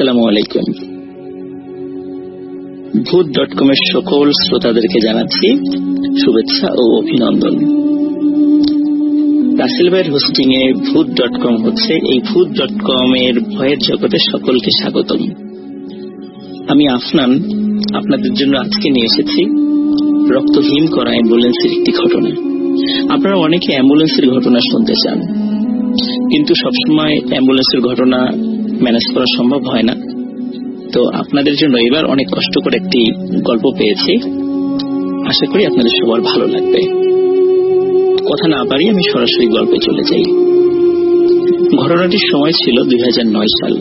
আসসালামু আলাইকুম। ভূত.com এর সকল শ্রোতাদেরকে জানাচ্ছি শুভেচ্ছা ও অভিনন্দন। রাসেল ভাইয়ের হোস্টিং এ ভূত.com হচ্ছে। এই ভূত.com এর ভয়ের জগতে সকলকে স্বাগতম। আমি আফনান আপনাদের জন্য আজকে নিয়ে এসেছি রক্তহীন করা অ্যাম্বুলেন্সের একটি ঘটনা। আপনারা অনেকে অ্যাম্বুলেন্সের ঘটনা শুনতে চান, কিন্তু সবসময় অ্যাম্বুলেন্সের ঘটনা ম্যানেজ করা সম্ভব হয় না। তো আপনাদের জন্য এবার অনেক কষ্ট করে একটি গল্প পেয়েছি, আশা করি আপনাদের সবার ভালো লাগবে। কথা না বাড়িয়ে আমি সরাসরি গল্পে চলে যাই। ঘটনাটির সময় ছিল 2009 সাল।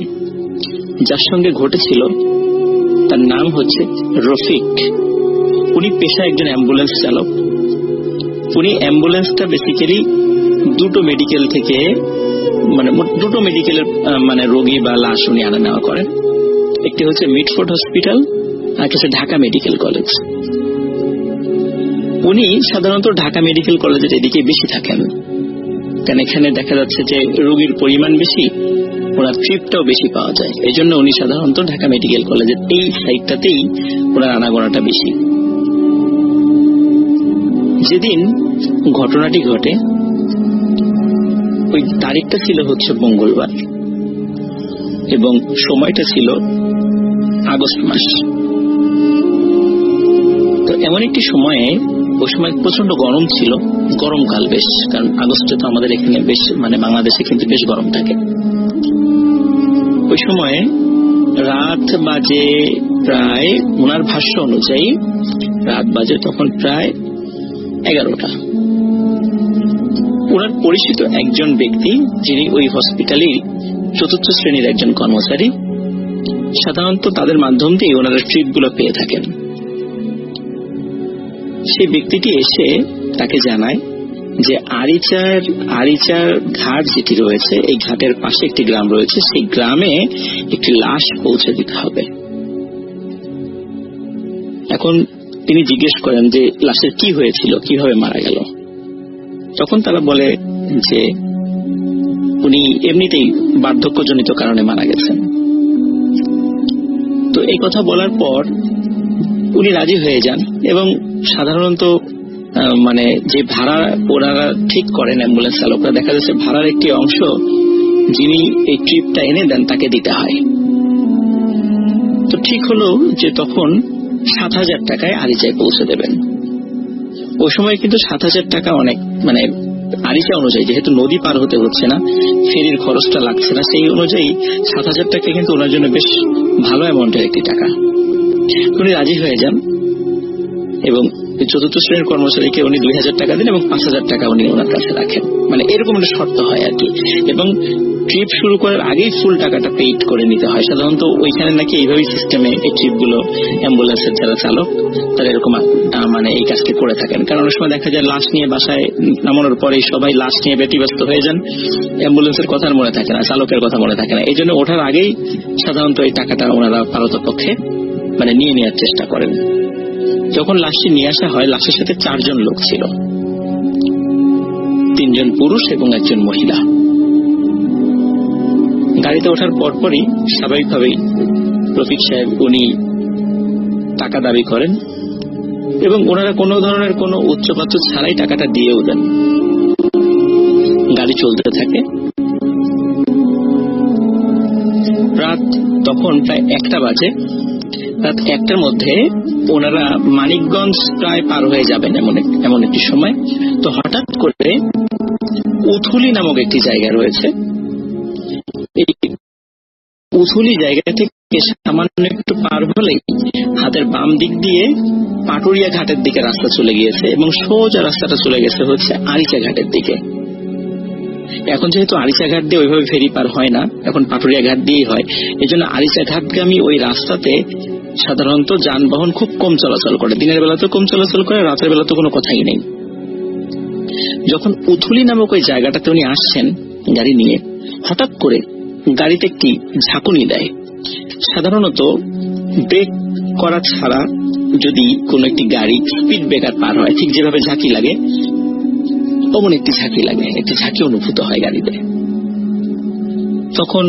যার সঙ্গে ঘটেছিল তার নাম হচ্ছে রফিক। উনি পেশায় একজন অ্যাম্বুলেন্স চালক। উনি অ্যাম্বুলেন্সটা বেসিক্যালি দুটো মেডিকেল থেকে দুটো মেডিকেলের রোগী বা লাশ উনি আনা নেওয়া করেন। একটি হচ্ছে মিটফোর্ড হসপিটাল আর একটা হচ্ছে ঢাকা মেডিকেল কলেজ। উনি সাধারণত ঢাকা মেডিকেল কলেজের এদিকে বেশি থাকেন, কারণ এখানে দেখা যাচ্ছে যে রোগীর পরিমাণ বেশি, ওনার ট্রিপটাও বেশি পাওয়া যায়। এই জন্য উনি সাধারণত ঢাকা মেডিকেল কলেজের এই সাইডটাতেই ওনার আনাগোনাটা বেশি। যেদিন ঘটনাটি ঘটে ওই তারিখটা ছিল হচ্ছে মঙ্গলবার এবং সময়টা ছিল আগস্ট মাস। তো এমন একটি সময়ে, ওই সময় প্রচন্ড গরম ছিল, গরমকাল বেশ, কারণ আগস্টে তো আমাদের এখানে বেশ বাংলাদেশে কিন্তু বেশ গরম থাকে। ওই সময়ে রাত বাজে প্রায়, ওনার ভাষ্য অনুযায়ী রাত বাজে তখন প্রায় 11টা। ওনার পরিচিত একজন ব্যক্তি, যিনি ওই হসপিটালের 4র্থ শ্রেণীর একজন কর্মচারী, সাধারণত তাদের মাধ্যম দিয়ে ওনারা ট্রিপ গুলো পেয়ে থাকেন। সেই ব্যক্তিটি এসে তাকে জানায় যে আরিচার ঘাট যেটি রয়েছে, এই ঘাটের পাশে একটি গ্রাম রয়েছে, সেই গ্রামে একটি লাশ পৌঁছে দিতে হবে। এখন তিনি জিজ্ঞেস করেন যে লাশের কি হয়েছিল, কিভাবে মারা গেল। তখন তারা বলে যে উনি এমনিতেই বার্ধক্যজনিত কারণে মারা গেছেন। তো এই কথা বলার পর উনি রাজি হয়ে যান এবং সাধারণত যে ভাড়া ওনারা ঠিক করেন অ্যাম্বুলেন্স চালকরা, দেখা যাচ্ছে ভাড়ার একটি অংশ যিনি এই ট্রিপটা এনে দেন তাকে দিতে হয়। তো ঠিক হলো যে তখন 7,000 টাকায় আরিচায় পৌঁছে দেবেন। ওই সময় কিন্তু 7,000 টাকা অনেক, আরিচা অনুযায়ী, যেহেতু নদী পার হতে হচ্ছে না, ফেরির খরচটা লাগছে না, সেই অনুযায়ী 7,000 টাকা কিন্তু ওনার জন্য বেশ ভালো অ্যামাউন্টের একটি টাকা। উনি রাজি হয়ে যান এবং 4র্থ শ্রেণীর কর্মচারীকে উনি 2,000 টাকা দেন এবং 5,000 টাকা উনি ওনার কাছে রাখেন। এরকম একটা শর্ত হয় আর কি। এবং ট্রিপ শুরু করার আগেই ফুল টাকাটা পেইড করে নিতে হয়। সাধারণত ওইখানে নাকি এইভাবেই সিস্টেমে এই ট্রিপ গুলো অ্যাম্বুলেন্সের যারা চালক তারা এরকম এই কাজটি করে থাকেন। কারণ অনেক সময় দেখা যায় লাশ নিয়ে বাসায় নামানোর পরেই সবাই লাশ নিয়ে ব্যতিব্যস্ত হয়ে যান, অ্যাম্বুলেন্সের কথা মনে থাকে না, চালকের কথা মনে থাকে না। এই জন্য ওঠার আগেই সাধারণত এই টাকাটা ওনারা পারতপক্ষে নিয়ে নেওয়ার চেষ্টা করেন। যখন লাশটি নিয়ে আসা হয়, লাশের সাথে 4 জন লোক ছিল, 3 জন পুরুষ এবং 1 জন মহিলা। গাড়িতে ওঠার পরপরই স্বাভাবিকভাবেই রফিক সাহেব উনি টাকা দাবি করেন এবং ওনারা কোনো ধরনের কোনো উচ্চপাচ্য ছাড়াই টাকাটা দিয়েও দেন। গাড়ি চলতে থাকে। রাত তখন প্রায় 1টা বাজে। রাত 1টার মধ্যে ওনারা মানিকগঞ্জ প্রায় পার হয়ে যাবেন এমন একটি সময়। তো হঠাৎ করে উথুলি নামক একটি জায়গা রয়েছে, এই উথুলি জায়গা থেকে সামান্য একটু পার হলেই হাতের বাম দিক দিয়ে পাটুরিয়া ঘাটের দিকে রাস্তা চলে গিয়েছে এবং সোজা রাস্তাটা চলে গেছে হচ্ছে আরিচা ঘাটের দিকে। এখন যেহেতু আরিচা ঘাট দিয়ে ওইভাবে ফেরি পার হয় না, এখন পাটুরিয়া ঘাট দিয়েই হয়। এই জন্য আরিচা ঘাটগামী ওই রাস্তাতে সাধারণত যানবাহন খুব কম চলাচল করে। দিনের বেলা তো কম চলাচল করে, রাতের বেলা তো কোনো কথাই নেই। যখন উথুলি নামক ওই জায়গাটাতে উনি আসছেন গাড়ি নিয়ে, হঠাৎ করে গাড়িতে একটি ঝাঁকুনি দেয়। সাধারণত ব্রেক করা ছাড়া যদি কোন একটি গাড়ি স্পিড ব্রেকার পার হয়, ঠিক যেভাবে ঝাঁকি লাগে অমন একটি ঝাঁকি লাগে, একটি ঝাঁকি অনুভূত হয় গাড়িতে। তখন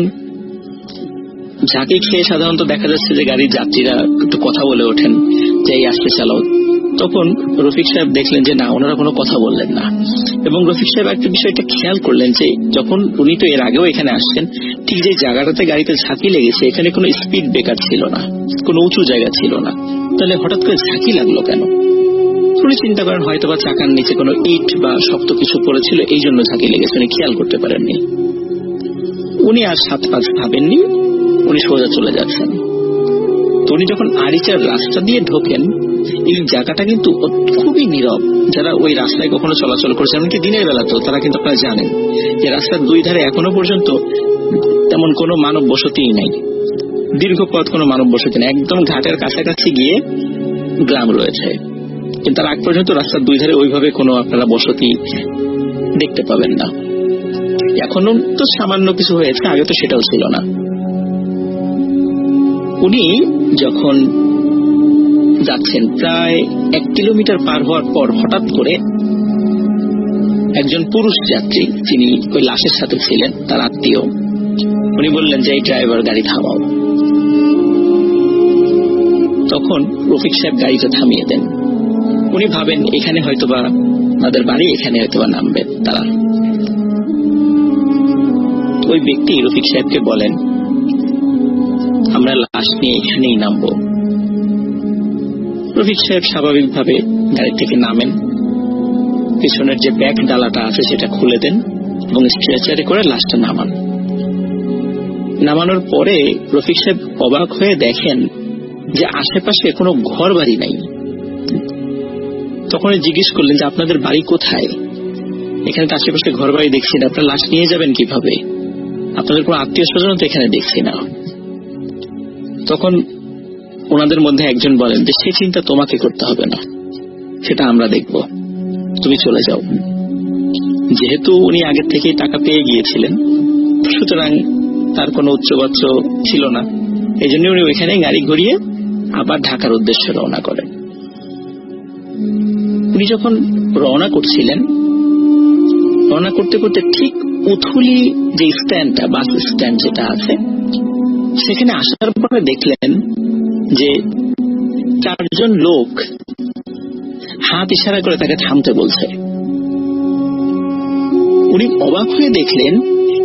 ঝাঁকি খেয়ে সাধারণত দেখা যাচ্ছে যে গাড়ির যাত্রীরা একটু কথা বলে ওঠেন যে এই আস্তে চালাও। তখন রফিক সাহেব দেখলেন যে না, ওনারা কোনো কথা বললেন না। এবং রফিক সাহেব একটা বিষয়টা খেয়াল করলেন যে যখন উনি তো এর আগেও এখানে আসছেন, ঠিক যে জায়গাটাতে গাড়িতে ঝাঁকি লেগেছে এখানে কোনো স্পিড ব্রেকার ছিল না, কোনো উঁচু জায়গা ছিল না, তাহলে হঠাৎ করে ঝাঁকি লাগলো কেন? উনি চিন্তা করেন হয়তো বা চাকার নিচে কোনো ইট বা শক্ত কিছু পড়েছিল, এই জন্য ঝাঁকি লেগেছে, উনি খেয়াল করতে পারেননি। উনি আর 7-5 ভাবেননি, উনি সোজা চলে যাচ্ছেন। তো উনি যখন আরিচার রাস্তা দিয়ে ঢোকেন, এই জায়গাটা কিন্তু খুবই নীরব। যারা ওই রাস্তায় কখনো চলাচল করেছে, এমনকি দিনের বেলা তো তারা কিন্তু আপনারা জানেন যে রাস্তার দুই ধারে এখনো পর্যন্ত তেমন কোনো মানব বসতিই নাই, দীর্ঘ পথ কোনো মানব বসতি নেই, একদম ঘাটের কাছাকাছি গিয়ে গ্রাম রয়েছে, কিন্তু তার আগ পর্যন্ত রাস্তার দুই ধারে ওইভাবে কোনো আপনারা বসতি দেখতে পাবেন না। এখনো তো সামান্য কিছু হয়েছে, আগে তো সেটাও ছিল না। উনি যখন যাচ্ছেন প্রায় 1 কিলোমিটার পার হওয়ার পর হঠাৎ করে একজন পুরুষ যাত্রী, যিনি ওই লাশের সাথে ছিলেন, তার আত্মীয়, উনি বললেন যে এই ড্রাইভার গাড়ি থামাও। তখন রফিক সাহেব গাড়িটা থামিয়ে দেন। উনি ভাবেন এখানে হয়তোবা তাদের বাড়ি, এখানে হয়তোবা নামবেন তারা। ওই ব্যক্তি রফিক সাহেবকে বলেন আমরা লাশ নিয়ে এখানেই নামবো। রফিক সাহেব স্বাভাবিকভাবে গাড়ি থেকে নামেন, পিছনের যে ব্যাক ডালাটা আছে সেটা খুলে দেন এবং স্ট্রেচারে করে লাশটা নামান। নামানোর পরে রফিক সাহেব অবাক হয়ে দেখেন যে আশেপাশে কোনো ঘর বাড়ি নাই। তখন জিজ্ঞেস করলেন যে আপনাদের বাড়ি কোথায়? এখানে তো আশেপাশে ঘর বাড়ি দেখছি না, আপনারা লাশ নিয়ে যাবেন কিভাবে? আপনাদের কোনো আত্মীয় স্বজন তো এখানে দেখছি না। তখন ওনাদের মধ্যে একজন বলেন যে সে চিন্তা তোমাকে করতে হবে না, সেটা আমরা দেখব, তুমি চলে যাও। যেহেতু উনি আগের থেকেই টাকা পেয়ে গিয়েছিলেন, সুতরাং তার কোনো উচ্চবাচ্য ছিল না, এই জন্য উনি ওইখানে গাড়ি ঘুরিয়ে আবার ঢাকার উদ্দেশ্যে রওনা করেন। উনি যখন রওনা করছিলেন, রওনা করতে করতে ঠিক উথুলি যে স্ট্যান্ডটা, বাস স্ট্যান্ড যেটা আছে, সেখানে আসার পরে দেখলেন যে 4 জন লোক হাত ইশারা করে তাকে থামতে বলছে। উনি অবাক হয়ে দেখলেন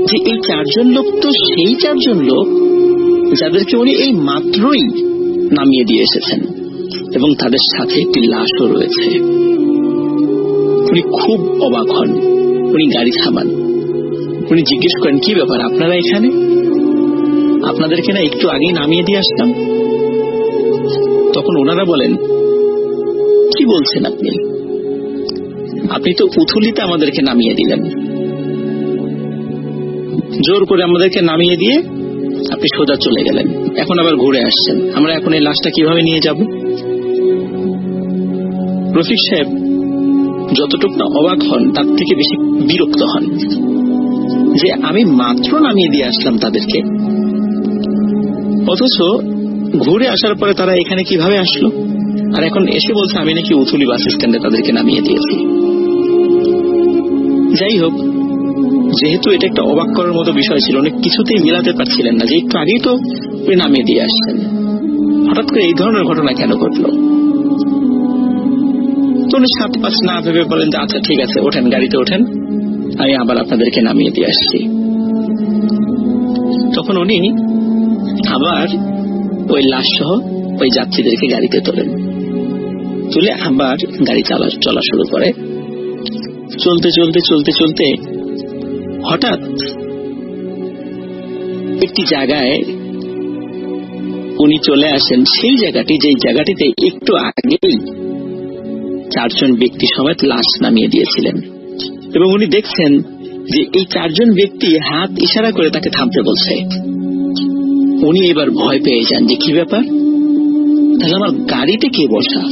যে এই 4 জন লোক তো সেই 4 জন লোক যাদেরকে উনি এই মাত্রই নামিয়ে দিয়ে এসেছেন, এবং তাদের সাথে একটি লাশও রয়েছে। উনি খুব অবাক হন, উনি গাড়ি থামান, উনি জিজ্ঞেস করেন কি ব্যাপার আপনারা এখানে? আপনাদেরকে না একটু আগেই নামিয়ে দিয়ে আসলাম। তখন ওনারা বলেন কি বলছেন আপনি? আপনি তো উথুলিতে আমাদেরকে নামিয়ে দিলেন, জোর করে আমাদেরকে নামিয়ে দিয়ে আপনি সোজা চলে গেলেন, এখন আবার ঘুরে আসছেন, আমরা এখন এই লাশটা কিভাবে নিয়ে যাব? রফিক সাহেব যতটুকু না অবাক হন, তার থেকে বেশি বিরক্ত হন যে আমি মাত্র নামিয়ে দিয়ে আসলাম তাদেরকে, অথচ ঘুরে আসার পরে তারা এখানে কিভাবে আসলো, আর এখন এসে বলছে আমি নাকি উথুলি বাস স্ট্যান্ডে তাদেরকে নামিয়ে দিয়েছি। যাই হোক, যেহেতু এটা একটা অবাক করার মতো বিষয় ছিল, অনেক কিছুতেই মিলাতে পারছিলেন না যে একটু আগেই তো নামিয়ে দিয়ে আসছেন, হঠাৎ করে এই ধরনের ঘটনা কেন ঘটলো। তো উনি 7-5 না ভেবে বলেন যে আচ্ছা ঠিক আছে, ওঠেন, গাড়িতে ওঠেন, আমি আবার আপনাদেরকে নামিয়ে দিয়ে আসছি। তখন উনি আবার ওই লাশ সহ ওই যাত্রীদেরকে গাড়িতে তোলেন, তুলে আবার গাড়ি চলা শুরু করে। চলতে চলতে চলতে চলতে হঠাৎ একটি জায়গায় উনি চলে আসেন, সেই জায়গাটি যেই জায়গাটিতে একটু আগেই 4 জন ব্যক্তি সমেত লাশ নামিয়ে দিয়েছিলেন, এবং উনি দেখছেন যে এই 4 জন ব্যক্তি হাত ইশারা করে তাকে থামতে বলছে। উনি এবার ভয় পেয়ে যান যে কি ব্যাপার, তাহলে আমার গাড়িতে কে বসা?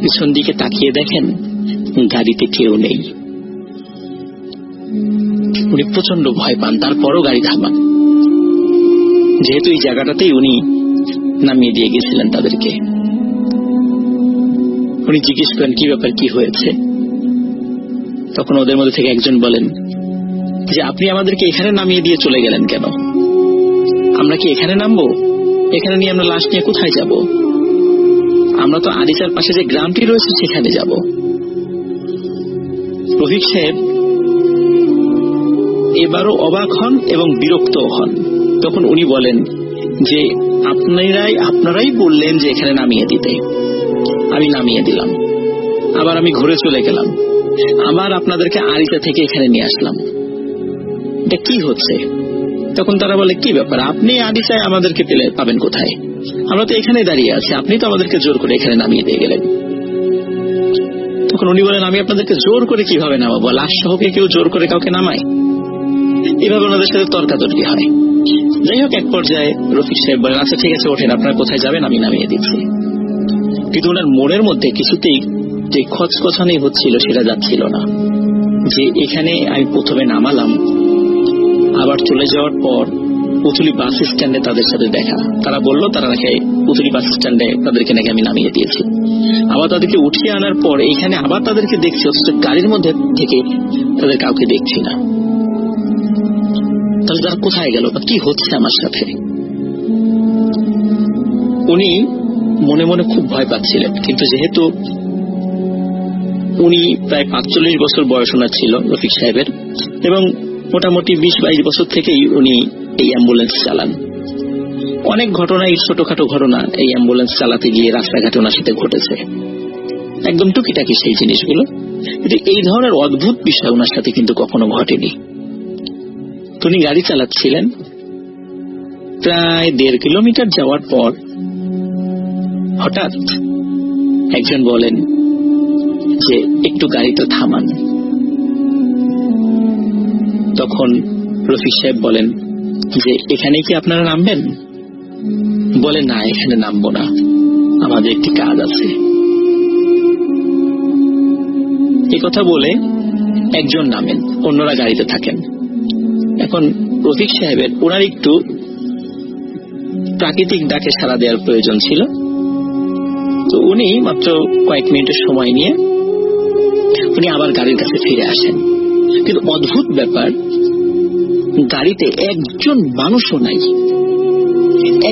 পিছন দিকে তাকিয়ে দেখেন গাড়িতে কেউ নেই। উনি প্রচন্ড ভয় পান, তারপরও গাড়ি থামান, যেহেতু এই জায়গাটাতেই উনি নামিয়ে দিয়ে গেছিলেন তাদেরকে। উনি জিজ্ঞেস করেন কি ব্যাপার, কি হয়েছে? তখন ওদের মধ্যে থেকে একজন বলেন যে আপনি আমাদেরকে এখানে নামিয়ে দিয়ে চলে গেলেন কেন? আমরা কি এখানে নামবো? এখানে নিয়ে আমরা লাশ নিয়ে কোথায় যাব? আমরা তো আরিচার পাশে যে গ্রামটি রয়েছে সেখানে যাব। রফিক সাহেব এবারও অবাক হন এবং বিরক্ত হন। তখন উনি বলেন যে আপনারাই বললেন যে এখানে নামিয়ে দিতে, আমি নামিয়ে দিলাম, আবার আমি ঘুরে চলে গেলাম, আবার আপনাদেরকে আরিচা থেকে এখানে নিয়ে আসলাম, এটা কি হচ্ছে? তখন তারা বলে, কি ব্যাপার, আপনি আরিচায় আমাদেরকে পাবেন কোথায়? আমরা তো এখানে দাঁড়িয়ে আছি, আপনি তো আমাদেরকে জোর করে এখানে নামিয়ে দিয়ে গেলেন। তখন উনি বলেন, আমি আপনাদেরকে জোর করে কিভাবে নামাবো? লাশ সহকে কেউ জোর করে কাউকে নামায়? এভাবে ওনাদের সাথে তর্কাতর্কি হয়। যাই হোক, এক পর্যায়ে রফিক সাহেব বলেন, আচ্ছা ঠিক আছে, ওঠেন, আপনারা কোথায় যাবেন আমি নামিয়ে দিচ্ছি। কিন্তু ওনার মনের মধ্যে কিছুতেই যে খচখচানি হচ্ছিল সেটা যাচ্ছিল না, যে এখানে আমি প্রথমে নামালাম, আবার চলে যাওয়ার পর পুতুলি বাস স্ট্যান্ডে তাদের সাথে দেখা, তারা বললো তারা নাকি পুতুলি বাস স্ট্যান্ডে তাদেরকে নাকি আমি নামিয়ে দিয়েছি, আবার তাদেরকে উঠিয়ে আনার পর এইখানে আবার তাদেরকে দেখছি, অথচ গাড়ির মধ্যে থেকে তাদের কাউকে দেখছি না। তাহলে তারা কোথায় গেল বা কি হচ্ছে আমার সাথে? উনি মনে মনে খুব ভয় পাচ্ছিলেন, কিন্তু যেহেতু উনি প্রায় 45 বছর বয়স ওনার ছিল রফিক সাহেবের, এবং মোটামুটি 20-22 বছর থেকেই উনি এই অ্যাম্বুলেন্স চালান। অনেক ঘটনা, এই ছোটখাটো ঘটনা এই অ্যাম্বুলেন্স চালাতে গিয়ে রাস্তাঘাটে ওনার সাথে ঘটেছে, একদম টুকিটাকি সেই জিনিসগুলো, কিন্তু এই ধরনের অদ্ভুত বিষয় ওনার সাথে কিন্তু কখনো ঘটেনি। উনি গাড়ি চালাচ্ছিলেন, প্রায় 1.5 কিলোমিটার যাওয়ার পর হঠাৎ একজন বলেন যে একটু গাড়িটা থামান। তখন রফিক সাহেব বলেন যে এখানে কি আপনারা নামবেন? বলে, না, এখানে নামবো না, আমাদের একটি কাজ আছে। এই কথা বলে একজন নামেন, অন্যরা গাড়িতে থাকেন। এখন রফিক সাহেবের ওনার একটু প্রাকৃতিক ডাকে সাড়া দেওয়ার প্রয়োজন ছিল, তো উনি মাত্র কয়েক মিনিটের সময় নিয়ে উনি আবার গাড়ির কাছে ফিরে আসেন। কিন্তু অদ্ভুত ব্যাপার, গাড়িতে একজন মানুষও নাই,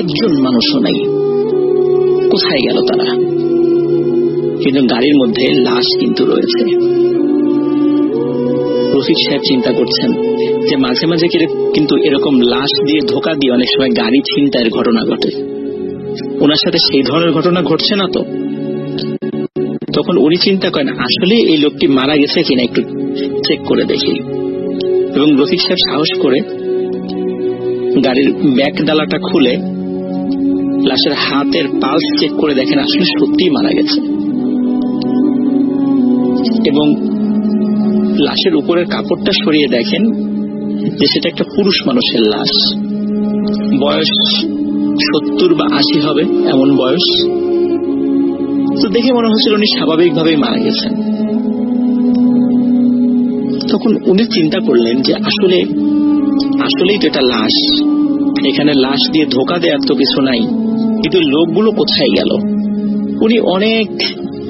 একজন মানুষও নাই। কোথায় গেল তারা? কিন্তু গাড়ির মধ্যে লাশ কিন্তু রয়েছে। রফিক সাহেব চিন্তা করছেন যে মাঝে মাঝে কিন্তু এরকম লাশ দিয়ে ধোকা দিয়ে অনেক সময় গাড়ি ছিনতাইয়ের ঘটনা ঘটে, ওনার সাথে সেই ধরনের ঘটনা ঘটছে না তো? তখন উনি চিন্তা করেন, আসলে এই লোকটি মারা গেছে কিনা একটু চেক করে দেখি। এবং রফিক সাহেব সাহস করে গাড়ির ব্যাক ডালাটা খুলে লাশের হাতের পালস চেক করে দেখেন আসলে সত্যিই মারা গেছে। এবং লাশের উপরের কাপড়টা সরিয়ে দেখেন যে সেটা একটা পুরুষ মানুষের লাশ, বয়স 70 বা 80 হবে এমন বয়স। তো দেখে মনে হচ্ছিল উনি স্বাভাবিকভাবেই মারা গেছেন। তখন উনি চিন্তা করলেন যে আসলেই তো এটা লাশ, এখানে লাশ দিয়ে ধোকা দেওয়ার তো কিছু নাই, কিন্তু লোকগুলো কোথায় গেল? উনি অনেক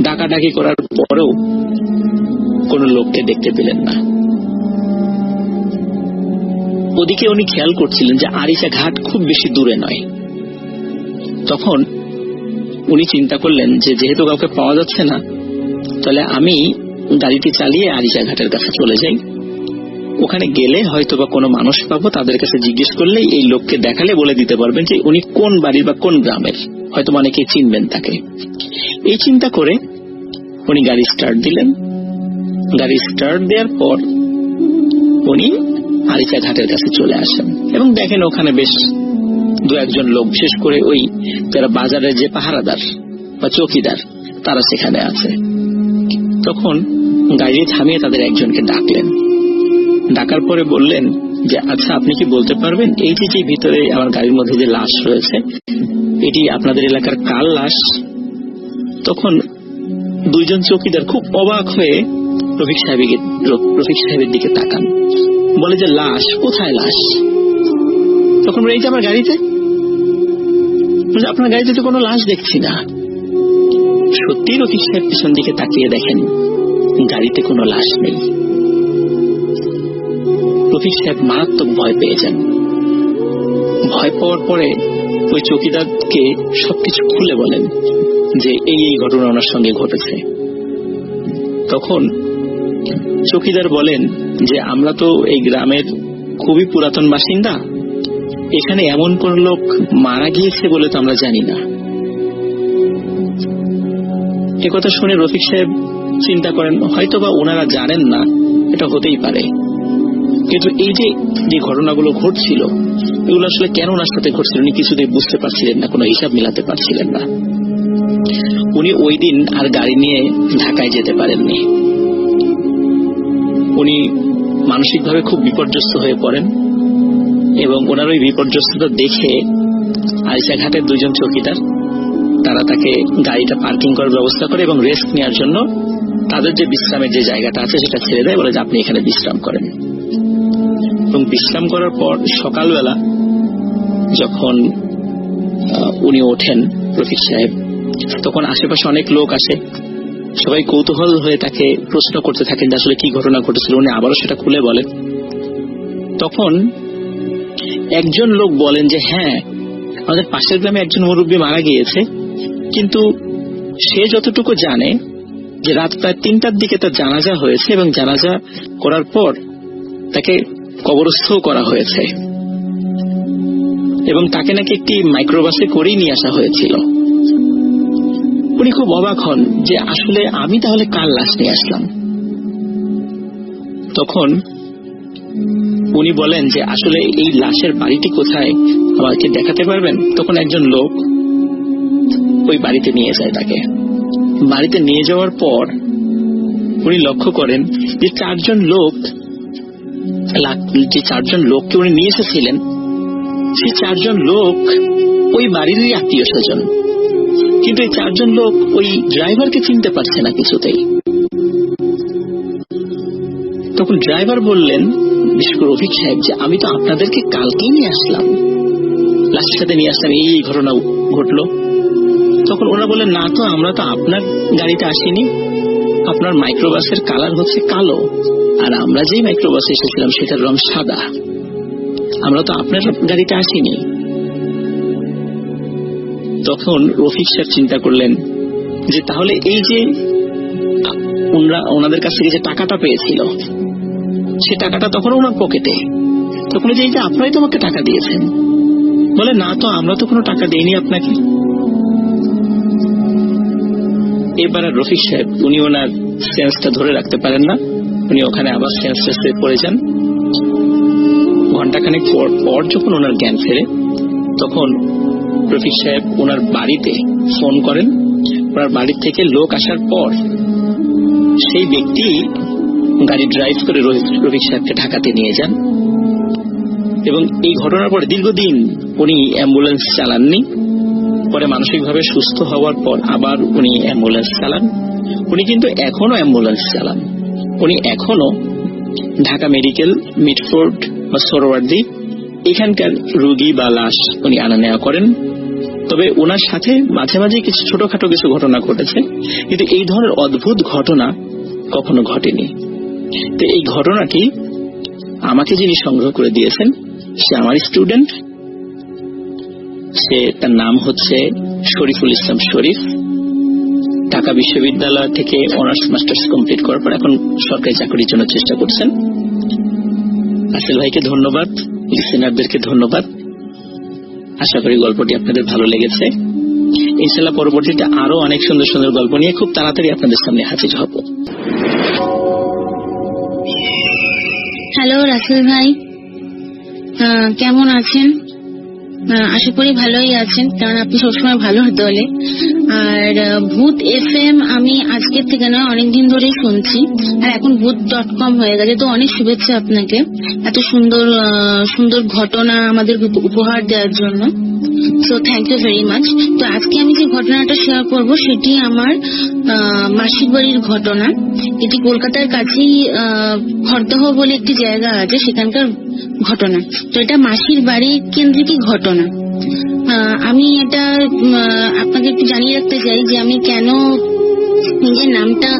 ডাকাডাকি করার পরেও কোন লোককে দেখতে পেলেন না। ওদিকে উনি খেয়াল করছিলেন যে আরিচা ঘাট খুব বেশি দূরে নয়। তখন উনি চিন্তা করলেন যে যেহেতু কাউকে পাওয়া যাচ্ছে না, তাহলে আমি গাড়িটি চালিয়ে আরিচা ঘাটের কাছে চলে যাই, ওখানে গেলে হয়তো বা কোনো মানুষ পাবো, তাদের কাছে জিজ্ঞেস করলেই এই লোককে দেখালে বলে দিতে পারবেন যে উনি কোন বাড়ির বা কোন গ্রামের, হয়তো অনেকে চিনবেন তাকে। এই চিন্তা করে উনি গাড়ি স্টার্ট দিলেন। গাড়ি স্টার্ট দেওয়ার পর উনি আরিচা ঘাটের কাছে চলে আসেন এবং দেখেন ওখানে বেশ 2-1 লোক, বিশেষ করে ওই যারা বাজারের যে পাহারাদার বা চৌকিদার, তারা সেখানে আছে। তখন গাড়ি থামিয়ে তাদের একজনকে ডাকলেন। ডাকার পরে বললেন যে আচ্ছা, আপনি কি বলতে পারবেন এই যে ভিতরে আমার গাড়ির মধ্যে যে লাশ রয়েছে, এটি আপনাদের এলাকার কার লাশ? তখন 2জন চৌকিদার খুব অবাক হয়ে রফিক সাহেবের দিকে তাকান, বলে যে লাশ কোথায়? লাশ? তখন এই যে আমার গাড়িতে। আপনার গাড়িতে তো কোনো লাশ দেখছি না। সত্যি রফিক সাহেব পিছন দিকে তাকিয়ে দেখেন গাড়িতে কোনো লাশ নেই। রফিক সাহেব মারাত্মক ভয় পেয়ে যান। ভয় পাওয়ার পরে ওই চৌকিদারকে সবকিছু খুলে বলেন যে এই ঘটনা ওনার সঙ্গে ঘটেছে। তখন চৌকিদার বলেন যে আমরা তো এই গ্রামের খুবই পুরাতন বাসিন্দা, এখানে এমন কোন লোক মারা গিয়েছে বলে তো আমরা জানি না। একথা শুনে রফিক সাহেব চিন্তা করেন হয়তোবা ওনারা জানেন না, এটা হতেই পারে। কিন্তু এই যে ঘটনাগুলো ঘটছিল এগুলো আসলে কেন ওনার সাথে ঘটছিল উনি কিছুতেই বুঝতে পারছিলেন না, কোনো হিসাব মিলাতে পারছিলেন না। উনি ওই দিন আর গাড়ি নিয়ে ঢাকায় যেতে পারেননি। উনি মানসিকভাবে খুব বিপর্যস্ত হয়ে পড়েন এবং ওনার ওই বিপর্যস্ততা দেখে আরিচাঘাটের দুজন চৌকিদার তারা তাকে গাড়িটা পার্কিং করার ব্যবস্থা করে এবং রেস্ট নেওয়ার জন্য তাদের যে বিশ্রামের যে জায়গাটা আছে সেটা ছেড়ে দেয়, বলে যে আপনি এখানে বিশ্রাম করেন। এবং বিশ্রাম করার পর সকালবেলা যখন উনি ওঠেন রফিক সাহেব, তখন আশেপাশে অনেক লোক আসে, সবাই কৌতূহল হয়ে তাকে প্রশ্ন করতে থাকেন যে আসলে কি ঘটনা ঘটেছিল। উনি আবারও সেটা খুলে বলেন। তখন একজন লোক বলেন যে হ্যাঁ, আমাদের পাশের গ্রামে একজন মুরব্বী মারা গিয়েছে, কিন্তু সে যতটুকু জানে যে রাত প্রায় 3টার দিকে তার জানাজা হয়েছে এবং জানাজা করার পর তাকে কবরস্থ করা হয়েছে এবং তাকে নাকি একটি মাইক্রোবাসে করেই নিয়ে আসা হয়েছিল। উনি খুব অবাক হন যে আসলে আমি তাহলে কার লাশ নিয়ে আসলাম। তখন উনি বলেন যে আসলে এই লাশের বাড়িটি কোথায় আমাকে দেখাতে পারবেন। তখন একজন লোক ওই বাড়িতে নিয়ে যায় তাকে। বাড়িতে নিয়ে যাওয়ার পর উনি লক্ষ্য করেন যে চারজন লোককে উনি নিয়ে এসেছিলেন, সেই চারজন লোক ওই বাড়িরই আত্মীয় স্বজন, কিন্তু এই চারজন লোক ওই ড্রাইভারকে চিনতে পারছে না কিছুতেই। তখন ড্রাইভার বললেন বিশেষ করে রফিক সাহেব যে আমি তো আপনাদেরকে কালকেই নিয়ে আসলাম, লাশের সাথে নিয়ে আসলাম, এই ঘটনা ঘটলো। তখন ওরা বললেন না তো, আমরা তো আপনার গাড়িতে আসিনি, আপনার মাইক্রোবাসের কালার হচ্ছে কালো আর আমরা যেই মাইক্রোবাসে এসেছিলাম সেটার রং সাদা, আমরা তো আপনার গাড়িতে আসিনি। তখন রফিক সাহেব চিন্তা করলেন যে তাহলে এই যে ওনাদের কাছ থেকে যে টাকাটা পেয়েছিল সে টাকাটা তখন ওনার পকেটে। তখন যে এই যে আপনারাই তোমাকে টাকা দিয়েছেন, বলে না তো, আমরা তো কোনো টাকা দেইনি আপনাকে। এবার আর রফিক সাহেব উনি ওনার সেন্সটা ধরে রাখতে পারেন না, উনি ওখানে আবার সেন্সে পড়ে যান। ঘন্টাখানেক পর যখন ওনার জ্ঞান ফেরে তখন রফিক সাহেব ওনার বাড়িতে ফোন করেন। ওনার বাড়ি থেকে লোক আসার পর সেই ব্যক্তি গাড়ি ড্রাইভ করে রফিক সাহেবকে ঢাকাতে নিয়ে যান এবং এই ঘটনার পরে দীর্ঘদিন উনি অ্যাম্বুলেন্স চালাননি। পরে মানসিকভাবে সুস্থ হওয়ার পর আবার উনি অ্যাম্বুলেন্স চালান। উনি কিন্তু এখনো অ্যাম্বুলেন্স চালান, উনি এখনো ঢাকা মেডিকেল, মিটফোর্ড বা সোহরাওয়ার্দী এখানকার রোগী বা লাশ উনি আনা নেওয়া করেন। তবে ওনার সাথে মাঝে মাঝে কিছু ছোটখাটো কিছু ঘটনা ঘটেছে, কিন্তু এই ধরনের অদ্ভুত ঘটনা কখনো ঘটেনি। তো এই ঘটনাটি আমাকে যিনি সংগ্রহ করে দিয়েছেন সে আমার স্টুডেন্ট, তার নাম হচ্ছে শরীফুল ইসলাম শরীফ। ঢাকা বিশ্ববিদ্যালয় থেকে অনার্স মাস্টার্স কমপ্লিট করার পর এখন সরকারি চাকরির জন্য চেষ্টা করছেন। আসিল ভাইকে ধন্যবাদ, লিসেনারদেরকে ধন্যবাদ। আশা করি গল্পটি আপনাদের ভালো লেগেছে। ইনশাআল্লাহ পরবর্তীতে আরো অনেক সুন্দর সুন্দর গল্প নিয়ে খুব তাড়াতাড়ি আপনাদের সামনে হাজির হব। হ্যালো রাসেল ভাই, কেমন আছেন? আশা করি ভালোই আছেন, কারণ আপনি সবসময় ভালো দলে। আর ভূত FM আমি আজকের থেকে নয় অনেকদিন ধরেই শুনছি, আর এখন ভূত.com হয়ে গেছে। তো অনেক শুভেচ্ছা আপনাকে এত সুন্দর সুন্দর ঘটনা আমাদের উপহার দেওয়ার জন্য। So thank you very much. তো আজকে আমি যে ঘটনাটা শেয়ার করব সেটি আমার মাসির বাড়ির ঘটনা। এটি কলকাতার কাছেই খড়দহ বলে একটি জায়গা আছে, সেখানকার ঘটনা। তো এটা মাসির বাড়ির কেন্দ্রিকই ঘটনা। আমি এটা আপনাকে একটু জানিয়ে রাখতে চাই যে আমি কেন নিজের নামটা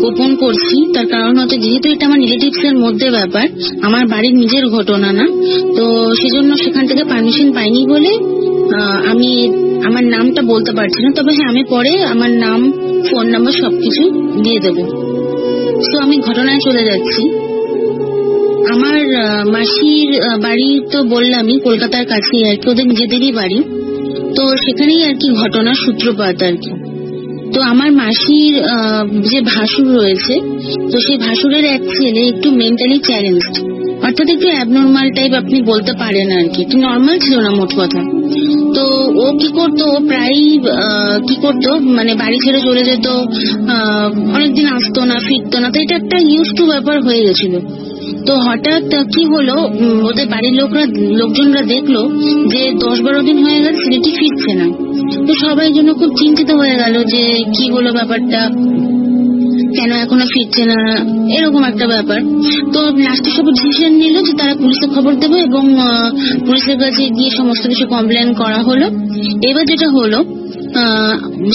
গোপন করছি, তার কারণ হচ্ছে যেহেতু এটা আমার রিলেটিভস এর মধ্যে ব্যাপার, আমার বাড়ির নিজের ঘটনা না, তো সেজন্য সেখান থেকে পারমিশন পাইনি বলে আমি আমার নামটা বলতে পারছি না। তবে হ্যাঁ, আমি পরে আমার নাম, ফোন নাম্বার সবকিছু দিয়ে দেবো। তো আমি ঘটনায় চলে যাচ্ছি। আমার মাসির বাড়ি তো বললামই কলকাতার কাছেই আর কি, ওদের নিজেদেরই বাড়ি। তো সেখানেই আর কি ঘটনার সূত্রপাত আর কি। তো আমার মাসির যে ভাসুর রয়েছে, তো সেই ভাসুরের এক ছেলে একটু মেন্টালি চ্যালেঞ্জড, অর্থাৎ একটু অ্যাবনর্মাল টাইপ আপনি বলতে পারেন আর কি, একটু নর্মাল ছিল না মোট কথা। তো ও কি করতো, ও প্রায়ই কি করতো মানে বাড়ি ছেড়ে চলে যেত, অনেকদিন আসতো না, ফিরতো না। তো এটা একটা ইউজ টু ব্যাপার হয়ে গেছিল। তো হঠাৎ কি হলো, ওদের বাড়ির লোকজনরা দেখলো যে 10-12 দিন হয়ে গেছে ছেলেটি ফিরছে না। তো সবাই জন্য খুব চিন্তিত হয়ে গেল যে কি হলো ব্যাপারটা, কেন এখনো ফিরছে না, এরকম একটা ব্যাপার। তো লাস্টে সব ডিসিশন নিল যে তারা পুলিশে খবর দেবে এবং পুলিশের কাছে গিয়ে সমস্ত কিছু কমপ্লেন করা হলো। এবার যেটা হলো,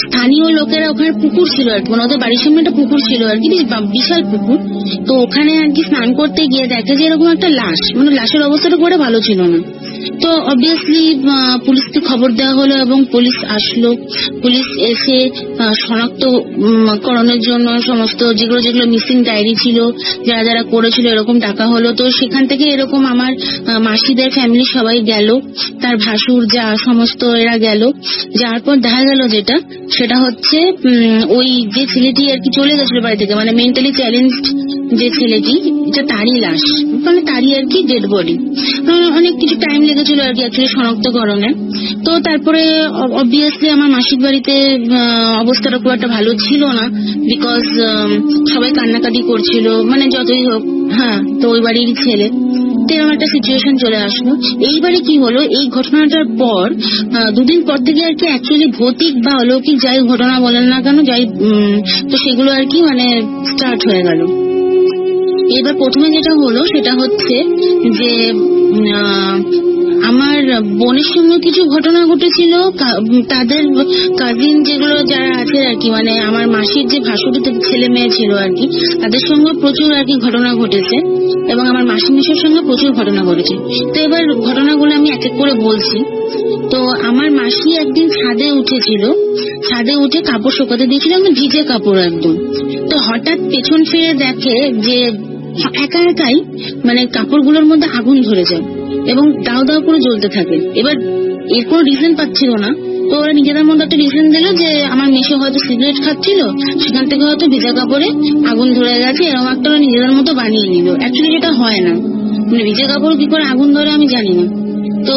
স্থানীয় লোকেরা, ওখানে পুকুর ছিল আর কি, মানে ওদের বাড়ির সামনে একটা পুকুর ছিল আর কি, বিশাল পুকুর। তো ওখানে আর কি স্নান করতে গিয়ে দেখে যে এরকম একটা লাশ, মানে লাশের অবস্থাটা করে ভালো ছিল না। তো অবভিয়াসলি পুলিশকে খবর দেওয়া হলো এবং পুলিশ আসলো। পুলিশ এসে শনাক্তকরণের জন্য সমস্ত যেগুলো মিসিং ডায়েরি ছিল, যারা যারা করেছিল এরকম ডাকা হলো। তো সেখান থেকে এরকম আমার মাসিদের ফ্যামিলি সবাই গেল, তার ভাসুর যা সমস্ত এরা গেল। যাওয়ার পর দেখা গেল যেটা, সেটা হচ্ছে ওই যে ছেলেটি আর কি চলে গেছিল বাড়ি থেকে, মানে মেন্টালি চ্যালেঞ্জড যে ছেলেটি, এটা তারই লাশ, মানে তারই আর কি ডেড বডি। অনেক কিছু টাইম লেগেছিল আর কি অ্যাকচুয়ালি শনাক্তকরণে। তো তারপরে অবভিয়াসলি আমার মাসির বাড়িতে অবস্থাটা খুব একটা ভালো ছিল না, বিকজ সবাই কান্নাকাটি করছিল, মানে যতই হোক, হ্যাঁ, তো ওই বাড়ির ছেলে। এরকম একটা সিচুয়েশন চলে আসলো। এইবারে কি হলো, এই ঘটনাটার পর 2 দিন পর থেকে আর কি অ্যাকচুয়ালি ভৌতিক বা অলৌকিক যাই ঘটনা বলেন না কেন, যাই তো সেগুলো আর কি মানে স্টার্ট হয়ে গেল। এবার প্রথমে যেটা হলো সেটা হচ্ছে যে আমার বোনের সঙ্গে কিছু ঘটনা ঘটেছিল, তাদের কাজিন যেগুলো যারা আছে আর কি, মানে আমার মাসির যে ভাসুরিতে ছেলে মেয়ে ছিল আর কি, তাদের সঙ্গে প্রচুর আর কি ঘটনা ঘটেছে এবং আমার মাসি মেশোর সঙ্গে প্রচুর ঘটনা ঘটেছে। তো এবার ঘটনাগুলো আমি এক এক করে বলছি। তো আমার মাসি একদিন ছাদে উঠেছিল, ছাদে উঠে কাপড় শুকাতে দিয়েছিল, ভিজে কাপড় একদম। তো হঠাৎ পেছন ফিরে দেখে যে একা একাই মানে কাপড়গুলোর মধ্যে আগুন ধরে যায় এবং দাও দাও করে জ্বলতে থাকে। এবার এর কোনো রিজন পাচ্ছিল না, তো ওরা নিজেদের মধ্যে একটা রিজন দিল যে আমার মেশো হয়তো সিগারেট খাচ্ছিল, সেখান থেকে হয়তো ভিজা কাপড়ে আগুন ধরে গেছে, এরকম একটা ওরা নিজেদের মতো বানিয়ে নিল। অ্যাকচুয়ালি যেটা হয় না, মানে ভিজা কাপড় কি করে আগুন ধরে আমি জানি না। তো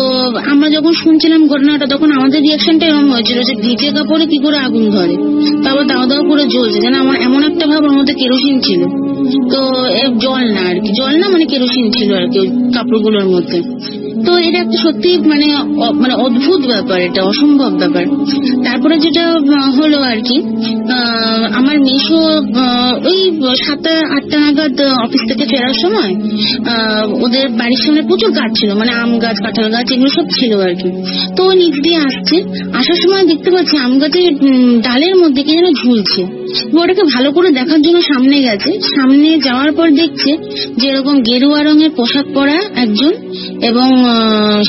আমরা যখন শুনছিলাম ঘটনাটা, তখন আমাদের রিয়াকশনটা এরকম হয়েছিল যে ভিজে কাপড়ে কি করে আগুন ধরে, তারপর দাও দাও করে জ্বলছে, যেন আমার এমন একটা ভাব ওর মধ্যে কেরোসিন ছিল। তো জল না আর কি, জল না মানে কেরোসিন ছিল আর কি কাপড়গুলোর মধ্যে। তো এটা একটা সত্যি মানে অদ্ভুত ব্যাপার, এটা অসম্ভব ব্যাপার। তারপরে যেটা হলো আর কি, আমার মেশো ওই 7-8টা নাগাদ অফিস থেকে ফেরার সময় ওদের বাড়ির সামনে প্রচুর গাছ ছিল, মানে আম গাছ, কাঁঠাল গাছ, এগুলো সব ছিল আর কি। তো ও নিচ দিয়ে আসছে, আসার সময় দেখতে পাচ্ছি আম গাছের ডালের মধ্যে কি যেন ঝুলছে। ওটাকে ভালো করে দেখার জন্য সামনে গেছে, সামনে যাওয়ার পর দেখছে যে এরকম গেরুয়া রঙের পোশাক পরা একজন, এবং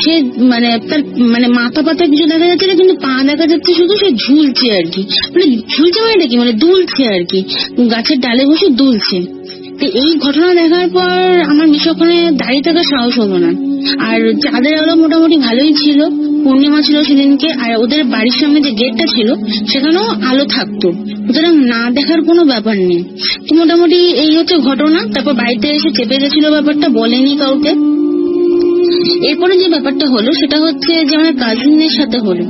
সে মানে তার মানে মাথা পাতা কিছু দেখা যাচ্ছে না, কিন্তু পা দেখা যাচ্ছে শুধু, সে ঝুলছে আর কি, মানে ঝুলছে মানে কি মানে দুলছে আর কি, গাছের ডালে বসে দুলছে। তো এই ঘটনা দেখার পর আমার মেশো ওখানে দাঁড়িয়ে থাকার সাহস হলো না। আর চাঁদের আলো মোটামুটি ভালোই ছিল, পূর্ণিমা ছিল সেদিনকে, আর ওদের বাড়ির সামনে যে গেটটা ছিল সেখানেও আলো থাকতো, সুতরাং না দেখার কোনো ব্যাপার নেই। তো মোটামুটি এই হচ্ছে ঘটনা। তারপর বাড়িতে এসে চেপে গেছিল ব্যাপারটা, বলেনি কাউকে। এরপরে যে ব্যাপারটা হলো সেটা হচ্ছে যে আমার কাজিনদের সাথে হলো।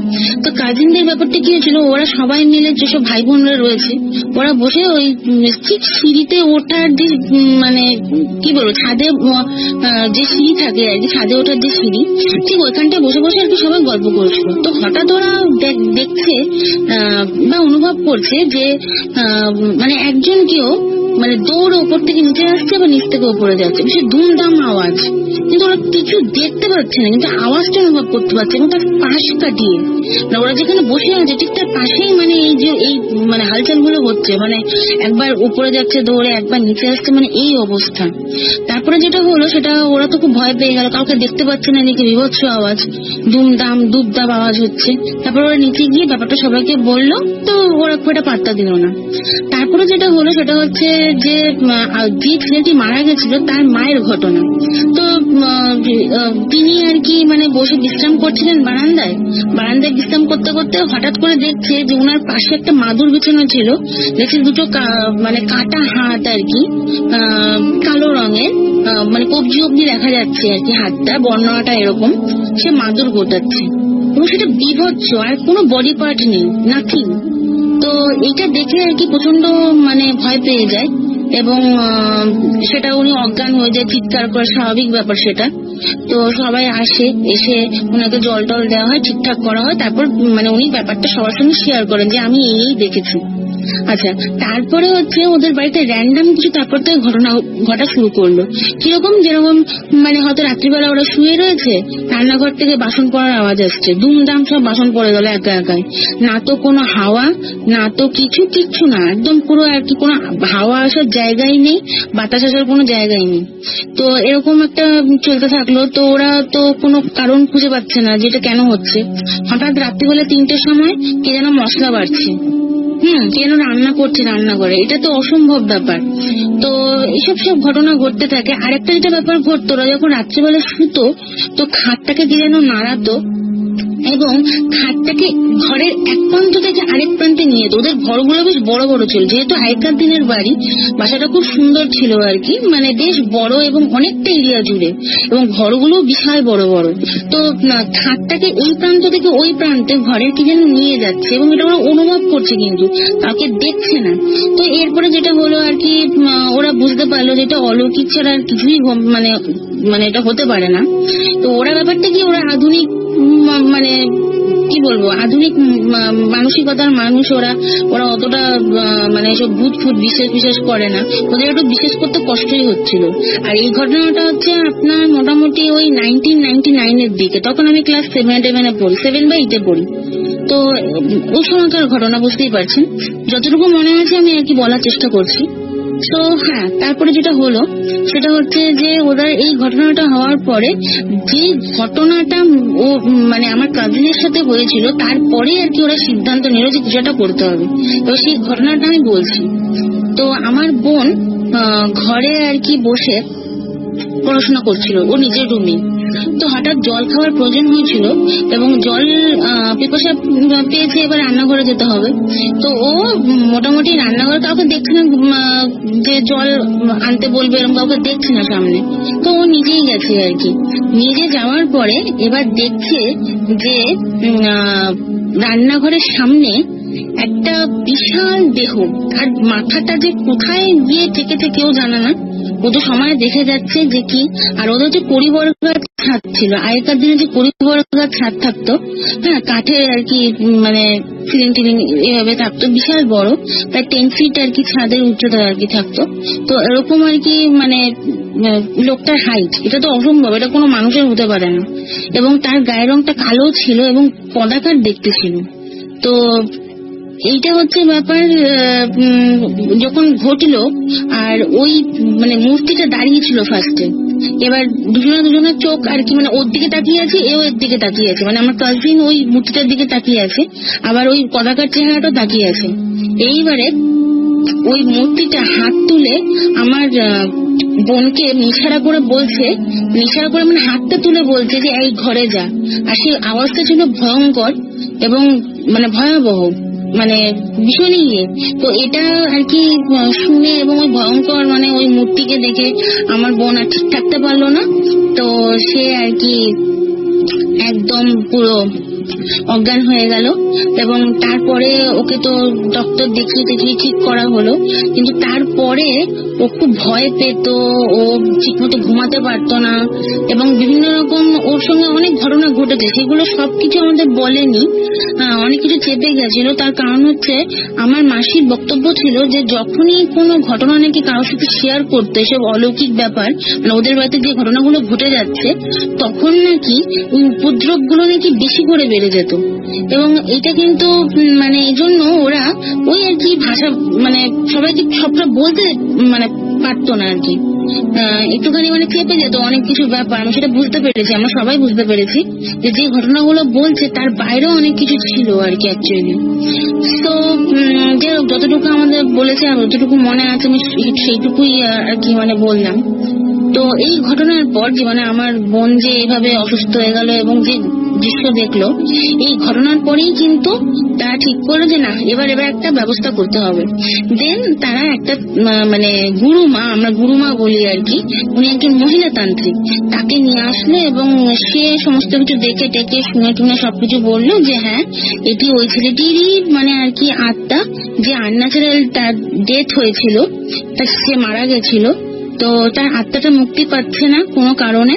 তো কাজিনদের ব্যাপারটা কি হয়েছিল, ওরা সবাই মিলে যেসব ভাই বোনরা রয়েছে, ওরা বসে ওই ঠিক সিঁড়িতে ওঠার যে মানে কি বলবো, ছাদে যে সিঁড়ি থাকে আর কি, ছাদে ওঠার যে সিঁড়ি, ঠিক ওইখানটায় বসে বসে আর কি সবাই গল্প করছিল। তো হঠাৎ ওরা দেখছে বা অনুভব করছে যে মানে একজন কেউ মানে দৌড়ে উপর থেকে নিচে আসছে বা নিচ থেকে উপরে যাচ্ছে, সে ধুমধাম আওয়াজ, কিন্তু ওরা কিছু দেখতে পাচ্ছে না, কিন্তু আওয়াজটা অনুভব করতে পারছে। এবং তার পাশ কাটিয়ে মানে ওরা যেখানে বসে আছে ঠিক তার পাশেই মানে এই যে এই মানে হালচাল গুলো হচ্ছে, মানে একবার উপরে যাচ্ছে দৌড়ে, একবার নিচে আসছে, মানে এই অবস্থা। তারপরে যেটা হলো সেটা ওরা তো খুব ভয় পেয়ে গেল, কাউকে দেখতে পাচ্ছে না, এদিকে বিভৎস আওয়াজ, দুমদাম দুবদাব আওয়াজ হচ্ছে। তারপর ওরা নিচে গিয়ে ব্যাপারটা সবাইকে বললো, তো ওরা খুব একটা পাত্তা দিল না। তারপরে যেটা হলো সেটা হচ্ছে যে যে ছেলেটি মারা গেছিল তার মায়ের ঘটনা। তো তিনি আর কি মানে বসে বিশ্রাম করছিলেন বারান্দায় বিশ্রাম করতে করতে হঠাৎ করে দেখছে যে ওনার পাশে একটা মাদুর বিছানো ছিল, দেখছে দুটো মানে কাটা হাত আর কি, কালো রঙের, মানে কবজি অব্দি দেখা যাচ্ছে আর কি, হাতটা বর্ণনাটা এরকম, সে মাদুর গোটাচ্ছে এবং সেটা বিভৎস, আর কোনো বডি পার্ট নেই, নাথিং। তো এটা দেখে আর কি প্রচন্ড মানে ভয় পেয়ে যায় এবং সেটা উনি অজ্ঞান হয়ে যায়, চিৎকার করে, স্বাভাবিক ব্যাপার সেটা। তো সবাই আসে, এসে ওনাকে জল টল দেওয়া হয়, ঠিকঠাক করা হয়, তারপর মানে উনি ব্যাপারটা সবার সঙ্গে শেয়ার করেন যে আমি এই দেখেছি। আচ্ছা, তারপরে হচ্ছে ওদের বাড়িতে র্যান্ডাম কিছু তারপর থেকে ঘটনা ঘটা শুরু করলো। কিরকম, যেরকম মানে হয়তো রাত্রিবেলা ওরা শুয়ে রয়েছে, রান্নাঘর থেকে বাসন পড়ার আওয়াজ আসছে, দুমদাম সব বাসন পড়ে গেল একা একাই, না তো কোনো হাওয়া, না তো কিচ্ছু না, একদম পুরো আর কি কোনো হাওয়া আসার জায়গাই নেই, বাতাস আসার কোনো জায়গাই নেই। তো এরকম একটা চলতে থাকলো। তো ওরা তো কোনো কারণ খুঁজে পাচ্ছে না যেটা কেন হচ্ছে। হঠাৎ রাত্রিবেলা 3টের সময় কে যেন মশলা বাড়ছে, কেন রান্না করছে রান্নাঘরে, এটা তো অসম্ভব ব্যাপার। তো এইসব সব ঘটনা ঘটতে থাকে। আরেকটা যেটা ব্যাপার ঘটতো, ওরা যখন রাত্রিবেলা শুতো তো খাটটাকে কি যেন নাড়াতো এবং খাটটাকে ঘরের এক প্রান্ত থেকে আরেক প্রান্তে নিয়ে যেত। ওদের ঘরগুলো বেশ বড় বড় ছিল, যেহেতু আগেকার দিনের বাড়ি, বাসাটা খুব সুন্দর ছিল আর কি, মানে বেশ বড় এবং অনেকটা এরিয়া জুড়ে, এবং ঘরগুলো বিশাল বড় বড়। তো খাটটাকে এই প্রান্ত থেকে ওই প্রান্তে ঘরের কি যেন নিয়ে যাচ্ছে এবং এটা ওরা অনুভব করছে, কিন্তু কাউকে দেখছে না। তো এরপরে যেটা হলো আর কি, ওরা বুঝতে পারলো যে এটা অলৌকিক ছাড়া আর কিছুই মানে মানে এটা হতে পারে না। তো ওরা ব্যাপারটা কি, ওরা আধুনিক মানে কি বলবো, আধুনিক মানসিকতার মানুষ, ওরা অতটা মানে সব ভূত ফুট বিশ্বাস করে না, ওদের একটু বিশ্বাস করতে কষ্টই হচ্ছিল। আর এই ঘটনাটা হচ্ছে আপনার মোটামুটি ওই 1999-এর দিকে, তখন আমি ক্লাস 7 পড়ি, 7 বা 8 পড়ি। তো ওই সময়কার ঘটনা বুঝতেই পারছেন, যতটুকু মনে আছে আমি আর কি বলার চেষ্টা করছি। তো হ্যাঁ, তারপরে যেটা হলো সেটা হচ্ছে যে ওদের এই ঘটনাটা হওয়ার পরে যে ঘটনাটা ও মানে আমার কাজিনের সাথে হয়েছিল, তারপরে আর কি ওরা সিদ্ধান্ত নিল যে কিছুটা করতে হবে। তো সেই ঘটনাটা আমি বলছি। তো আমার বোন ঘরে আর কি বসে পড়াশোনা করছিল, ও নিজের রুমে। তো হঠাৎ জল খাওয়ার প্রয়োজন হয়েছিল এবং জল পিপাসা পেয়েছে, এবার রান্নাঘরে যেতে হবে। তো ও মোটামুটি রান্নাঘরে কাউকে দেখছে না যে জল আনতে বলবে, এরকম কাউকে দেখছে না সামনে। তো ও নিজেই গেছে আর কি। নিজে যাওয়ার পরে এবার দেখছে যে রান্নাঘরের সামনে একটা বিশাল দেহ, আর মাথাটা যে কোথায় গিয়ে থেকে কেউ জানে না। ও তো সময় দেখে যাচ্ছে যে কি, আর ওদের যে পরিবর্গার ছাদ ছিল, আগেকার দিনে যে পরিবর্গার ছাদ থাকতো, হ্যাঁ, কাঠের আর কি, মানে সিলিং টিলিং এভাবে থাকতো, বিশাল বড়, প্রায় 10 ফিট আর কি ছাদের উচ্চতা আর কি থাকতো। তো এরকম আর কি মানে লোকটার হাইট, এটা তো অসম্ভব, এটা কোনো মানুষের হতে পারে না। এবং তার গায়ের রংটা কালো ছিল এবং কদাকার দেখতে ছিল। তো এইটা হচ্ছে ব্যাপার যখন ঘটলো। আর ওই মানে মূর্তিটা দাঁড়িয়েছিল ফার্স্টে, এবার দুজনের চোখ আর কি মানে ওর দিকে তাকিয়ে আছে, এও এর দিকে তাকিয়ে আছে, মানে আমার কাজিন ওই মূর্তিটার দিকে তাকিয়ে আছে, আবার ওই কদাকার চেহারাটাও তাকিয়ে আছে। এইবারে ওই মূর্তিটা হাত তুলে আমার বোনকে ইশারা করে বলছে, ইশারা করে মানে হাতটা তুলে বলছে যে এই ঘরে যা। আর সেই আওয়াজটা ছিল ভয়ঙ্কর এবং মানে ভয়াবহ, মানে ভীষণই ইয়ে। তো এটা আর কি শুনে এবং ওই ভয়ঙ্কর মানে ওই মূর্তিকে দেখে আমার বোন আর ঠিক থাকতে পারলো না। তো সে আর কি একদম পুরো অজ্ঞান হয়ে গেল, এবং তারপরে ওকে তো ডক্টর দেখিয়ে ঠিক করা হলো, কিন্তু তারপরে ও খুব ভয় পেত, ও ঠিকমতো ঘুমাতে পারতো না, এবং বিভিন্ন রকম ওর সঙ্গে অনেক ঘটনা ঘটেছে, সেগুলো সবকিছু আমাদের বলেনি, অনেক কিছু চেপে গেছিল। তার কারণ হচ্ছে আমার মাসির বক্তব্য ছিল যে যখনই কোনো ঘটনা নাকি কারোর সাথে শেয়ার করতে, এসব অলৌকিক ব্যাপার, মানে ওদের বাড়িতে যে ঘটনাগুলো ঘটে যাচ্ছে, তখন নাকি ওই উপদ্রব গুলো নাকি বেশি করে বেড়ে যেত। এবং এটা কিন্তু মানে এই জন্য ওরা ওই আর কি ভাষা, মানে সবাইকে সবটা বলতে মানে পারতো না আর কি, একটুখানি মানে খেপে যেত অনেক কিছু ব্যাপার। আমি সেটা বুঝতে পেরেছি, আমরা সবাই বুঝতে পেরেছি যে ঘটনাগুলো বলছে তার বাইরেও অনেক কিছু ছিল আর কি অ্যাকচুয়ালি। তো যতটুকু আমাদের বলেছে আর যতটুকু মনে আছে আমি সেইটুকুই আর কি মানে বললাম। তো এই ঘটনার পর যে মানে আমার বোন যে এইভাবে অসুস্থ হয়ে গেল এবং যে দৃশ্য দেখলো, এই ঘটনার পরেই কিন্তু তারা ঠিক করলো যে না, এবার একটা ব্যবস্থা করতে হবে। দেন তারা একটা মানে গুরুমা, আমরা গুরুমা বলি আর কি, উনি একজন মহিলা তান্ত্রিক, তাকে নিয়ে আসলো এবং সে সমস্ত কিছু দেখে টেকে শুনে টুনে সবকিছু বললো যে হ্যাঁ, এটি ওই ছেলেটিরই মানে আর কি আত্মা, যে আনন্যাচারাল তার ডেথ হয়েছিল, তা সে মারা গেছিল, তো তার আত্মাটা মুক্তি পাচ্ছে না কোনো কারণে,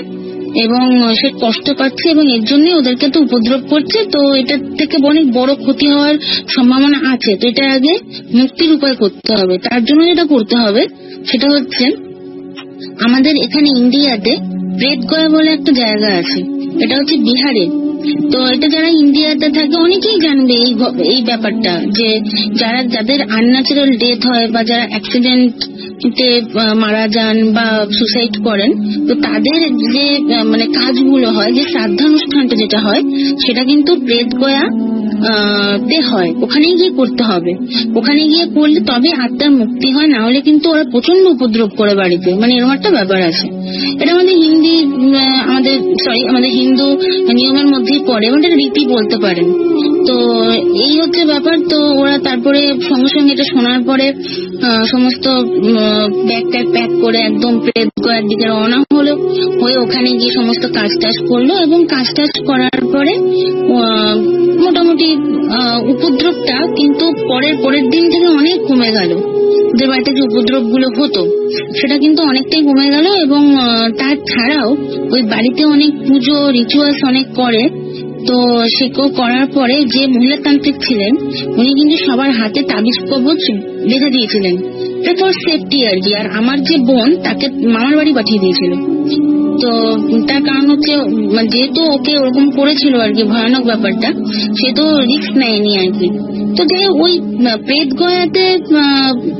এবং সে কষ্ট পাচ্ছে এবং এর জন্যই ওদেরকে তো উপদ্রব করছে। তো এটা থেকে অনেক বড় ক্ষতি হওয়ার সম্ভাবনা আছে। তো এটা আগে মুক্তির উপায় করতে হবে। তার জন্য যেটা করতে হবে সেটা হচ্ছে, আমাদের এখানে ইন্ডিয়াতে প্রেতগয়া বলে একটা জায়গা আছে, এটা হচ্ছে বিহারে। তো এটা যারা ইন্ডিয়াতে থাকে অনেকেই জানবে এই ব্যাপারটা, যে যাদের আনন্যাচারাল ডেথ হয় বা যারা অ্যাক্সিডেন্ট মারা যান বা সুসাইড করেন, তো তাদের যে মানে কাজগুলো হয়, যে শ্রাদ্ধানুষ্ঠানটা যেটা হয়, সেটা কিন্তু প্রেতগয়া তে হয়। ওখানেই গিয়ে করতে হবে, ওখানে গিয়ে করলে তবে আত্মার মুক্তি হয়, না হলে কিন্তু ওরা প্রচন্ড উপদ্রব করে বাড়িতে, মানে এরকম একটা ব্যাপার আছে। এটা আমাদের আমাদের হিন্দু নিয়মের মধ্যেই পড়ে, এবং এটা রীতি বলতে পারেন। তো এই হচ্ছে ব্যাপার। তো ওরা তারপরে সঙ্গে সঙ্গে এটা শোনার পরে সমস্ত ব্যাগ ট্যাগ প্যাক করে একদম প্রেতগয়ার দিকে রওনা হলো, হয়ে ওখানে গিয়ে সমস্ত কাজ টাজ করলো, এবং কাজ টাজ করার পরে মোটামুটি উপদ্রবটা কিন্তু পরের দিন থেকে অনেক কমে গেল। ওদের বাড়িতে যে উপদ্রব গুলো হতো সেটা কিন্তু অনেকটাই কমে গেল, এবং তাছাড়াও ওই বাড়িতে অনেক পুজো রিচুয়ালস অনেক করে। তো সেগুলো করার পরে যে মহিলা তান্ত্রিক ছিলেন উনি কিন্তু সবার হাতে তাবিজ কবচ বেঁধে দিয়েছিলেন, এটা ফর সেফটি আর কি। আর আমার যে বোন, তাকে মামার বাড়ি পাঠিয়ে দিয়েছিল। তো তার কারণ হচ্ছে যেহেতু ওকে ওরকম করেছিল আর কি, ভয়ানক ব্যাপারটা, সে তো রিস্ক নেয়নি আর কি। তো যাই ওই প্রেতগয়াতে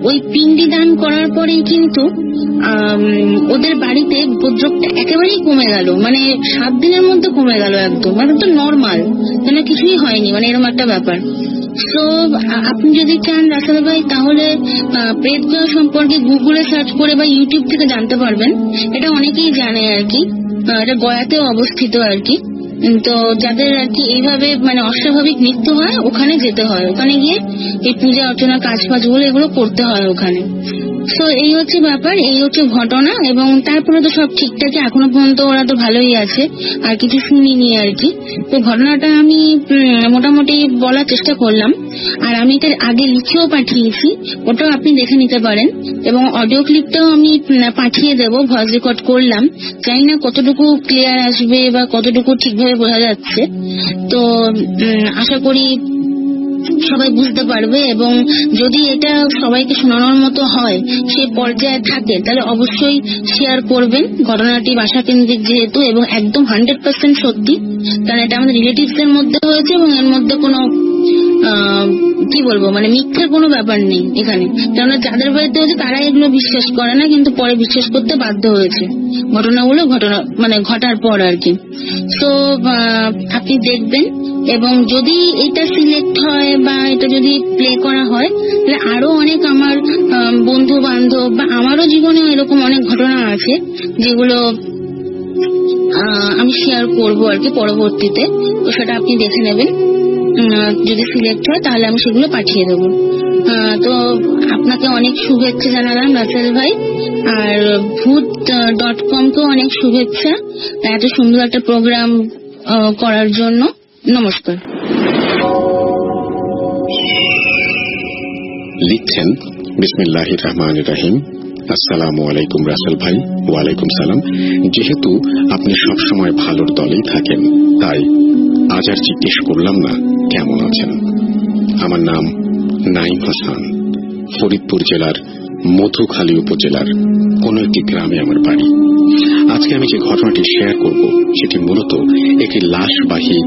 ওই পিণ্ডি দান করার পরেই কিন্তু ওদের বাড়িতে উপদ্রবটা একেবারেই কমে গেল, মানে 7 দিনের মধ্যে কমে গেল একদম, মানে তো নর্মাল, যেন কিছুই হয়নি, মানে এরকম একটা ব্যাপার। তো আপনি যদি চান রাসেল ভাই, তাহলে প্রেতগয়া সম্পর্কে গুগলে সার্চ করে বা ইউটিউব থেকে জানতে পারবেন। এটা অনেকেই জানে আর কি, এটা গয়াতেও অবস্থিত আর কি। তো যাদের আর কি এইভাবে মানে অস্বাভাবিক মৃত্যু হয়, ওখানে যেতে হয়, ওখানে গিয়ে এই পূজা অর্চনা কাজ ফাজগুলো এগুলো করতে হয় ওখানে। তো এই হচ্ছে ব্যাপার, এই হচ্ছে ঘটনা। এবং তারপরে তো সব ঠিকঠাকই, এখনো পর্যন্ত ওরা তো ভালোই আছে, আর কিছু শুনিনি আর কি। তো ঘটনাটা আমি মোটামুটি বলার চেষ্টা করলাম, আর আমি এটার আগে লিখেও পাঠিয়েছি, ওটাও আপনি দেখে নিতে পারেন, এবং অডিও ক্লিপটাও আমি পাঠিয়ে দেবো, ভয়েস রেকর্ড করলাম। জানি না কতটুকু ক্লিয়ার আসবে বা কতটুকু ঠিকভাবে বোঝা যাচ্ছে। তো আশা করি সবাই বুঝতে পারবে, এবং যদি এটা সবাইকে শোনানোর মতো হয়, সেই পর্যায়ে থাকে, তাহলে অবশ্যই শেয়ার করবেন। ঘটনাটি বাসা কেন্দ্রিক যেহেতু, এবং একদম 100% সত্যি, কারণ এটা আমাদের রিলেটিভস এর মধ্যে হয়েছে, এবং এর মধ্যে কোনো কি বলবো মানে মিথ্যের কোনো ব্যাপার নেই এখানে। কারণ যাদের বাড়িতে হয়েছে তারা এগুলো বিশ্বাস করে না, কিন্তু পরে বিশ্বাস করতে বাধ্য হয়েছে ঘটনাগুলো ঘটার পর আর কি। তো আপনি দেখবেন, এবং যদি এটা সিলেক্ট হয় বা এটা যদি প্লে করা হয়, তাহলে আরো অনেক আমার বন্ধু বান্ধব বা আমারও জীবনে এরকম অনেক ঘটনা আছে যেগুলো আমি শেয়ার করবো আর কি পরবর্তীতে। তো সেটা আপনি দেখে নেবেন, যদি সিলেক্ট হয় তাহলে আমি সেগুলো পাঠিয়ে দেবো। তো আপনাকে অনেক শুভেচ্ছা জানালাম রাসেল ভাই, আর ভূত.com কেও অনেক শুভেচ্ছা এত সুন্দর একটা প্রোগ্রাম করার জন্য। নমস্কার। লিখছেন বিসমিল্লাহির রহমানির রহিম। আসসালামু আলাইকুম রাসেল ভাই। ওয়ালাইকুম সালাম। যেহেতু আপনি সবসময় ভালোর দলেই থাকেন, তাই আজ আর জিজ্ঞেস করলাম না কেমন আছেন। আমার নাম নাইম হাসান। ফরিদপুর জেলার মধুখালী উপজেলার কোন একটি গ্রামে আমার বাড়ি। আজকে আমি যে ঘটনাটি শেয়ার করব সেটি মূলত একটি লাশবাহী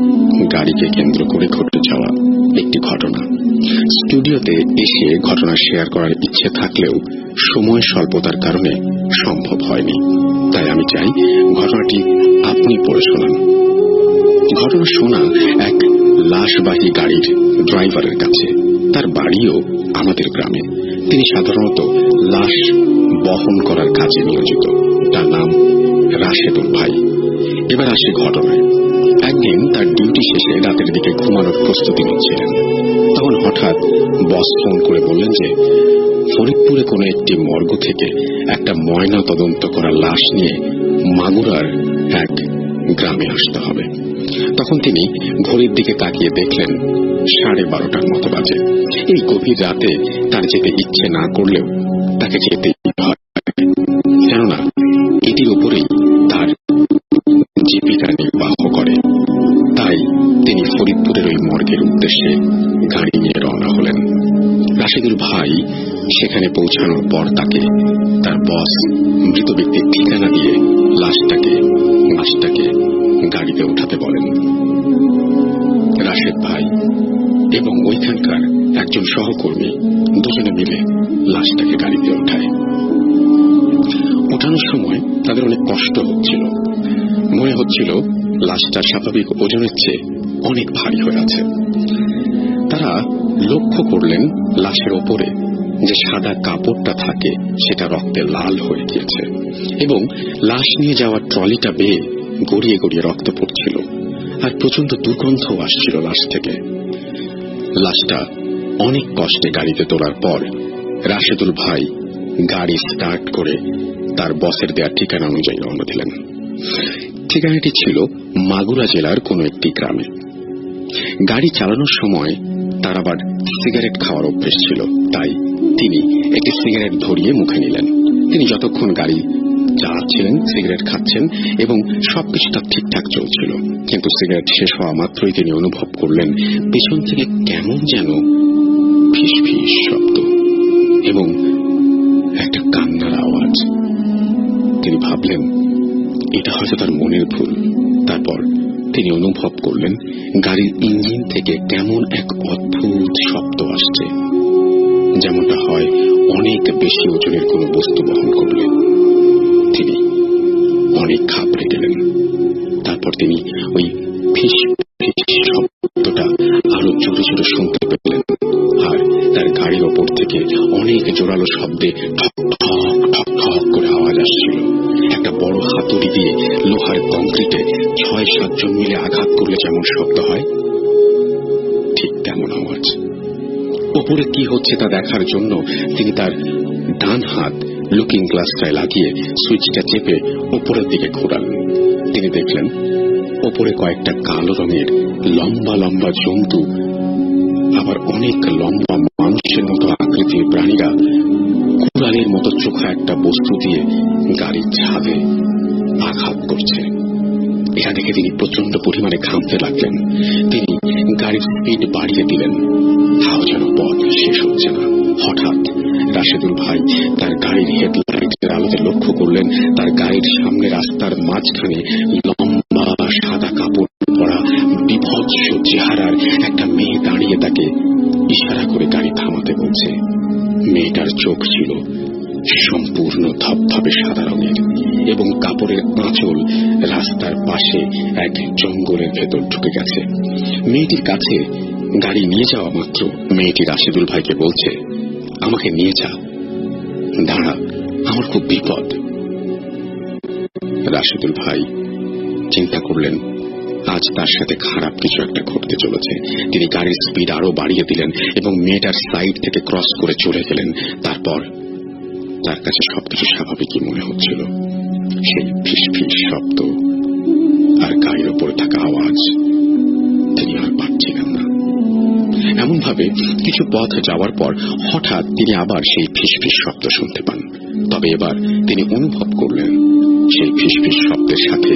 গাড়িকে কেন্দ্র করে ঘটে যাওয়া একটি ঘটনা। স্টুডিওতে এসে ঘটনা শেয়ার করার ইচ্ছে থাকলেও সময় স্বল্পতার কারণে সম্ভব হয়নি, তাই আমি চাই ঘটনাটি আপনি পড়ে শোনান। ঘটনা শোনা এক লাশবাহী গাড়ির ড্রাইভারের কাছে। তার বাড়িও আমাদের গ্রামে। তিনি সাধারণত লাশ বহন করার কাজে নিয়োজিত। তার নাম রাশেদুল ভাই। এবার আসে ঘটনায়। একদিন তার ডিউটি শেষে রাতের দিকে ঘুমানোর প্রস্তুতি নিচ্ছিলেন। তখন হঠাৎ বস ফোন করে বললেন যে ফরিদপুরে কোনো একটি মর্গ থেকে একটা ময়না তদন্ত করা লাশ নিয়ে মাগুরার এক গ্রামে আসতে হবে। তখন তিনি ঘড়ির দিকে তাকিয়ে দেখলেন 12:30 মতো বাজে। এই গভীর রাতে তার যেতে ইচ্ছে না করলেও তাকে যেতেই হয়, কেননা এটির উপরেই তার জীবিকা নির্বাহ করে। তাই তিনি ফরিদপুরের ওই মর্গের উদ্দেশ্যে গাড়ি নিয়ে রওনা হলেন। রাশেদুল ভাই সেখানে পৌঁছানোর পর তাকে তার বস মৃত ব্যক্তির ঠিকানা দিয়ে লাশটাকে গাড়িতে উঠাতে বলেন। রাশেদ ভাই এবং ওইখানকার একজন সহকর্মী দুজনে মিলে লাশটাকে গাড়িতে ওঠায়। ওঠানোর সময় তাদের অনেক কষ্ট হচ্ছিল। মনে হচ্ছিল লাশটা স্বাভাবিক ওজনের চেয়ে অনেক ভারী হয়ে আছে। তারা লক্ষ্য করলেন লাশের ওপরে যে সাদা কাপড়টা থাকে সেটা রক্তে লাল হয়ে গিয়েছে এবং লাশ নিয়ে যাওয়ার ট্রলিটা বেয়ে গড়িয়ে গড়িয়ে রক্ত পড়ছিল, আর প্রচন্ড দুর্গন্ধও আসছিল লাশ থেকে। লাশটা অনেক কষ্টে গাড়িতে তোলার পর রাশেদুল ভাই গাড়ি স্টার্ট করে তার বসের দেওয়া ঠিকানা অনুযায়ী রওনা দিলেন। ঠিকানাটি ছিল মাগুরা জেলার কোনো একটি গ্রামে। গাড়ি চালানোর সময় তার আবার সিগারেট খাওয়ার অভ্যেস ছিল, তাই তিনি একটি সিগারেট ধরিয়ে মুখে নিলেন। তিনি যতক্ষণ গাড়ি চালাচ্ছিলেন সিগারেট খাচ্ছেন এবং সবকিছু তার ঠিকঠাক চলছিল, কিন্তু সিগারেট শেষ হওয়া মাত্রই তিনি অনুভব করলেন পেছন থেকে কেমন যেন ফিস ফিস শব্দ এবং একটা কান্নার আওয়াজ। তিনি ভাবলেন এটা হয়তো তার মনের ভুল। তারপর তিনি অনুভব করলেন গাড়ির ইঞ্জিন থেকে কেমন এক অদ্ভুত শব্দ আসছে, যেমনটা হয় অনেক বেশি ওজনের কোনো বস্তু বহন করলে। তিনি অনেক ঘাবড়ে গেলেন। তারপর তিনি ওই ফিস ফিস শব্দটা আরো জোরে জোরে শুনতে পেলেন, আর তার গাড়ির ওপর থেকে অনেক জোরালো শব্দে ঠক ঠক ঠক ঠক করে আওয়াজ আসছিল। একটা বড় হাতুড়ি দিয়ে লোহার কংক্রিটে 6-7 জন মিলে আঘাত করলে যেমন শব্দ হয়, ঠিক তেমন আওয়াজ। ওপরে কি হচ্ছে তা দেখার জন্য তিনি তার ডান হাত লুকিং গ্লাসটায় লাগিয়ে সুইচটা চেপে ওপরের দিকে ঘোরালেন। তিনি দেখলেন ওপরে কয়েকটা কালো রঙের লম্বা লম্বা জন্তু, আবার অনেক লম্বা মানুষের মতো আকৃতির প্রাণীরা কুড়ালের মতো চোখা একটা বস্তু দিয়ে গাড়ির ছাদে আঘাত করছে। এটা দেখে তিনি প্রচন্ড পরিমাণে ঘামতে লাগলেন। তিনি গাড়ির স্পিড বাড়িয়ে দিলেন, তাও যেন পথ শেষ হচ্ছে না। হঠাৎ রাশেদুল ভাই তার গাড়ির হেডলাইটের আলোতে লক্ষ্য করলেন তার গাড়ির সামনে রাস্তার মাঝখানে লম্বা সাদা কাপড় পরা বিভৎস চেহারার একটা মেয়ে দাঁড়িয়ে তাকে ইশারা করে গাড়ি থামাতে বলছে। মেয়েটার চোখ ছিল সম্পূর্ণ ধবধবে সাদা রঙের এবং কাপড়ের আঁচল রাস্তার পাশে এক জঙ্গলের ভেতর ঢুকে গেছে। মেয়েটির কাছে গাড়ি নিয়ে যাওয়া মাত্র মেয়েটি রাশেদুল ভাইকে বলছে, আমাকে নিয়ে যা, দাঁড়া, আমার খুব বিপদ। রাশেদুল ভাই চিন্তা করলেন আজ তার সাথে খারাপ কিছু একটা ঘটতে চলেছে। তিনি গাড়ির স্পিড আরো বাড়িয়ে দিলেন এবং মেয়েটার সাইড থেকে ক্রস করে চলে গেলেন। তারপর তার কাছে সবকিছু স্বাভাবিকই মনে হচ্ছিল। সেই ফিস ফিস শব্দ আর গাড়ির ওপরে থাকা আওয়াজ তিনি এভাবে কিছু পথ যাওয়ার পর হঠাৎ তিনি আবার সেই ফিসফিস শব্দ শুনতে পান। তবে এবার তিনি অনুভব করলেন সেই ফিসফিস শব্দের সাথে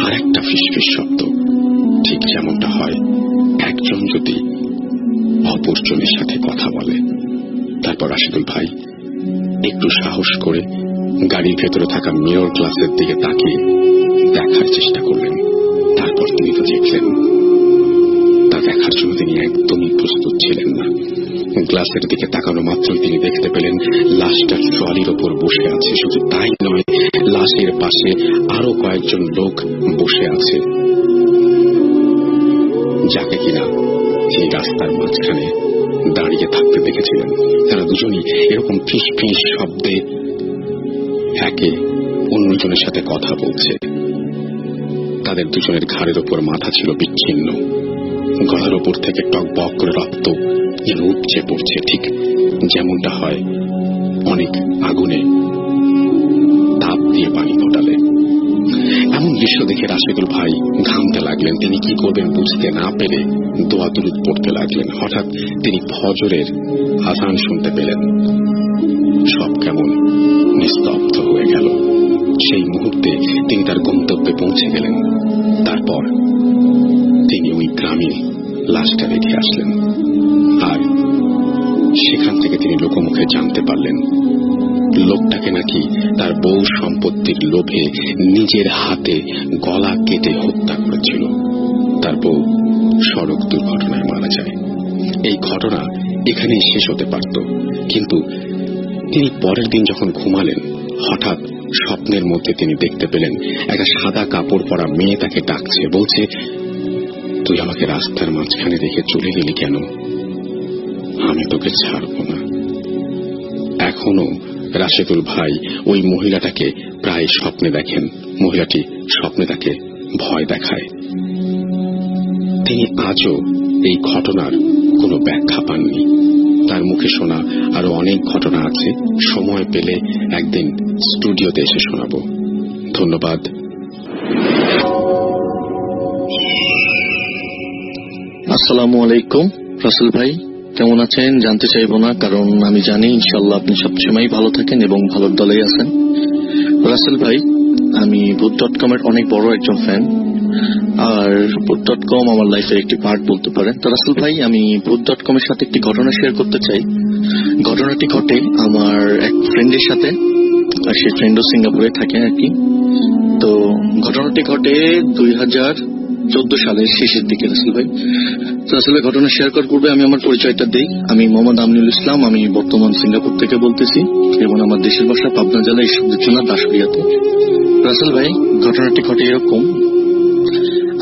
আর একটা ফিসফিস শব্দ, ঠিক যেমনটা হয় একজন যদি অপরজনের সাথে কথা বলে। তারপর রাশেদুল ভাই একটু সাহস করে গাড়ির ভেতরে থাকা মিরর গ্লাসের দিকে তাকিয়ে দেখার চেষ্টা করলেন। তারপর তিনি তো দেখলেন, তা দেখার জন্য তিনি একদমই প্রস্তুত ছিলেন না। গ্লাসের দিকে তাকানো মাত্রই তিনি দেখতে পেলেন লাশটা ট্রলির ওপর বসে আছে। শুধু তাই নয়, লাশের পাশে আরো কয়েকজন লোক বসে আছে, যাকে কিনা সেই রাস্তার মাঝখানে দাঁড়িয়ে থাকতে দেখেছিলেন। তারা দুজনই এরকম ফিস ফিস শব্দে একে অন্যজনের সাথে কথা বলছে। তাদের দুজনের ঘাড়ের ওপর মাথা ছিল বিচ্ছিন্ন, গলার ওপর থেকে টকবক করে রক্ত যেন উপচে পড়ছে, ঠিক যেমনটা হয় অনেক আগুনে তাপ দিয়ে পানি ফোটালে। এমন দৃশ্য দেখে রাশেদুল ভাই ঘামতে লাগলেন। তিনি কি করবেন বুঝতে না পেরে দোয়া দুরুদ পড়তে লাগলেন। হঠাৎ তিনি ফজরের আযান শুনতে পেলেন। সব কেমন নিস্তব্ধ হয়ে গেল। সেই মুহূর্তে তিনি তার গন্তব্যে পৌঁছে গেলেন। তারপর তিনি ওই গ্রামে লাশটা রেখে আসলেন। আর সেখান থেকে তিনি লোকমুখে জানতে পারলেন লোকটাকে নাকি তার বউ সম্পত্তির লোভে নিজের হাতে গলা কেটে হত্যা করেছিল। তার বউ সড়ক দুর্ঘটনায় মারা যায়। এই ঘটনা এখানেই শেষ হতে পারত, কিন্তু তিনি পরের দিন যখন ঘুমালেন, হঠাৎ স্বপ্নের মধ্যে তিনি দেখতে পেলেন একটা সাদা কাপড় পরা মেয়ে তাকে ডাকছে, বলছে, তুই আমাকে রাস্তার মাঝখানে রেখে চলে গেলি কেন? আমি তোকে ছাড়ব না। এখনো রাশেদুল ভাই ওই মহিলাটাকে প্রায় স্বপ্নে দেখেন। মহিলাটি স্বপ্নে তাকে ভয় দেখায়। তিনি আজও এই ঘটনার কোনো ব্যাখ্যা পাননি। তার মুখে শোনা আরো অনেক ঘটনা আছে, সময় পেলে একদিন স্টুডিওতে এসে শোনাবো। ধন্যবাদ। আসসালামু আলাইকুম। রাসেল ভাই কেমন আছেন জানতে চাইব না, কারণ আমি জানি ইনশাল্লাহ আপনি সবসময় ভালো থাকেন এবং ভালোর দলেই আছেন। রাসেল ভাই, আমি ভূত.com এর অনেক বড় একজন ফ্যান, আর ভূত.com আমার লাইফের একটি পার্ট বলতে পারেন। তো রাসেল ভাই, আমি ভূত.com এর সাথে একটি ঘটনা শেয়ার করতে চাই। ঘটনাটি ঘটে আমার এক ফ্রেন্ডের সাথে, আর সেই ফ্রেন্ডও সিঙ্গাপুরে থাকে আর কি। তো ঘটনাটি ঘটে 2014 সালের শেষের দিকে। রাসেল ভাই, তো আসলে ঘটনা শেয়ার করার পূর্বে আমি আমার পরিচয়টা দিই। আমি মোহাম্মদ আমিনুল ইসলাম। আমি বর্তমান সিঙ্গাপুর থেকে বলতেছি এবং আমার দেশের ভাষা পাবনা জেলা ঈশ্বরদীচুনা দাসুরিয়াতে। রাসেল ভাই, ঘটনাটি ঘটে এরকম,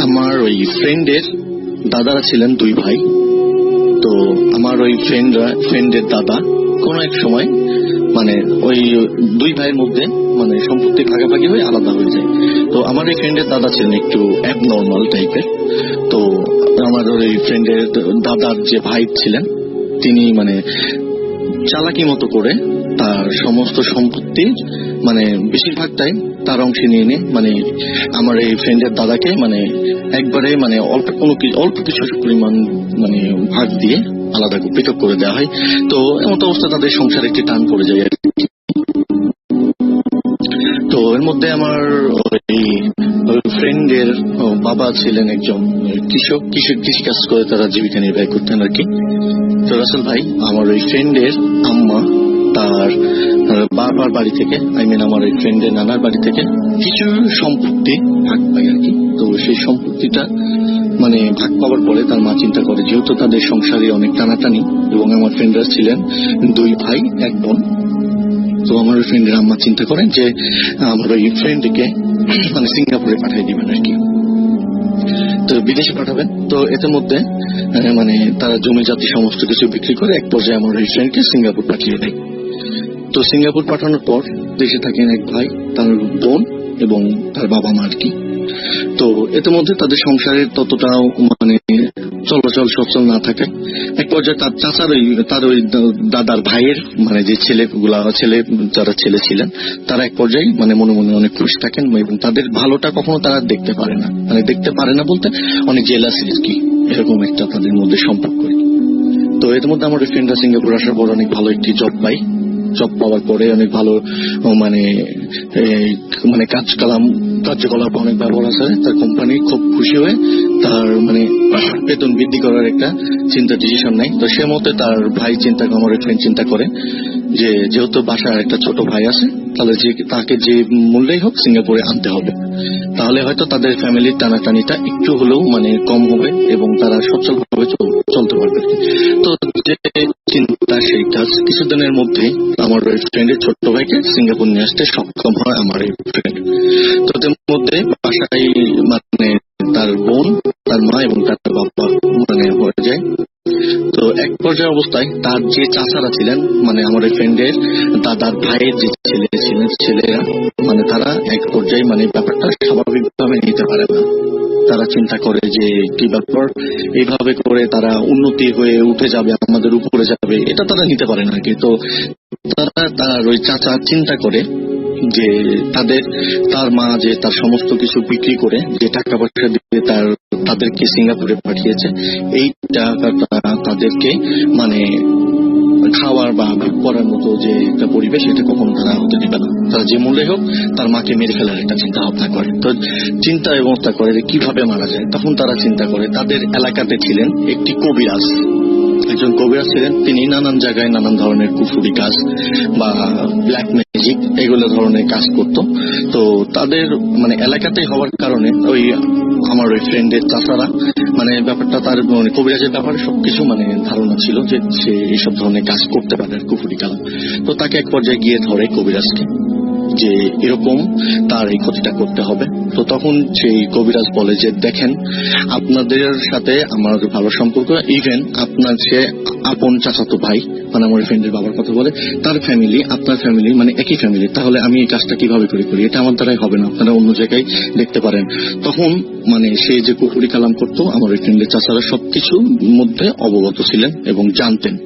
আমার ওই ফ্রেন্ডের দাদারা ছিলেন দুই ভাই। তো আমার ওই ফ্রেন্ডের দাদা কোন এক সময় মানে ওই দুই ভাইয়ের মধ্যে মানে সম্পত্তি ভাগাভাগি হয়ে আলাদা হয়ে যায়। তো আমার এই ফ্রেন্ডের দাদা ছিলেন একটু অ্যাবনর্মাল টাইপের। তো আমার ওই ফ্রেন্ডের দাদার যে ভাই ছিলেন, তিনি মানে চালাকি মতো করে তার সমস্ত সম্পত্তি মানে বেশিরভাগটাই তার অংশে নিয়ে মানে আমার এই ফ্রেন্ডের দাদাকে মানে একবারে মানে অল্প কিছু পরিমাণ মানে ভাগ দিয়ে আলাদা পৃথক করে দেওয়া হয়। তো এমন অবস্থা তাদের সংসারে একটি টান পড়ে যায়। তো এর মধ্যে আমার ওই ফ্রেন্ডের বাবা ছিলেন একজন কৃষক, কৃষিকাজ করে তারা জীবিকা নির্বাহ করতেন আর কি। তো রাসেল ভাই, আমার ওই ফ্রেন্ডের আম্মা তার বাবার বাড়ি থেকে, আমার ওই ফ্রেন্ডের নানার বাড়ি থেকে কিছু সম্পত্তি ভাগ পায় আর কি। তো সেই সম্পত্তিটা মানে ভাগ পাওয়ার পরে তার মা চিন্তা করে, যেহেতু তাদের সংসারে অনেক টানাটানি এবং আমার ফ্রেন্ডরা ছিলেন দুই ভাই এক বোন, তো আমার ওই ফ্রেন্ডের আম্মা চিন্তা করেন যে আমার ওই ফ্রেন্ডকে মানে সিঙ্গাপুরে পাঠিয়ে দিবেন আর কি, তো বিদেশে পাঠাবেন। তো এর মধ্যে মানে তারা জমি জাতি সমস্ত কিছু বিক্রি করে এক পর্যায়ে আমার ওই ফ্রেন্ডকে সিঙ্গাপুর পাঠিয়ে দেয়। তো সিঙ্গাপুর পাঠানোর পর দেশে থাকেন এক ভাই, তার বোন এবং তার বাবা মা আর কি। তো এর মধ্যে তাদের সংসারের ততটাও মানে চলাচল সচল না থাকে এক পর্যায়ে তার চাচার তার ওই দাদার ভাইয়ের মানে যে ছেলে যারা ছেলে ছিলেন তারা এক পর্যায়ে মানে মনে মনে অনেক খুশি থাকেন এবং তাদের ভালোটা কখনো তারা দেখতে পারে না, মানে দেখতে পারে না বলতে অনেক জেলাসি আর কি, এরকম একটা তাদের মধ্যে সম্পর্ক। তো এর মধ্যে আমার ফ্রেন্ডরা সিঙ্গাপুর আসার পর অনেক ভালো একটি জব পাই। জব পাওয়ার পরে অনেক ভালো মানে মানে কার্যকলাপ অনেক ব্যবহার আছে। তার কোম্পানি খুব খুশি হয়ে তার মানে বেতন বৃদ্ধি করার একটা ডিসিশন নেয়। তো সে মতে তার ভাই আমার ফ্রেন্ড চিন্তা করে যে যেহেতু বাসায় একটা ছোট ভাই আছে, তাহলে তাকে যে মূল্যেই হোক সিঙ্গাপুরে আনতে হবে, তাহলে হয়তো তাদের ফ্যামিলির টানাটানিটা একটু হলেও মানে কম হবে এবং তারা সচ্ছলভাবে চলতে পারবে। তো যে চিন্তা সেই কাজ কিছুদিনের মধ্যে আমার ফ্রেন্ডের ছোট্ট ভাইকে সিঙ্গাপুর নিয়ে আসতে সক্ষম হয় আমার এই ফ্রেন্ড। তো এর মধ্যে বাসায় মানে তার বোন, তার মা এবং তার বাবা মানে হয়ে যায়। তো এক পর্যায়ে অবস্থায় তার যে চাচারা ছিলেন মানে আমার ফ্রেন্ডের দাদার ভাইয়ের যে ছেলেরা মানে তারা এক পর্যায়ে মানে ব্যাপারটা স্বাভাবিকভাবে নিতে পারে না। তারা চিন্তা করে যে কি ব্যাপার, এইভাবে করে তারা উন্নতি হয়ে উঠে যাবে, আমাদের উপরে যাবে, এটা তারা নিতে পারে না কি। তো তার ওই চাচা চিন্তা করে যে তার মা যে তার সমস্ত কিছু বিক্রি করে যে টাকা পয়সা দিয়ে তাদেরকে সিঙ্গাপুরে পাঠিয়েছে, এই টাকাটা তাদেরকে মানে খাওয়ার বা পড়ার মতো যে একটা পরিবেশ, এটা কখনো তারা হতে দিবে না। তারা যে মূল্যে হোক তার মাকে মেরে ফেলার একটা চিন্তা ভাবনা করে। তো চিন্তা ব্যবস্থা করে যে কিভাবে মারা যায়। তখন তারা চিন্তা করে তাদের এলাকাতে ছিলেন একটি কবিরাজ, একজন কবিরাজ ছিলেন। তিনি নানান জায়গায় নানান ধরনের কুফুরি কাজ বা ব্ল্যাক ম্যাজিক এগুলো ধরনের কাজ করত। তো তাদের মানে এলাকাতে হওয়ার কারণে আমার ওই ফ্রেন্ডের চাচারা মানে ব্যাপারটা তার মানে কবিরাজের ব্যাপারে সবকিছু মানে ধারণা ছিল যে সে এইসব ধরনের কাজ করতে পারে কুফুরি কালাম। তো তাকে এক পর্যায়ে গিয়ে ধরে কবিরাজকে যে এরকম তার এই ক্ষতিটা করতে হবে। তো তখন সেই কবিরাজ বলে যে দেখেন, আপনাদের সাথে আমার ভালো সম্পর্ক, ইভেন আপনার যে আপন চাচাতো ভাই মানে আমার ফ্রেন্ডের বাবার কথা বলে, তার ফ্যামিলি আপনার ফ্যামিলি মানে একই ফ্যামিলি, তাহলে আমি এই কাজটা কিভাবে করি, এটা আমার দ্বারাই হবে না, আপনারা অন্য জায়গায় দেখতে পারেন। তখন মানে সে যে কুফুরি কালাম করতো আমার ওই ফ্রেন্ডের চাচারা সবকিছু মধ্যে অবগত ছিলেন এবং জানতেন।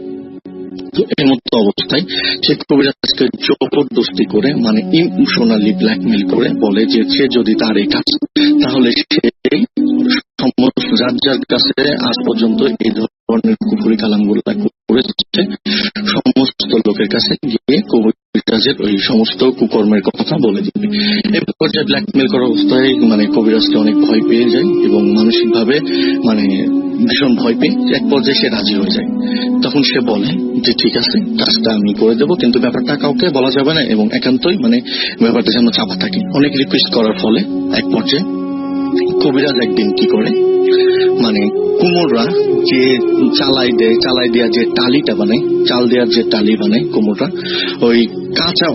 তো এর মতো অবস্থায় সে কবিরাজকে জবরদস্তি করে মানে ইমোশনালি ব্ল্যাকমেল করে বলে যে সে যদি তার এই কাজ, তাহলে সে সমস্ত যার কাছে আজ পর্যন্ত এই ধরনের কুফুরি কালাম গুলো করেছে সমস্ত লোকের কাছে গিয়ে কবিরাজের ওই সমস্ত কুকর্মের কথা বলে দিবে। এই পর্যায়ে ব্ল্যাকমেল করার অবস্থায় মানে কবিরাজকে অনেক ভয় পেয়ে যায় এবং মানসিকভাবে মানে ভীষণ ভয় পেয়ে এক পর্যায়ে সে রাজি হয়ে যায়। তখন সে বলে যে ঠিক আছে, কাজটা আমি করে দেবো, কিন্তু ব্যাপারটা কাউকে বলা যাবে না এবং একান্তই মানে ব্যাপারটা যেন চাপা থাকে। অনেক রিকোয়েস্ট করার ফলে এক পর্যায়ে কবিরাজ একদিন কি করে মানে কুমোররা যে চালাই দেওয়া যে টালিটা বানায়, চাল দেওয়ার যে টালি বানায় কুমোররা, ওই কাঁচা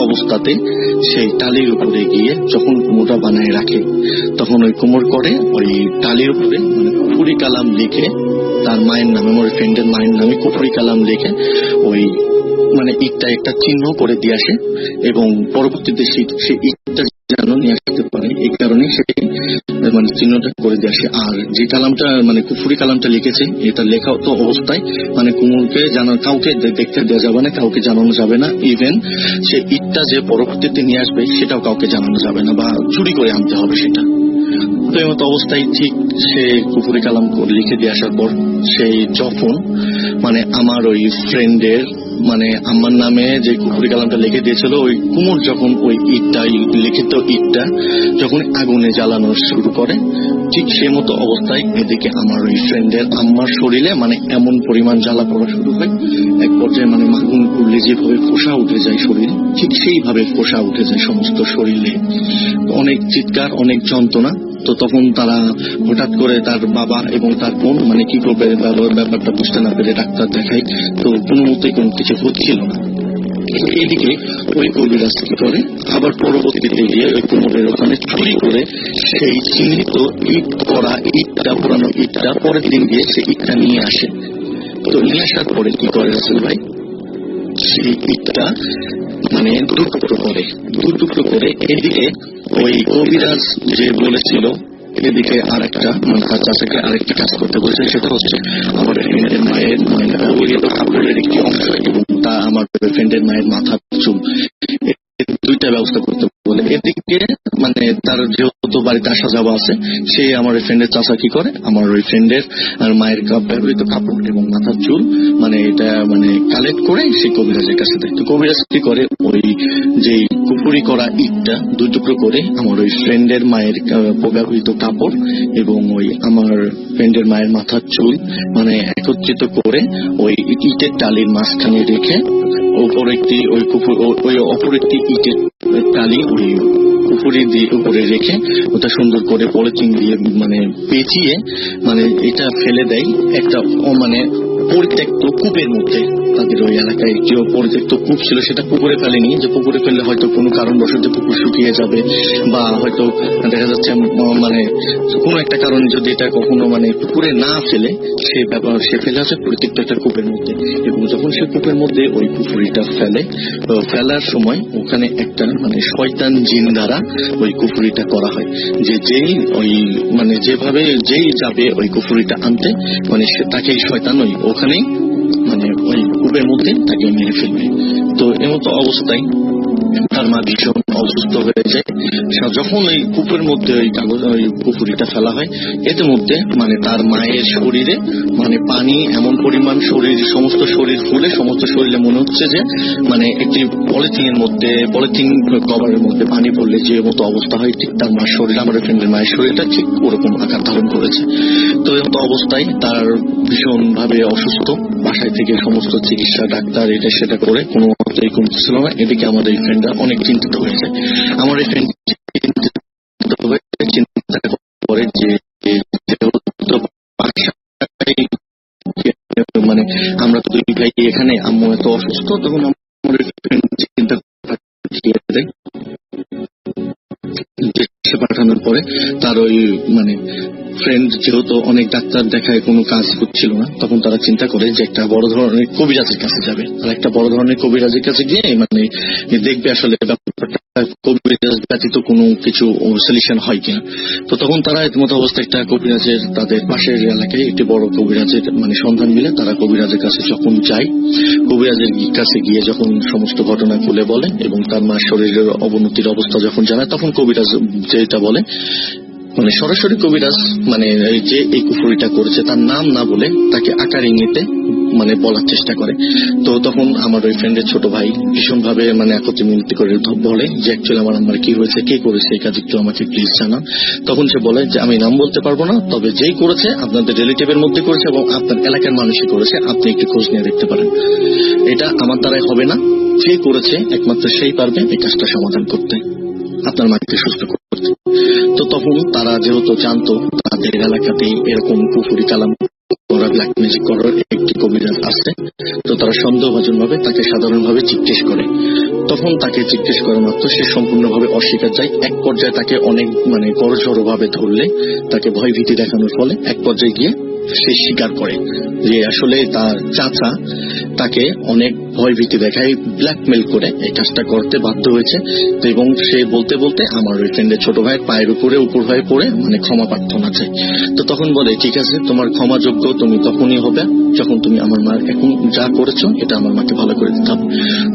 অবস্থাতে সেই টালির উপরে গিয়ে যখন কুমোরটা বানায় রাখে, তখন ওই কুমোর করে ওই টালির উপরে মানে কুফুরি কালাম লিখে তার মায়ের নামে, আমার ফ্রেন্ডের মায়ের নামে কুফুরি কালাম লিখে ওই মানে ইটটা একটা চিহ্ন করে দিয়ে আসে এবং পরবর্তীতে সে ইটটা যেন নিয়ে আসতে পারে, এই কারণে সে মানে চিহ্নটা করে দিয়ে আসে। আর যে কালামটা মানে কুফুরি কালামটা লিখেছে, এটা লেখা তো অবস্থায় মানে কুমুরকে কাউকে দেখতে দেওয়া যাবে না, কাউকে জানানো যাবে না, ইভেন সে ইটটা যে পরবর্তীতে নিয়ে আসবে সেটাও কাউকে জানানো যাবে না বা চুরি করে আনতে হবে সেটা। তো এই মতো অবস্থায় ঠিক সে কুফুরি কালাম লিখে দিয়ে আসার পর সেই যখন মানে আমার ওই ফ্রেন্ডের মানে আমার নামে যে কুফুরি কালামটা লিখে দিয়েছিল, ওই কুমোর যখন ওই লিখিত ইটটা যখন আগুনে জ্বালানো শুরু করে, ঠিক সে মতো অবস্থায় এদিকে আমার ওই ফ্রেন্ডের আম্মার শরীরে মানে এমন পরিমাণ জ্বালা পড়া শুরু হয়, এক পর্যায়ে মানে আগুন পুড়লে যেভাবে ফোসা উঠে যায় শরীরে, ঠিক সেইভাবে ফোসা উঠে যায় সমস্ত শরীরে, অনেক চিৎকার, অনেক যন্ত্রণা। তো তখন তারা হঠাৎ করে তার বাবা এবং তার বোন মানে কি করবে ব্যাপারটা বুঝতে না পেরে ডাক্তার দেখায়, তো কোনো মতেই কোনো কিছু হচ্ছিল না। এইদিকে ওই কবিরাজ কি করে আবার পরবর্তীতে গিয়ে ওই কোমরের ওখানে চুরি করে সেই চিহ্নিত পুরানো ইটটা পরের দিন গিয়ে সেই ইটটা নিয়ে আসে। তো নিয়ে আসার পরে কি করে রাসেল ভাই, সেই ইটটা মানে দুটুকরো করে এদিকে ওই কবিরাজ যে বলেছিল এদিকে আরেকটা মানে তার চাচাকে আরেকটা কাজ করতে বলেছে, সেটা হচ্ছে আমার ফ্রেন্ডের মায়ের কাপড়ের একটি অংশ এবং তা আমার ফ্রেন্ডের মায়ের মাথার চুল, দুইটা ব্যবস্থা করতে বলে এদিকে মানে তার যেহেতু বাড়িতে আসা যাওয়া আছে, সে আমার ওই ফ্রেন্ডের চাচা কি করে, আমার ওই ফ্রেন্ডের মায়ের ব্যবহৃত কাপড় এবং মাথার চুল মানে এটা মানে কালেক্ট করে সে কবিরাজের কাছে দেয়। তো কবিরাজ কি করে, ওই যে কুপুরি করা ইটটা দুই টুকরো করে আমার ওই ফ্রেন্ডের মায়ের ব্যবহৃত কাপড় এবং ওই আমার ফ্রেন্ডের মায়ের মাথার চুল মানে একত্রিত করে ওই ইটের টালির মাঝখানে রেখে ওপর একটি ওই অপর একটি ইটের টালি ওই কুপুরি দিয়ে উপরে রেখে ওটা সুন্দর করে পলিথিন দিয়ে মানে পেঁচিয়ে মানে এটা ফেলে দেয় একটা মানে পরিত্যক্ত কূপের মধ্যে। তাদের ওই এলাকায় যে পরিত্যক্ত কূপ ছিল সেটা পুকুরে ফেলেনি, যে পুকুরে ফেললে হয়তো কোনো কারণবশত পুকুর শুকিয়ে যাবে বা হয়তো দেখা যাচ্ছে মানে কোনো একটা কারণে যদি এটা কখনো মানে পুকুরে না ফেলে সে ফেলে আছে পরিত্যক্ত একটা কূপের মধ্যে। এবং যখন সে কূপের মধ্যে ওই কুফুরিটা ফেলার সময় ওখানে একটা মানে শয়তান জিন দ্বারা ওই কুফুরিটা করা হয়, যে যেই ওই মানে যেভাবে যেই যাবে ওই কুফুরিটা আনতে মানে তাকেই শয়তান ওই ওখানেই মানে ওই কূপের মধ্যে তাকে মেরে ফেলবে। তো এমতো অবস্থায় তার মা ভীষণ অসুস্থ হয়ে যায়। যখন ওই কূপের মধ্যে ওই কাগজ ওই কুফুরিটা ফেলা হয়, এতে মধ্যে মানে তার মায়ের শরীরে মানে পানি এমন পরিমাণ সমস্ত শরীর ফুলে সমস্ত শরীরে মনে হচ্ছে যে মানে একটি পলিথিন কভারের মধ্যে পানি পড়লে যে মতো অবস্থা হয়, ঠিক তার মার শরীর আমার ফ্রেন্ডের মায়ের শরীরটা ঠিক ওরকম আকার ধারণ করেছে। তো এমতো অবস্থায় তার ভীষণ ভাবে অসুস্থ, বাসায় থেকে সমস্ত চিকিৎসা ডাক্তার এটা সেটা করে কোনো মতেই কমতেছিল না। এদিকে আমাদের এই ফ্রেন্ডরা অনেক চিন্তিত হয়েছে। আমার এই ফ্রেন্ড চিন্তা করে যে মানে আমরা তো দুই ভাই এখানে, আম্মু এত অসুস্থ, তখন আমার চিন্তা পাঠানোর পরে তার ওই মানে ফ্রেন্ড যেহেতু অনেক ডাক্তার দেখায় কোনো কাজ হচ্ছিল না, তখন তারা চিন্তা করে যে একটা বড় ধরনের কবিরাজের কাছে যাবে। আর একটা বড় ধরনের কবিরাজের কাছে গিয়ে মানে দেখবে আসলে ব্যাপারটা কবিরাজ ব্যতীত কোনো কিছু সলিউশন হয় কিনা। তো তখন তারা এমতো অবস্থায় একটা কবিরাজের তাদের পাশের এলাকায় একটি বড় কবিরাজের মানে সন্ধান মিলে তারা কবিরাজের কাছে যখন যায়, কবিরাজের কাছে গিয়ে যখন সমস্ত ঘটনা খুলে বলে এবং তার মার শরীরের অবনতির অবস্থা যখন জানায়, তখন কবিরাজ যেটা বলে মানে সরাসরি কবিরাজ মানে যে এই কুফুরিটা করেছে তার নাম না বলে তাকে আকার ইঙ্গিতে মানে বলার চেষ্টা করে। তো তখন আমার ওই ফ্রেন্ডের ছোট ভাই ভীষণ ভাবে মানে একত্রে মিনতি করে বলে যে অ্যাকচুয়ালি আমার আম্মার কি হয়েছে, কে করেছে এই কাজ একটু আমাকে প্লিজ জানান। তখন সে বলে যে আমি নাম বলতে পারবো না, তবে যেই করেছে আপনাদের রিলেটিভের মধ্যে করেছে এবং আপনার এলাকার মানুষই করেছে, আপনি একটু খোঁজ নিয়ে দেখতে পারেন। এটা আমার দ্বারাই হবে না, যে করেছে একমাত্র সেই পারবে এই কাজটা সমাধান করতে, আপনার মাকে সুস্থ করতে। তো তখন তারা যেহেতু জানতো তাদের এলাকাতেই এরকম কুফুরি কালাম করা ব্ল্যাক ম্যাজিক করার একটি কবিরাজ আছে, তো তারা সন্দেহভাজন ভাবে তাকে সাধারণভাবে জিজ্ঞেস করে। তখন তাকে জিজ্ঞেস করা মাত্র সে সম্পূর্ণভাবে অস্বীকার যায়। এক পর্যায়ে তাকে অনেক মানে করজোড়ো ভাবে ধরলে, তাকে ভয় ভীতি দেখানোর ফলে এক পর্যায়ে গিয়ে সে স্বীকার করে যে আসলে তার চাচা তাকে অনেক ভয় ভীতি দেখায়, ব্ল্যাকমেল করে এই কাজটা করতে বাধ্য হয়েছে। তো এবং সে বলতে বলতে আমার ওই ফ্রেন্ডের ছোট ভাইয়ের পায়ের উপরে উপর হয়ে পড়ে মানে ক্ষমা প্রার্থনা চাই। তো তখন বলে ঠিক আছে, তোমার ক্ষমা যোগ্য তুমি তখনই হবে যখন তুমি আমার মা এখন যা করেছো এটা আমার মাকে ভালো করে দিতে হবে।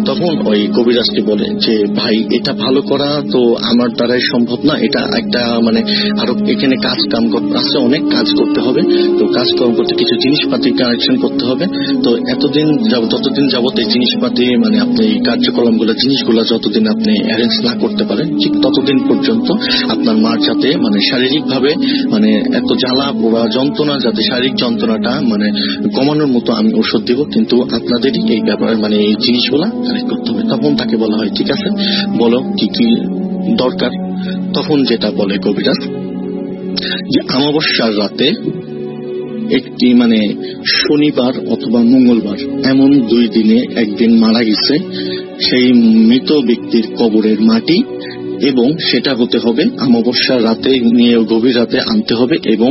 তখন ওই কবিরাজটি বলে যে ভাই এটা ভালো করা তো আমার দ্বারাই সম্ভব না, এটা একটা মানে আরো এখানে কাজ কাম আছে, অনেক কাজ করতে হবে। তো কাজকর্ম করতে কিছু জিনিসপাতি কানেকশন করতে হবে। তো যতদিন যাবত এই জিনিসপাতি মানে আপনি কার্যক্রমগুলো জিনিসগুলো যতদিন আপনি অ্যারেঞ্জ না করতে পারেন, ঠিক ততদিন পর্যন্ত আপনার মার যাতে মানে শারীরিক ভাবে মানে এত জ্বালা পোড়া যন্ত্রণা, যাতে শারীরিক যন্ত্রণাটা মানে কমানোর মতো আমি ওষুধ দিব, কিন্তু আপনাদেরই এই ব্যাপারে মানে এই জিনিসগুলা কালেক্ট করতে হবে। তখন তাকে বলা হয় ঠিক আছে বলো কি কি দরকার। তখন যেটা বলে কবিরাজ যে অমাবস্যার রাতে একটি মানে শনিবার অথবা মঙ্গলবার এমন দুই দিনে একদিন মারা গেছে সেই মৃত ব্যক্তির কবরের মাটি, এবং সেটা হতে হবে অমাবস্যার রাতে নিয়ে গভীর রাতে আনতে হবে। এবং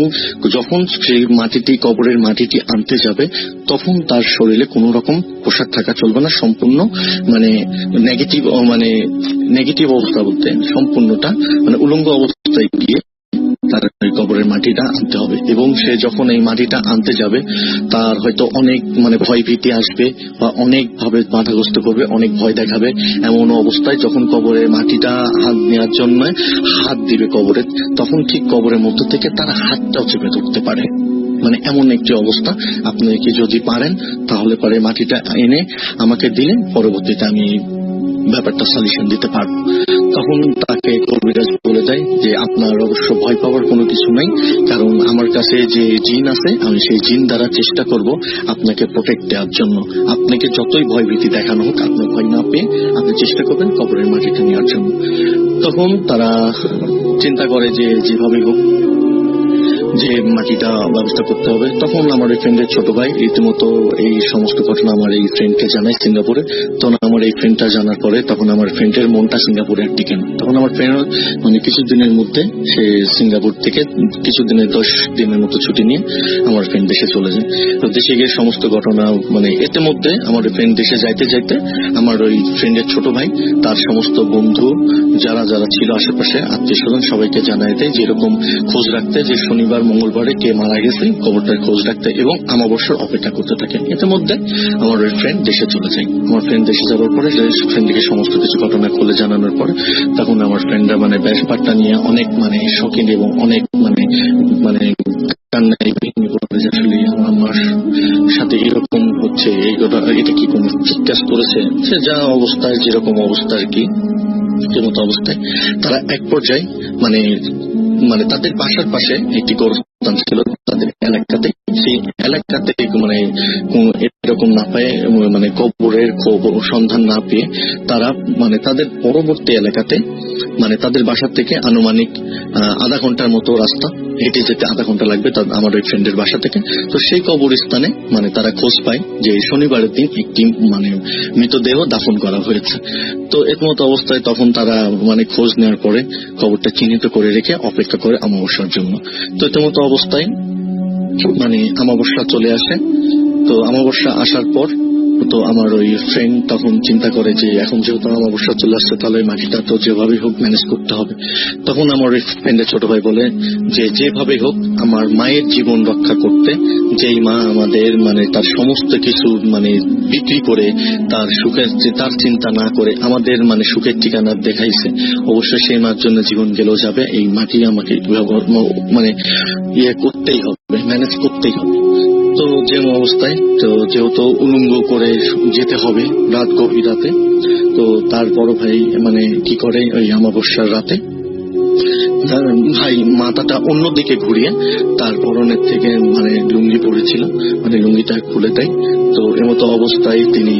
যখন সেই মাটিটি কবরের মাটিটি আনতে যাবে তখন তার শরীরে কোনো রকম পোশাক থাকা চলবে না, সম্পূর্ণ মানে নেগেটিভ অবস্থা বলতে সম্পূর্ণটা মানে উলঙ্গ অবস্থায় গিয়ে তার কবরের কবরের মাটিটা আনতে হবে। এবং সে যখন এই মাটিটা আনতে যাবে তার হয়তো অনেক ভয় ভীতি আসবে বা অনেক ভাবে বাধাগ্রস্ত করবে, অনেক ভয় দেখাবে। এমন অবস্থায় যখন কবরের মাটিটা হাত নেওয়ার জন্য হাত দিবে কবরে, তখন ঠিক কবরের মধ্য থেকে তারা হাতটাও চেপে ধরতে পারে। এমন একটি অবস্থা। আপনি কি যদি পারেন তাহলে পরে মাটিটা এনে আমাকে দিলে পরবর্তীতে আমি ব্যাপারটা সলিউশন দিতে পারবো। তখন তাকে কবিরাজ বলে দেয় যে আপনার অবশ্য ভয় পাওয়ার কোনো কিছু নাই, কারণ আমার কাছে যে জিন আছে আমি সেই জিন দ্বারা চেষ্টা করব আপনাকে প্রোটেক্ট দেওয়ার জন্য। আপনাকে যতই ভয় ভীতি দেখানো হোক আপনি ভয় না পেয়ে আপনি চেষ্টা করবেন কবরের মাটিটা নেওয়ার জন্য। তখন তারা চিন্তা করে যে যেভাবে হোক যে মাটিটা ব্যবস্থা করতে হবে। তখন আমার এই ফ্রেন্ডের ছোট ভাই রীতিমতো এই সমস্ত ঘটনা আমার এই ফ্রেন্ডকে জানায় সিঙ্গাপুরে। তখন আমার এই ফ্রেন্ডটা জানার পরে তখন আমার ফ্রেন্ডের মনটা সিঙ্গাপুরে আর টিকে না। তখন আমার ফ্রেন্ড কিছুদিনের মধ্যে সে সিঙ্গাপুর থেকে কিছুদিনের 10 দিনের মতো ছুটি নিয়ে আমার ফ্রেন্ড দেশে চলে যায়। তো দেশে গিয়ে সমস্ত ঘটনা এতে মধ্যে আমার ফ্রেন্ড দেশে যাইতে যাইতে আমার ওই ফ্রেন্ডের ছোট ভাই তার সমস্ত বন্ধু যারা যারা ছিল আশেপাশে আত্মীয় স্বজন সবাইকে জানায় দেয় যে এরকম খোঁজ রাখতে, যে শনিবার মঙ্গলবারে কে মারা গেছে কবরটার খোঁজ রাখতে এবং আমাবস্যার অপেক্ষা করতে থাকে। এতে মধ্যে আমার ওই ফ্রেন্ড দেশে চলে যায়। আমার ফ্রেন্ড দেশে যাওয়ার পরে ফ্রেন্ডকে সমস্ত কিছু ঘটনা খুলে জানানোর পরে তখন আমার ফ্রেন্ডরা ব্যাপারটা নিয়ে অনেক শখিন এবং অনেক কান্নায় ভেঙে পড়ে যে আসলে আমার সাথে এরকম হচ্ছে, এটা কি কোন চিৎকার করেছে, সে যা অবস্থায় যেরকম অবস্থা আর কি মতো অবস্থায় তারা এক পর্যায়ে তাদের বাসার পাশে একটি গোরস্থান ছিল তাদের এলাকাতে। সেই এলাকাতে এরকম না পায় কবরের সন্ধান না পেয়ে তারা তাদের পরবর্তী এলাকাতে তাদের বাসার থেকে আনুমানিক আধা ঘন্টার মতো রাস্তা, হেঁটে যেতে আধা ঘন্টা লাগবে আমার ওই ফ্রেন্ডের বাসা থেকে। তো সেই কবরস্থানে তারা খোঁজ পায় যে শনিবারের দিন একটি মৃতদেহ দাফন করা হয়েছে। তো এর মতো অবস্থায় তখন তারা খোঁজ নেওয়ার পরে কবরটা চিহ্নিত করে রেখে অপেক্ষা করে অমাবস্যার জন্য। তো এর মতো অবস্থায় অমাবস্যা চলে আসে। তো অমাবস্যা আসার পর তো আমার ওই ফ্রেন্ড তখন চিন্তা করে যে এখন যেহেতু অমাবস্যা চলে আসছে তাহলে মাটিটা তো যেভাবে হোক ম্যানেজ করতে হবে। তখন আমার ওই ফ্রেন্ডের ছোট ভাই বলে যে যেভাবে হোক আমার মায়ের জীবন রক্ষা করতে, যেই মা আমাদের তার সমস্ত কিছু বিক্রি করে তার সুখের তার চিন্তা না করে আমাদের সুখের ঠিকানা দেখাইছে, অবশ্যই সেই মার জন্য জীবন গেলেও যাবে, এই মাটি আমাকে করতেই হবে, ম্যানেজ করতেই হবে। তো যে অবস্থায় তো যেহেতু উলঙ্গ করে যেতে হবে রাত গভীর রাতে, তো তার বড় ভাই কি করে ওই অমাবস্যার রাতে ভাই মাথাটা অন্যদিকে ঘুরিয়ে তার পরনের থেকে লুঙ্গি পরেছিল লুঙ্গিটা খুলে দেয়। তো এমতো অবস্থায় তিনি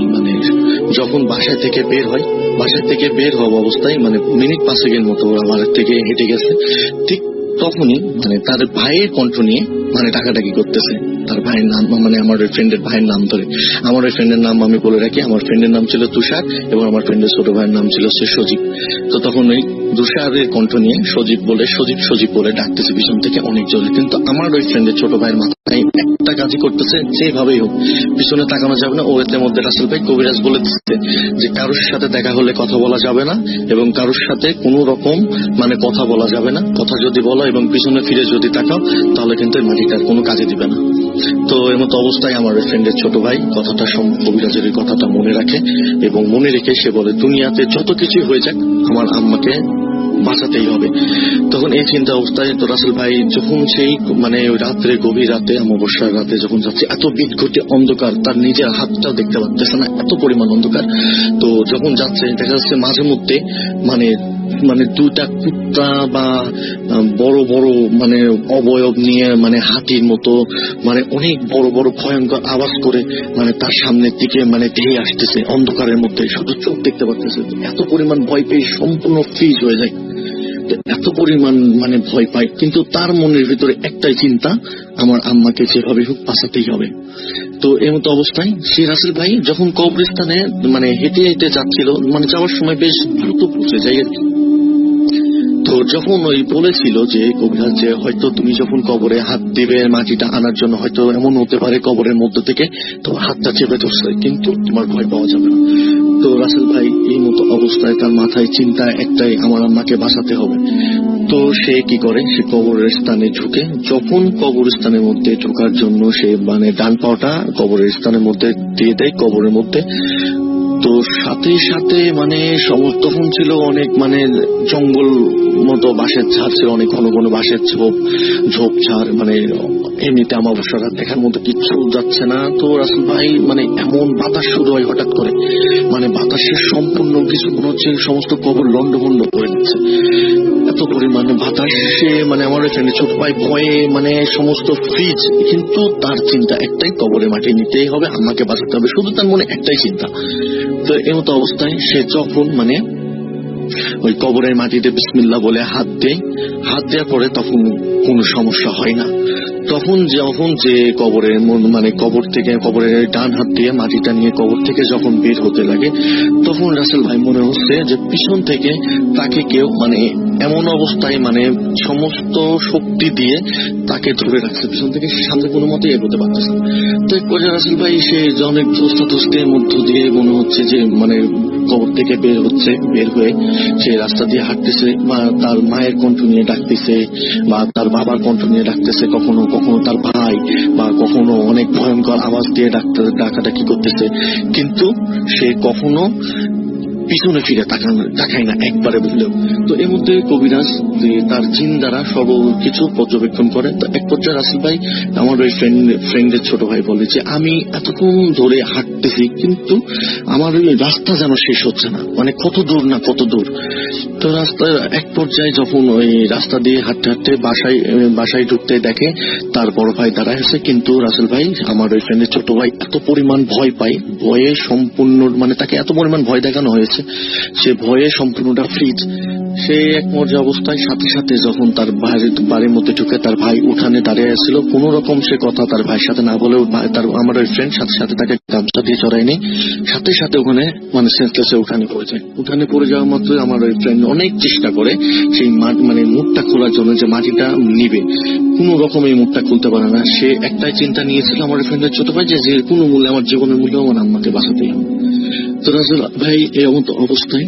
যখন বাসায় থেকে বের হওয়া অবস্থায় মিনিট 5 মতো আমার থেকে হেঁটে গেছে, ঠিক তখনই তার ভাইয়ের কণ্ঠ নিয়ে ডাকাডাকি করতেছে। তার ভাইয়ের নাম আমার ওই ফ্রেন্ডের ভাইয়ের নাম ধরে। আমার ওই ফ্রেন্ডের নাম আমি বলে রাখি, আমার ফ্রেন্ডের নাম ছিল তুষার এবং আমার ফ্রেন্ডের ছোট ভাইয়ের নাম ছিল সজীব। তো তখন ওই তুষারের কণ্ঠ নিয়ে সজীব বলে ডাকতেছে পিছন থেকে অনেক জোরে। কিন্তু আমার ওই ফ্রেন্ডের ছোট ভাইয়ের মাথায় একটা কাজই করতেছে, যেভাবেই হোক পিছনে তাকানো যাবে না। ও এর মধ্যে রাসেল ভাই কবিরাজ বলে দিচ্ছে যে কারোর সাথে দেখা হলে কথা বলা যাবে না এবং কারোর সাথে কোনো রকম কথা বলা যাবে না। কথা যদি বলো এবং পিছনে ফিরে যদি তাকাও তাহলে কিন্তু মাটিটার কোনো কাজে দিবে না। তো এর মতো অবস্থায় আমার ফ্রেন্ডের ছোট ভাই কথাটা কবিরাজের কথাটা মনে রাখে এবং মনে রেখে সে বলে দুনিয়াতে যত কিছুই হয়ে যাক আমার আম্মাকে বাঁচাতেই হবে। তখন এই চিন্তা অবস্থায় তো রাসেল ভাই যখন সেই রাত্রে গভীর রাতে অমাবস্যার রাতে যখন যাচ্ছে, এত বিদঘুটে অন্ধকার, তার নিজের হাতটাও দেখতে পাচ্ছে না, এত পরিমাণ অন্ধকার। তো যখন যাচ্ছে দেখা যাচ্ছে মাঝে মধ্যে দুটা কুত্তা বা বড় বড় অবয়ব নিয়ে হাতির মতো অনেক বড় বড় ভয়ঙ্কর আওয়াজ করে তার সামনের দিকে ধেয়ে আসতেছে অন্ধকারের মধ্যে, শুধু চোখ দেখতে পাচ্ছে। এত পরিমাণ ভয় পেয়ে সম্পূর্ণ ফ্রিজ হয়ে যায়, এত পরিমাণ ভয় পায়। কিন্তু তার মনের ভিতরে একটাই চিন্তা, আমার আম্মাকে যেভাবে হোক বাঁচাতেই হবে। তো এই মতো অবস্থায় সেই রাসেল ভাই যখন কবরস্থানে হেঁটে হেঁটে যাচ্ছিল, যাওয়ার সময় বেশ দ্রুত পৌঁছে যায় আর কি। তো যখন ওই বলেছিল যে কবিরাজ যে হয়তো তুমি যখন কবরে হাত দিবে মাটিটা আনার জন্য হয়তো এমন হতে পারে কবরের মধ্য থেকে তোমার হাতটা চেপে ধরছে, কিন্তু তোমার ভয় পাওয়া যাবে না। তো রাসেল ভাই এই মতো অবস্থায় তার মাথায় চিন্তা একটাই, আমার আম্মাকে বাঁচাতে হবে। তো সে কি করে, সে কবরের স্থানে ঝুঁকে, যখন কবরস্থানের মধ্যে ঢোকার জন্য সে মানে ডান পাটা কবরের স্থানের মধ্যে দিয়ে দেয় কবরের মধ্যে, তো সাথে সাথে মানে তখন ছিল অনেক মানে জঙ্গল মতো বাঁশের ঝাড় ছিল, অনেক ঘন ঘন বাঁশের ঝোপঝাড়, মানে এমনিতে অমাবস্যা রাত দেখার মতো কিচ্ছু যাচ্ছে না। তো রাসূল ভাই মানে এমন বাতাস শুরু হয় হঠাৎ করে, মানে বাতাসের সম্পূর্ণ কিছু মনে হচ্ছে সমস্ত কবর লন্ডভন্ড করে দিচ্ছে, এত পরিমাণে বাতাস। সে মানে আমার এখানে ছোট ভাই ভয়ে মানে সমস্ত ফ্রিজ, কিন্তু তার চিন্তা একটাই, কবরে মাটি নিতেই হবে, আমাকে বাঁচাতে হবে, শুধু তার মনে একটাই চিন্তা। তো এই মতো অবস্থায় সে যখন মানে ওই কবরের মাটিতে বিসমিল্লাহ বলে হাত দেওয়ার পরে তখন কোনো সমস্যা হয় না। তখন যখন যে কবরের মানে কবর থেকে কবরের ডান হাত দিয়ে মাটিটা নিয়ে কবর থেকে যখন বের হতে লাগে, তখন রাসেল ভাই মনে হচ্ছে যে পিছন থেকে তাকে কেউ মানে এমন অবস্থায় মানে সমস্ত শক্তি দিয়ে তাকে ধরে রাখছে, পিছন থেকে সামনে কোনো মতেই এগোতে পারতেছে। তো এক পর্যায়ে রাসেল ভাই সে অনেক ধস্তাধস্তির মধ্য দিয়ে মনে হচ্ছে যে মানে কবর থেকে বের হয়ে সে রাস্তা দিয়ে হাঁটতেছে, বা তার মায়ের কণ্ঠ নিয়ে ডাকতেছে, বা তার বাবার কণ্ঠ নিয়ে ডাকতেছে, কখনো কখনো তার ভাই, বা কখনো অনেক ভয়ঙ্কর আওয়াজ দিয়ে ডাকাডাকি করতেছে, কিন্তু সে কখনো পিছনে ফিরে তাকায় না একবারে বুঝলেও। তো এর মধ্যে কবিরাজ তার জিন দ্বারা সব কিছু পর্যবেক্ষণ করে। তো এক পর্যায়ে রাসেল ভাই আমার ওই ফ্রেন্ডের ছোট ভাই বলে যে আমি এতক্ষণ ধরে হাঁটতেছি, কিন্তু আমার ওই রাস্তা যেন শেষ হচ্ছে না, মানে কত দূর। তো রাস্তার এক পর্যায়ে যখন ওই রাস্তা দিয়ে হাঁটতে হাঁটতে বাসায় ঢুকতে দেখে তার বড় ভাই দাঁড়ায় আছে, কিন্তু রাসেল ভাই আমার ওই ফ্রেন্ডের ছোট ভাই এত পরিমাণ ভয় পায়, ভয়ে সম্পূর্ণ মানে তাকে এত পরিমাণ ভয় দেখানো হয়েছে, সে ভয়ে সম্পূর্ণটা ফ্রিজ। সে এক পর্যায়ে অবস্থায় সাথে সাথে যখন তার বাড়ির মধ্যে ঢুকে তার ভাই উঠানে দাঁড়িয়ে ছিল, কোন রকম সে কথা তার ভাইয়ের সাথে না বলেও তার আমার ওই ফ্রেন্ড সাথে সাথে তাকে গামছা দিয়ে চড়ায়নি, সাথে সাথে ওখানে মানে সেন্সলেসে উঠানে পড়ে যায়। উঠানে পড়ে যাওয়া মাত্র আমার ওই ফ্রেন্ড অনেক চেষ্টা করে সেই মানে মুখটা খোলার জন্য, যে মাটিটা নিবে, কোন রকম এই মুখটা খুলতে পারে না। সে একটাই চিন্তা নিয়েছিল আমার ফ্রেন্ডের ছোট ভাই, যে কোনো মূল্যে আমার জীবনের মূল্যে আমার আম্মাকে বাঁচাতেই হবে। তো রাসেল ভাই এই অবস্থায়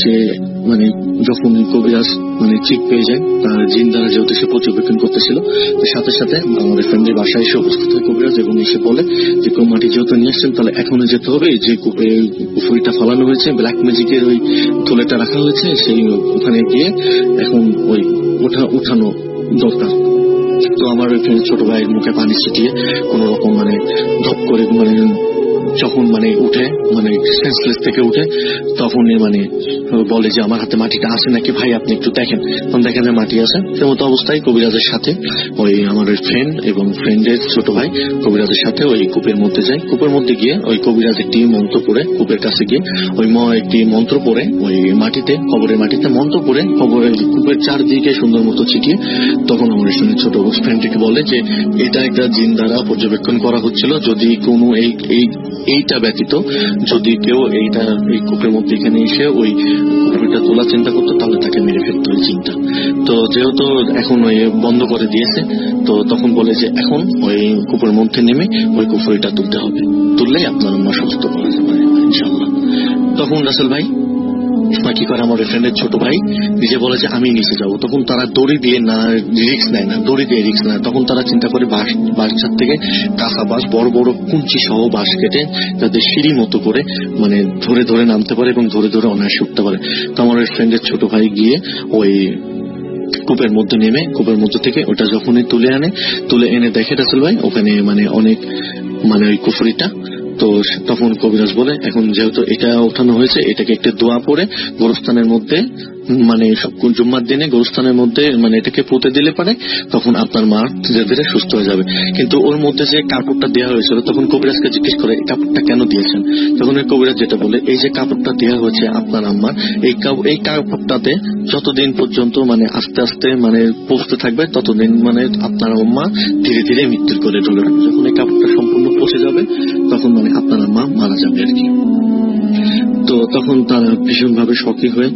যে মানে যখন কবিরাজ মানে ঠিক পেয়ে যায়, তার জিন দ্বারা যেহেতু সে পর্যবেক্ষণ করতেছিল, সাথে সাথে আমার ফ্রেন্ডের বাসায় এসে উপস্থিত হয় কবিরাজ, এবং এসে বলে যে মাটি যেহেতু নিয়ে আসছেন তাহলে এখনো যেতে হবে, যে পুকুরিটা ফালানো হয়েছে, ব্ল্যাক ম্যাজিকের ওই থলেটা রাখা হয়েছে, সেই ওখানে গিয়ে এখন ওই উঠানো দরকার। তো আমার ওই ছোট ভাইয়ের মুখে পানি ছিটিয়ে কোন রকম মানে ধপ করে মানে যখন মানে উঠে মানে সেন্সলেস থেকে উঠে, তখন মানে বলে যে আমার হাতে মাটিটা আছে নাকি ভাই, আপনি একটু দেখেন। তখন দেখেন যে মাটি আছে। সেমতো অবস্থায় কবিরাজের সাথে ওই আমার ওই ফ্রেন্ড এবং ফ্রেন্ডের ছোট ভাই কবিরাজের সাথে ওই কূপের মধ্যে যায়। কূপের মধ্যে গিয়ে ওই কবিরাজ একটি মন্ত্র পড়ে, কূপের কাছে গিয়ে ওই একটি মন্ত্র পড়ে ওই মাটিতে, কবরের মাটিতে মন্ত্র পড়ে কবরের কূপের চারদিকে সুন্দর মতো ছিটিয়ে, তখন আমার ছোট ফ্রেন্ডটিকে বলে যে এটা একটা জিন দ্বারা পর্যবেক্ষণ করা হচ্ছিল, যদি কোনো এইটা ব্যতীত যদি কেউ এই কূপের মধ্যে এখানে এসে ওই কুকুরটা তোলা চিন্তা করতো, তাহলে তাকে মেরে ফেলতো ওই চিন্তা। তো যেহেতু এখন ওই বন্ধ করে দিয়েছে, তো তখন বলে যে এখন ওই কূপের মধ্যে নেমে ওই কুকুরটা তুলতে হবে, তুললেই আপনার আম্মা সুস্থ করা যাবে ইনশাআল্লাহ। তখন রাসেল ভাই কি করে, আমার ফ্রেন্ডের ছোট ভাই নিজে বলে যে আমি নিচে যাবো। তখন তারা দড়ি দিয়ে না রিস্ক নেয় না, তখন তারা চিন্তা করে বাসার থেকে কাঁচা বাঁশ, বড় বড় কুঞ্চি সহ বাঁশ কেটে যাদের সিঁড়ি মতো করে মানে ধরে ধরে নামতে পারে এবং ধরে ধরে অনায়াসে উঠতে পারে। তো আমার ওই ফ্রেন্ডের ছোট ভাই গিয়ে ওই কূপের মধ্যে নেমে কূপের মধ্যে থেকে ওটা যখনই তুলে এনে দেখে রাসেল ভাই ওখানে মানে অনেক মানে ওই কুফরিটা। তো তখন কবিরাজ বলে এখন যেহেতু এটা ওঠানো হয়েছে, এটাকে একটা দোয়া পড়ে গোরস্থানের মধ্যে মানে জুম্মার দিনে গোরস্থানের মধ্যে মানে এটাকে পুঁতে দিলে পারে, তখন আপনার মা ধীরে ধীরে সুস্থ হয়ে যাবে। কিন্তু ওর মধ্যে যে কাপড়টা দেওয়া হয়েছিল, তখন কবিরাজকে জিজ্ঞেস করে এই কাপড়টা কেন দিয়েছেন। তখন ওই কবিরাজ যেটা বলে, এই যে কাপড়টা দেওয়া হয়েছে আপনার আম্মার, এই কাপড়টাতে যতদিন পর্যন্ত মানে আস্তে আস্তে মানে পচতে থাকবে, ততদিন মানে আপনার আম্মা ধীরে ধীরে মৃত্যুর করে ঢলে যাবে। যখন এই কাপড়টা সম্পূর্ণ পচে যাবে, তখন মানে আপনার আম্মা মারা যাবে আর কি। তো তখন তারা ভীষণভাবে শকি হয়ে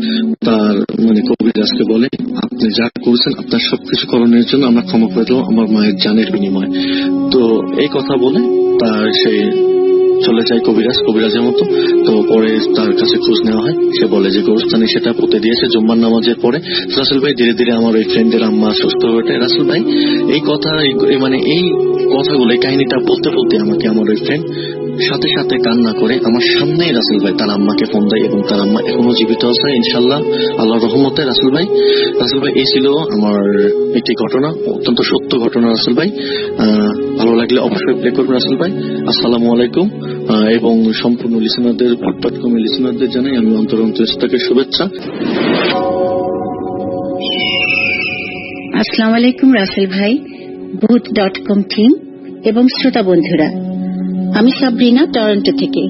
তার মানে কবিরাজকে বলে, আপনি যা করেছেন আপনার সবকিছু করণের জন্য আমরা ক্ষমা করে দেবো আমার মায়ের জানের বিনিময়ে। তো এই কথা বলে তার সেই চলে যায় কবিরাজের মতো। তো পরে তার কাছে খোঁজ নেওয়া হয়, সে বলে যে গোরস্থানে সেটা পুঁতে দিয়েছে জুম্মার নামাজের পরে। রাসেল ভাই ধীরে ধীরে আমার ওই ফ্রেন্ডের আম্মা সুস্থ হয়ে ওঠে। রাসেল ভাই এই কথাগুলো এই কাহিনীটা বলতে বলতে আমাকে আমার ওই ফ্রেন্ড সাথে সাথে কান্না করে আমার সামনেই রাসেল ভাই তার আম্মাকে ফোন দেয় এবং তার আম্মা এখনো জীবিত আছে ইনশাল্লাহ আল্লাহর রহমতে। রাসেল ভাই এই ছিল আমার একটি ঘটনা, অত্যন্ত সত্য ঘটনা রাসেল ভাই। ভালো লাগলে অবশ্যই প্লে করবেন রাসেল ভাই। আসসালামু আলাইকুম। এবং সম্পূর্ণ লিসনারদের জানাই আমি অন্তরস্থ শুভেচ্ছা। আসসালামু আলাইকুম রাসেল ভাই, ভূত.com টিম এবং শ্রোতা বন্ধুরা, আমি সাবরিনা টরন্টো থেকে।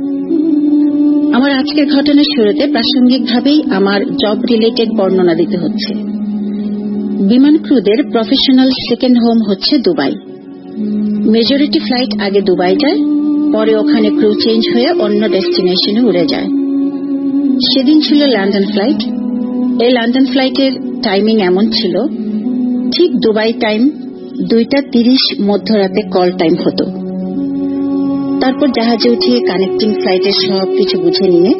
আমার আজকের ঘটনার শুরুতে প্রাসঙ্গিকভাবেই আমার জব রিলেটেড বর্ণনা দিতে হচ্ছে। বিমান ক্রুদের প্রফেশনাল সেকেন্ড হোম হচ্ছে দুবাই। মেজরিটি ফ্লাইট আগে দুবাই যায়, পরে ওখানে ক্রু চেঞ্জ হয়ে অন্য ডেস্টিনেশনে উড়ে যায়। সেদিন ছিল লন্ডন ফ্লাইট। এই লন্ডন ফ্লাইটের টাইমিং এমন ছিল, ঠিক দুবাই টাইম 2:30 মধ্যরাতে কল টাইম হতো। তারপর জাহাজে উঠিয়ে কানেক্টিং ফ্লাইটের সবকিছু বুঝে নিয়ে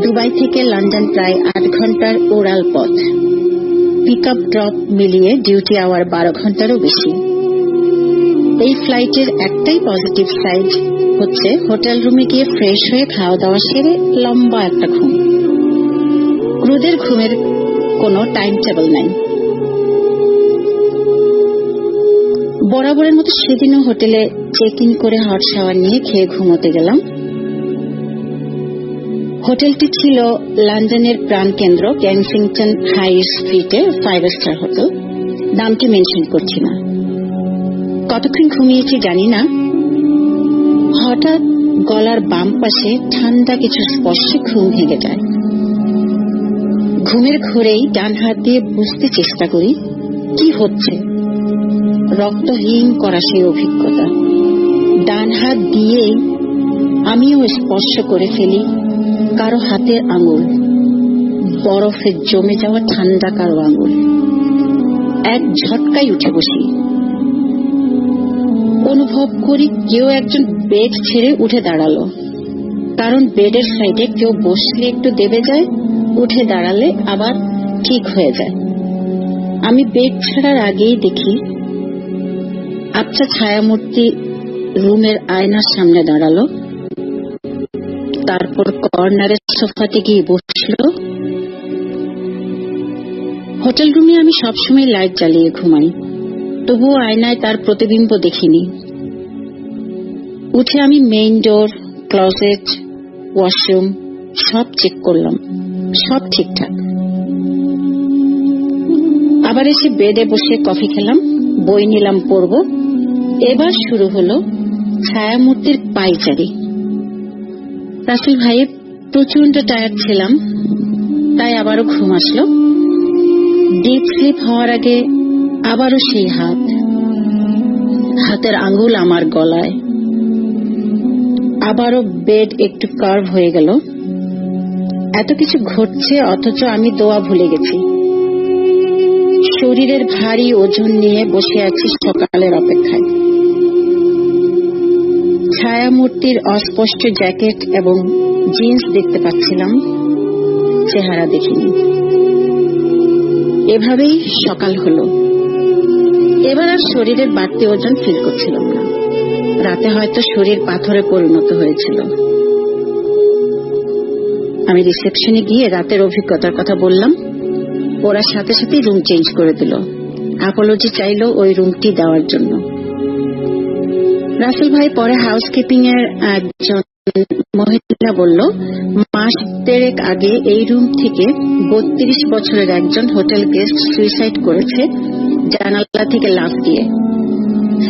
দুবাই থেকে লন্ডন প্রায় 8 ঘন্টার ওরাল পথ, পিক আপ ড্রপ মিলিয়ে ডিউটি আওয়ার 12 ঘন্টারও বেশি। এই ফ্লাইটের একটাই পজিটিভ সাইড হচ্ছে হোটেল রুমে গিয়ে ফ্রেশ হয়ে খাওয়া দাওয়া সেরে লম্বা একটা ঘুম। ক্রুদের ঘুমের কোনো টাইম টেবল নাই। বরাবরের মতো সেদিনও হোটেলে চেক ইন করে হট শাওয়ার নিয়ে খেয়ে ঘুমোতে গেলাম। হোটেলটি ছিল লন্ডনের প্রাণকেন্দ্র কেনসিংটন হাই স্ট্রিটে 5 স্টার হোটেল। দামটি মেনশন করছি না। কতক্ষণ ঘুমিয়েছি জানি না, হঠাৎ গলার বাম পাশে ঠান্ডা কিছু স্পর্শে ঘুম ভেঙে যায়। ঘুমের ঘোরেই ডান হাত দিয়ে বুঝতে চেষ্টা করি কি হচ্ছে। রক্তহীন করা সেই অভিজ্ঞতা। ডান হাত দিয়েই আমিও স্পর্শ করে ফেলি কারো হাতের আঙুল, বরফে জমে যাওয়া ঠান্ডা কারো আঙুল। এক ঝটকায় উঠে বসি। অনুভব করি কেউ একজন বেড ছেড়ে উঠে দাঁড়ালো, কারণ বেডের সাইডে কেউ বসলে একটু দেবে যায়, উঠে দাঁড়ালে আবার ঠিক হয়ে যায়। আমি বেড ছাড়ার আগেই দেখি আচ্ছা ছায়ামূর্তি রুমের আয়নার সামনে দাঁড়ালো, তারপর কর্নারের সোফাতে গিয়ে বসল। হোটেল রুমে আমি সবসময় লাইট জ্বালিয়ে ঘুমাই, তবুও আয়নায় তার প্রতিবিম্ব দেখিনি। উঠে আমি মেইন ডোর, ক্লোজেট, ওয়াশরুম সব চেক করলাম, সব ঠিকঠাক। আবার এসে বেডে বসে কফি খেলাম, বই নিলাম পড়ব। এবার শুরু হলো ছায়ামূর্তির পায়চারি। রাসেল ভাইয়ের প্রচন্ড টায়ার্ড ছিলাম, তাই আবারও ঘুম আসলো। ডিপ স্লিপ হওয়ার আগে আবারও সেই হাতের আঙ্গুল আমার গলায়। আবারও বেড একটু কার্ভ হয়ে গেল। এত কিছু ঘটছে অথচ আমি দোয়া ভুলে গেছি। শরীরের ভারী ওজন নিয়ে বসে আছি সকালের অপেক্ষায়। ছায়ামূর্তির অস্পষ্ট জ্যাকেট এবং জিন্স দেখতে পাচ্ছিলাম, চেহারা দেখিনি। এভাবেই সকাল হলো। এবার আর শরীরের বাড়তি ওজন ফিল করছিলাম না। রাতে হয়তো শরীর পাথরে পরিণত হয়েছিল। আমি রিসেপশনে গিয়ে রাতের অভিজ্ঞতার কথা বললাম। ওরা সাথে সাথে রুম চেঞ্জ করে দিল। অ্যাপোলজি চাইল ওই রুমটি দেওয়ার জন্য। রাসেল ভাই পরে হাউসকিপিং এর একজন মহিলা বলল, মাস দেড়েক আগে এই রুম থেকে 32 বছরের একজন হোটেল গেস্ট সুইসাইড করেছে জানালা থেকে লাফ দিয়ে।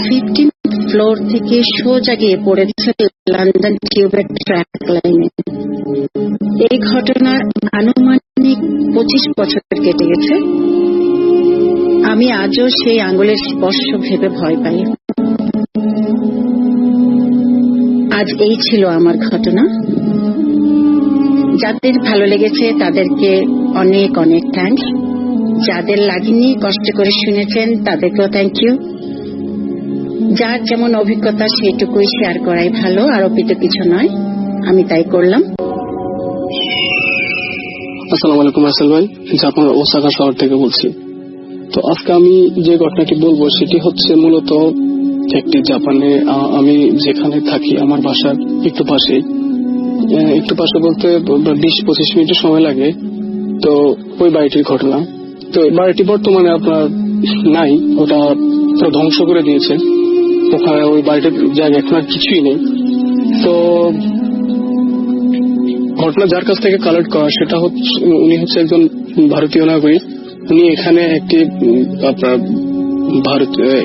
15th ফ্লোর থেকে সোজা গিয়ে পড়েছে লন্ডন টিউবের ট্র্যাক লাইনে। এই ঘটনার আনুমানিক 25 বছর কেটে গেছে। আমি আজও সেই আঙ্গুলের স্পর্শ ভেবে ভয় পাই। আজ এই ছিল আমার ঘটনা। যাদের ভালো লেগেছে তাদেরকে অনেক অনেক থ্যাঙ্কস। যাদের লাগেনি, কষ্ট করে শুনেছেন, তাদেরকেও থ্যাংক ইউ। যার যেমন অভিজ্ঞতা সেটুকুই শেয়ার করাই ভালো, আরোপিত কিছু নয়। আমি তাই করলাম। আসসালামু আলাইকুম রাসেল ভাই, জাপানের ওসাকা শহর থেকে বলছি। তো আজকে আমি যে ঘটনাটি বলবো সেটি হচ্ছে মূলত একটি জাপানে, আমি যেখানে থাকি আমার বাসার একটু পাশে বলতে 20-25 মিনিটের সময় লাগে। তো ওই বাড়িটির ঘটনা। তো বাড়িটি বর্তমানে আপনার নাই, ওটা পুরো ধ্বংস করে দিয়েছে। ওখানে ওই বাড়িটার জায়গা এখন আর কিছুই নেই। তো ঘটনা যার কাছ থেকে কালেক্ট করা সেটা হচ্ছে, উনি হচ্ছে একজন ভারতীয় নাগরিক। উনি এখানে একটি আপনার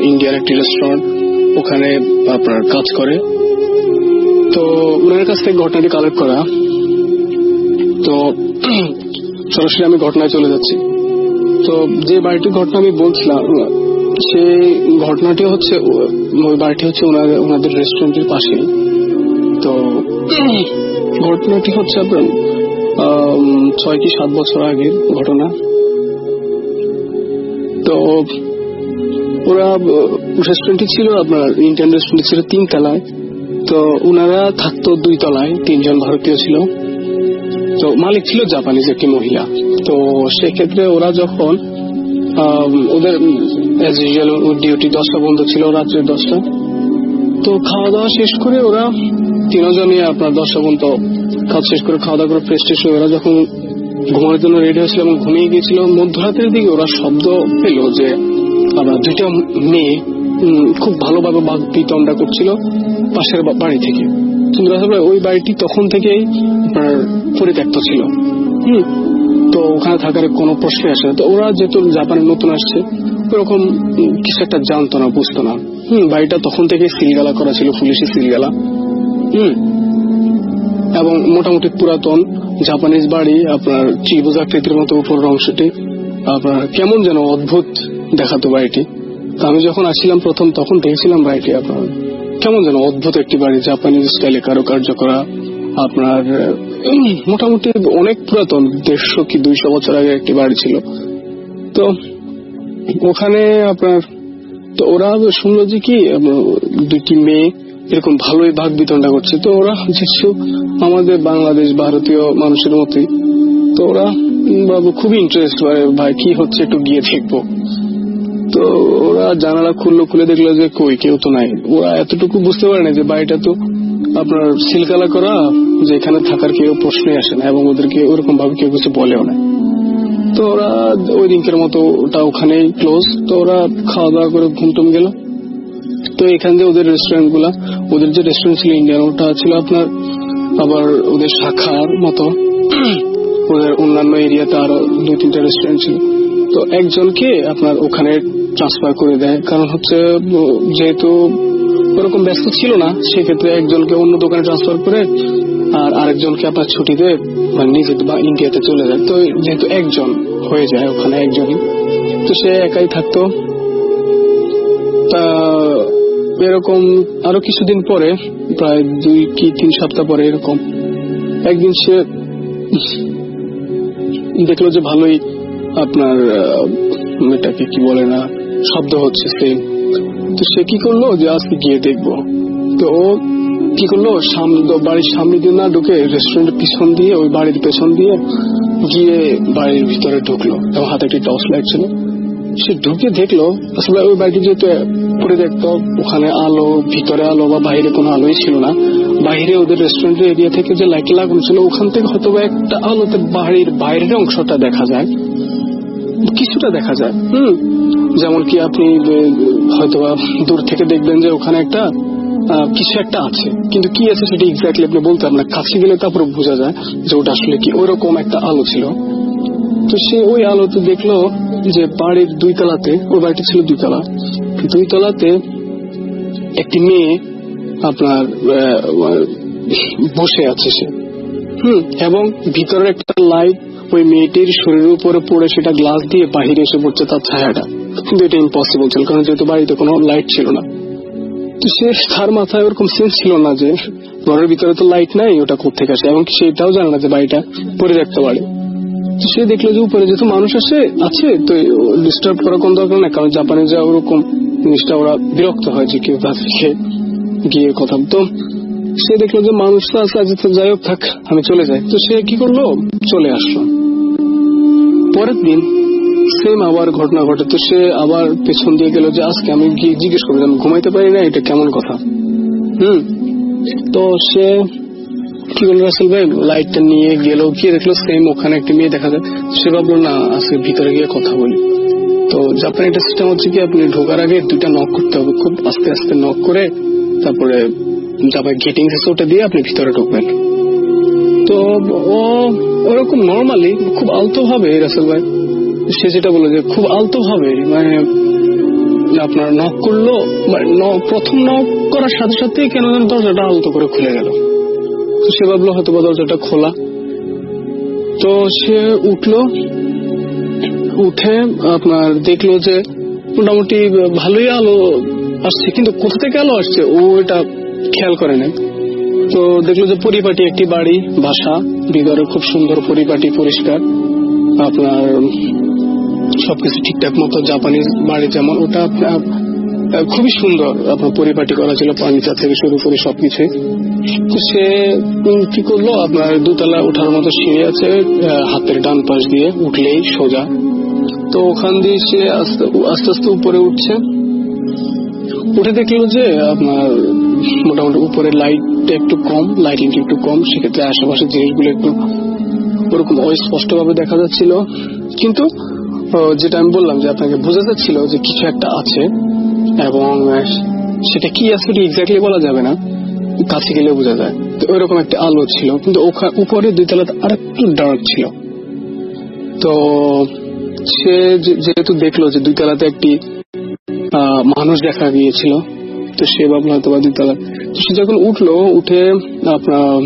ইন্ডিয়ার একটি রেস্টুরেন্ট, ওখানে আপনার কাজ করে। তো ওনার কাছ থেকে ঘটনাটি কালেক্ট করা। তো সরাসরি আমি ঘটনায় চলে যাচ্ছি। তো যে বাড়িটির ঘটনা আমি বলছিলাম, সেই ঘটনাটি হচ্ছে, ওই বাড়িটি হচ্ছে ওনাদের রেস্টুরেন্টের পাশে। তো ঘটনাটি হচ্ছে আপনার 6 কি 7 বছর আগের ঘটনা। তো ওরা রেস্টুরেন্টটি ছিল আপনার ইন্ডিয়ান রেস্টুরেন্ট ছিল 3 তলায়। তো ওনারা থাকতো 2 তলায়, 3 জন ভারতীয় ছিল। তো মালিক ছিল জাপানিজ একটি মহিলা। তো সেক্ষেত্রে ওরা যখন ওদের অ্যাজ ইউজুয়াল ডিউটি 10টা বন্ধ ছিল, রাত্রে 10টা। তো খাওয়া দাওয়া শেষ করে ওরা 3 জনই আপনার 10টা পর্যন্ত খাওয়া শেষ করে খাওয়া দাওয়া করে ফ্রেশ ট্রেশ হয়ে ওরা যখন ঘুমানোর জন্য রেডি হয়েছিল এবং ঘুমিয়ে গিয়েছিল, মধ্যরাতের দিকে ওরা শব্দ পেল যে আপনার 2টা মেয়ে খুব ভালোভাবে বাঘ পিতণ্ডা করছিল পাশের বাড়ি থেকে। কিন্তু আসলে ওই বাড়িটি তখন থেকেই আপনার পরিত্যক্ত ছিল। তো ওখানে থাকার কোনো প্রশ্নই আসে না। তো ওরা যেহেতু জাপানে নতুন আসছে, ওরকম কিছু একটা জানতো না, বুঝতো না। বাড়িটা তখন থেকে সিলগালা করা ছিল, পুলিশি সিলগালা। এবং মোটামুটি পুরাতন জাপানিজ বাড়ি, আপনার ত্রিভুজ আকৃতির মতো উপরের অংশটি আপনার কেমন যেন অদ্ভুত দেখাতো বাড়িটি। তো আমি যখন আসছিলাম প্রথম, তখন দেখেছিলাম বাড়িটি আপনার কেমন যেন অদ্ভুত একটি বাড়ি, জাপানিজ স্টাইলে কারুকার্য করা। আপনার মোটামুটি অনেক পুরাতন, 150 কি 200 বছর আগে একটি বাড়ি ছিল। তো ওখানে আপনার, তো ওরা শুনলো যে কি 2টি মেয়ে এরকম ভালোই ভাগ বিতণ্ডা করছে। তো ওরা যেহেতু আমাদের বাংলাদেশ ভারতীয় মানুষের মতোই, তো ওরা খুবই ইন্টারেস্ট করে, ভাই কি হচ্ছে একটু গিয়ে দেখবো। তো ওরা জানালা খুলে দেখলো যে কই কেউ তো নাই। ওরা এতটুকু বুঝতে পারে না যে বাড়িটা তো আপনার সিলগালা করা, যে এখানে থাকার কেউ প্রশ্নই আসে না এবং ওদেরকে ওরকম ভাবে কেউ কিছু বলেও না। তো ওরা ওই দিনকের মতো ওটা ওখানেই ক্লোজ। তো ওরা খাওয়া দাওয়া করে ঘুমটুম গেল। তো এখান দিয়ে ওদের রেস্টুরেন্ট গুলা, ওদের যে রেস্টুরেন্ট ছিল ইন্ডিয়ান, ওটা ছিল আপনার আবার ওদের শাখার মতো ওদের অন্যান্য এরিয়াতে আরো 2-3টা রেস্টুরেন্ট ছিল। তো একজনকে আপনার ওখানে ট্রান্সফার করে দেয়, কারণ হচ্ছে যেহেতু ওরকম ব্যস্ত ছিল না, সেক্ষেত্রে একজনকে অন্য দোকানে ট্রান্সফার করে আর আরেকজনকে আপনার ছুটিতে মানে নিজে বা ইন্ডিয়াতে চলে যায়। তো যেহেতু একজন হয়ে যায় ওখানে একজনই, তো সে একাই থাকতো। তা এরকম আরো কিছুদিন পরে, প্রায় 2 কি 3 সপ্তাহ পরে এরকম একদিন সে দেখলো যে ভালোই আপনার এটাকে কি বলে না, শব্দ হচ্ছে সেম। তো সে কি করলো যে আজকে গিয়ে দেখবো। তো ও কি করলো, বাড়ির সামনে দিয়ে না ঢুকে রেস্টুরেন্টের পিছন দিয়ে, ওই বাড়ির পেছন দিয়ে গিয়ে বাড়ির ভিতরে ঢুকলো এবং হাতে একটি টর্চ লাইট ছিল। সে ঢুকে দেখলো আসলে ওই বাড়িটি যেহেতু পরে দেখতো, ওখানে আলো, ভিতরে আলো বা বাইরে কোনো আলোই ছিল না। বাইরে ওদের রেস্টুরেন্টের এরিয়া থেকে যে লাইট লাগানো ছিল, ওখান থেকে হয়তো একটা আলোতে বাড়ির বাইরের অংশটা দেখা যায়, কিছুটা দেখা যায়। যেমন কি আপনি হয়তো দূর থেকে দেখবেন যে ওখানে একটা কিছু একটা আছে, কিন্তু কি আছে সেটা এক্স্যাক্টলি আপনি বলতে পারেন না, কাছে গেলে তারপর বোঝা যায় যে ওটা আসলে কি। ওইরকম একটা আলো ছিল। তো সে ওই আলোতে দেখলো যে বাড়ির 2 তলাতে, ওই বাড়িটি ছিল 2 তলা, 2 তলাতে একটি মেয়ে আপনার বসে আছে সে। এবং ভিতরের একটা লাইট ওই মেয়েটির শরীরের উপরে পড়ে সেটা গ্লাস দিয়ে বাহিরে এসে পড়ছে তার ছায়াটা। কিন্তু এটা ইম্পসিবল ছিল, কারণ যেহেতু বাড়িতে কোনো লাইট ছিল না। তো সে, তার মাথায় ওরকম সেন্স ছিল না যে ঘরের ভিতরে তো লাইট নাই, ওটা কোথেকে আসে, এবং সেটাও জানে না যে বাড়িটা পরে রাখতে পারে। তো সে দেখলো যে উপরে যেহেতু মানুষ আছে তো ডিস্টার্ব করার কোন দরকার নেই, কারণ জাপানে যা ওরকম জিনিসটা ওরা বিরক্ত হয় যে কেউ তাদেরকে গিয়ে কথা। তো সে দেখলো যে মানুষ তো আছে, আজ তো যাই হোক থাক, আমি চলে যাই। তো সে কি করলো, চলে আসলো। পরের দিন সেম আবার ঘটনা ঘটে। তো সে আবার পেছন দিয়ে গেল যে আজকে আমি গিয়ে জিজ্ঞেস করবো, আমি ঘুমাইতে পারি না, এটা কেমন কথা। তো সে কি করলো, রাসেল ভাই লাইটটা নিয়ে গেল, গিয়ে দেখলো সেম ওখানে একটা মেয়ে দেখা যায়। সে ভাবলো না আজকে ভিতরে গিয়ে কথা বলি। তো জাপানি একটা সিস্টেম হচ্ছে কি, আপনি ঢোকার আগে 2টা নক করতে হবে, খুব আস্তে আস্তে নক করে তারপরে জাপানি গেটিং আছে ওটা দিয়ে আপনি ভিতরে ঢুকবেন। তো ও ওরকম নর্মালি খুব আলতো ভাবে, রাসেল ভাই সে যেটা বলে যে খুব আলতো ভাবে মানে আপনার নক করলো, প্রথম নক করার সাথে সাথে কেন যেন দরজাটা আলতো করে খুলে গেল। তো সে ভাবলো হয়তো বা দরজাটা খোলা। তো সে উঠলো, উঠে আপনার দেখলো যে মোটামুটি ভালোই আলো আসছে, কিন্তু কোথা থেকে আলো আসছে ও এটা খেয়াল করে নাই। তো দেখলো যে পরিপাটি একটি বাড়ি, বাসা, ভিতরে খুব সুন্দর পরিপাটি, পরিষ্কার, আপনার সবকিছু ঠিকঠাক মতো জাপানিজ বাড়ি যেমন, ওটা খুবই সুন্দর আপনার পরিপাটি করা ছিল, ফার্নিচার থেকে শুরু করে সবকিছু। তো সে কি করলো, আপনার 2তলা ওঠার মতো সিঁড়ি আছে, হাতের ডান পাশ দিয়ে উঠলেই সোজা। তো ওখান দিয়ে সে আস্তে আস্তে উপরে উঠছে। উঠে দেখলো যে আপনার মোটামুটি উপরে লাইটটা একটু কম, লাইটিংটা একটু কম, সেক্ষেত্রে আশেপাশের জিনিসগুলো একটু ওরকম অস্পষ্ট ভাবে দেখা যাচ্ছিল। কিন্তু যেটা আমি বললাম যে আপনাকে বোঝা যাচ্ছিল যে কিছু একটা আছে, এবং সেটা কি আছে এক্স্যাক্টলি বলা যাবে না, কাছে গেলে বোঝা যায়। তো ওইরকম একটা আলো ছিল, কিন্তু উপরে 2তলাতে আর একটু ডার্ক ছিল। তো সে যেহেতু দেখলো যে 2তলাতে একটি মানুষ দেখা গিয়েছিল, তো সে ভাবলো হয়তো বা 2তলা। তো সে যখন উঠলো, উঠে আপনার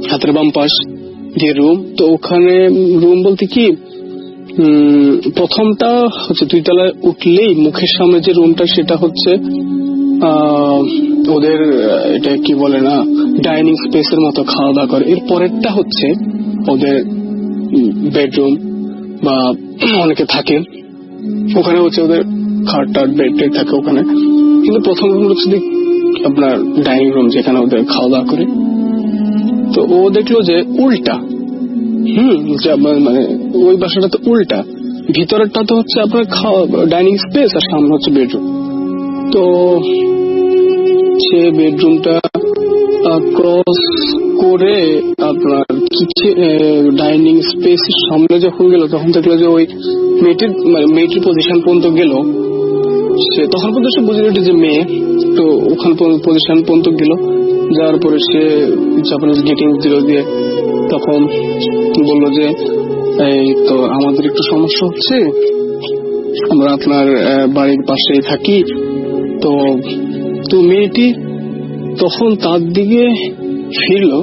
হাতের বাম পাশ দিয়ে রুম। তো ওখানে রুম বলতে কি, প্রথমটা হচ্ছে 2তলায় উঠলেই মুখের সামনে যে রুমটা সেটা হচ্ছে ওদের এটা কি বলে না, ডাইনিং স্পেসের মতো, খাওয়া দাওয়া করে। এর পরেরটা হচ্ছে ওদের বেডরুম বা অনেকে থাকে ওখানে, হচ্ছে ওদের খাট টাট বেড টেড থাকে ওখানে। কিন্তু প্রথম রুম হচ্ছে আপনার ডাইনিং রুম, যেখানে ওদের খাওয়া দাওয়া করে। তো ও দেখলো যে উল্টা, মানে ওই বাসাটা তো উল্টা, ভিতরেরটা তো হচ্ছে আপনার ডাইনিং স্পেস আর সামনে হচ্ছে বেডরুম। তো সে বেডরুমটা ক্রস করে আপনার ডাইনিং স্পেসের সামনে যখন গেল, তখন দেখলো যে ওই মেয়েটির পজিশন পর্যন্ত গেল। সে তখন পর্যন্ত সে বুঝে নিল যে মেয়ে, তো ওখান পজিশন পর্যন্ত গেল। যাওয়ার পরে সে জাপানিজ গেটিং দিল, দিয়ে তখন বললো যে এই তো আমাদের একটু সমস্যা হচ্ছে, আমরা আপনার বাড়ির পাশেই থাকি। তো মেয়েটি তখন তার দিকে ফিরলো।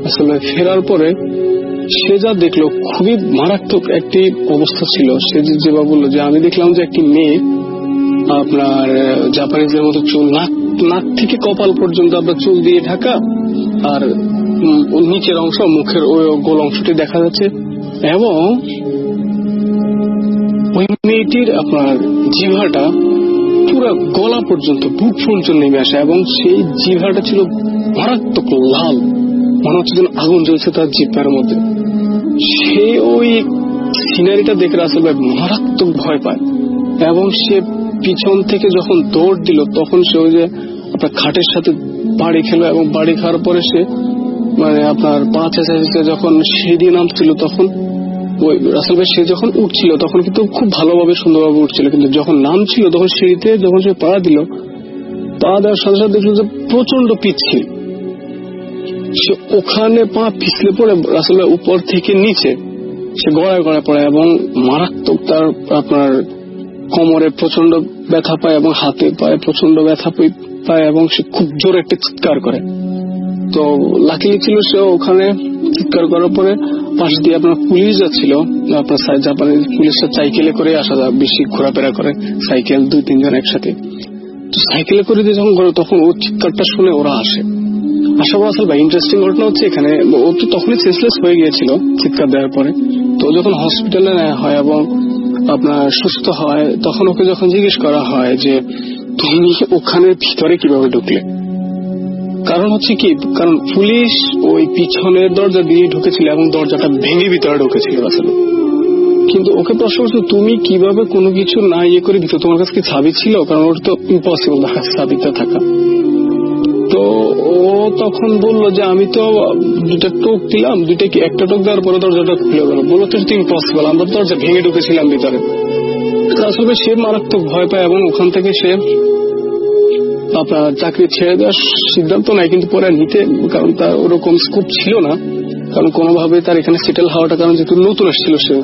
আসলে ফেরার পরে সে যা দেখলো খুবই মারাত্মক একটি অবস্থা ছিল। সে যেভাবে বললো যে আমি দেখলাম যে একটি মেয়ে আপনার জাপানিজের মতো চুল, নাক থেকে কপাল পর্যন্ত আপনার চুল দিয়ে ঢাকা, আর নিচের অংশ মুখের ওই গোল অংশটি দেখা যাচ্ছে, এবং ওই মেয়েটির আপনার জিভাটা পুরো গলা পর্যন্ত, বুক পর্যন্ত নেমে আসে, এবং সেই জিভাটা ছিল মারাত্মক লাল, মনে হচ্ছে যেন আগুন জ্বলছে তার জিভার মধ্যে। সে ওই সিনারিটা দেখে রাসেল ভাই মারাত্মক ভয় পায়, এবং সে পিছন থেকে যখন দৌড় দিল, তখন সে ওই যে আপনার খাটের সাথে বাড়ি খেলো, এবং বাড়ি খাওয়ার পরে সে মানে আপনার পা চেঁচে যখন সিঁড়ি দিয়ে নামছিল, তখন ওই রাসেল ভাই সে যখন উঠছিল তখন কিন্তু খুব ভালোভাবে সুন্দরভাবে উঠছিল, কিন্তু যখন নামছিল তখন সিঁড়িতে যখন সে পা দিল, পা দেওয়ার সাথে সাথে দেখলো যে প্রচন্ড পিচ্ছিল। সে ওখানে পা পিছলে পড়ে রাসেল ভাই উপর থেকে নিচে সে গড়ায় পড়ে, এবং মারাত্মক তার আপনার কোমরে প্রচন্ড ব্যথা পায়, এবং হাতে পায়ে প্রচন্ড ব্যথা পায়, এবং সে খুব জোরে একটা চিৎকার করে। তো লাকিলি ছিল সে ওখানে চিৎকার করার পরে পাশ দিয়ে আপনার পুলিশ যাচ্ছিল, আপনার জাপানি পুলিশরা সাইকেলে করে আসা যায়, বেশি ঘোরাফেরা করে সাইকেল, 2-3 জন একসাথে। তো সাইকেলে করে দিয়ে যখন করে, তখন ওর চিৎকারটা শুনে ওরা আসে। আশা করা আসলে ইন্টারেস্টিং ঘটনা হচ্ছে এখানে, ও তো তখনই সেন্সলেস হয়ে গিয়েছিল চিৎকার দেওয়ার পরে। তো যখন হসপিটালে নেওয়া হয় এবং আপনার সুস্থ হয়, তখন ওকে যখন জিজ্ঞেস করা হয় যে তুমি ওখানে ভিতরে কিভাবে ঢুকলে? কারণ হচ্ছে কি, কারণ পুলিশ ওই পিছনের দরজা দিয়ে ঢুকেছিল এবং দরজাটা ভেঙে ভিতরে ঢুকেছিল আসলে। কিন্তু ওকে প্রশ্ন করছো তুমি কিভাবে কোনো কিছু না ইয়ে করে দিত, তোমার কাছে কি চাবি ছিল? কারণ ওর তো ইম্পসিবল চাবিটা থাকা। তো ও তখন বললো যে আমি তো দুটা টোক দিলাম, দুইটা কি একটা টোক দেওয়ার পরে দরজাটা খুলে গেল। বললো তো ইম্পসিবল, আমরা দরজা ভেঙে ঢুকেছিলাম ভিতরে। আসলে সে মারাত্মক ভয় পায় এবং ওখান থেকে সে আপনার চাকরি ছেড়ে দেওয়ার সিদ্ধান্ত নেয়, কিন্তু পরে নিতে, কারণ তার ওরকম স্কোপ ছিল না, কারণ কোনোভাবে তার এখানে সেটেল হওয়াটা, কারণ যেহেতু নতুন আসছিল সে,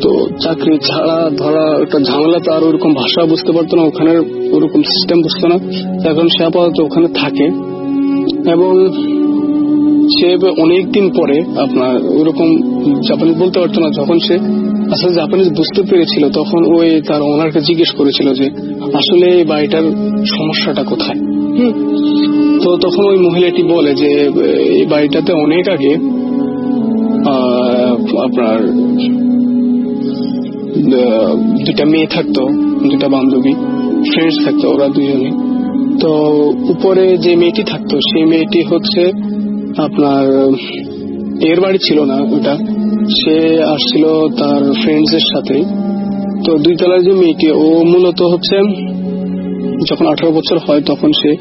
তো চাকরি ছাড়া ধরা একটা ঝামেলা, তার ওরকম ভাষা বুঝতে পারতো না, ওখানে ওরকম সিস্টেম বুঝতো না। এখন সে আপাতত ওখানে থাকে এবং সে অনেকদিন পরে আপনার ওরকম জাপানিজ বলতে পারতো না। যখন সে আসলে জাপানিজ বুঝতে পেরেছিল তখন ওই তার ওনারকে জিজ্ঞেস করেছিল যে আসলে এই বাড়িটার সমস্যাটা কোথায়। তো তখন ওই মহিলাটি বলে যে এই বাড়িটাতে অনেক আগে আপনার দুটা মেয়ে থাকতো, দুটা বান্ধবী ফ্রেন্ডস থাকতো, ওরা দুজনে। তো উপরে যে মেয়েটি থাকতো সেই মেয়েটি হচ্ছে আপনার এর বাড়ি ছিল না ওটা, সে আসছিল তার ফ্রেন্ডস এর সাথে। তো দুই তলার যে মেয়েটি, ও মূলত হচ্ছে যখন 18 বছর হয় তখন সে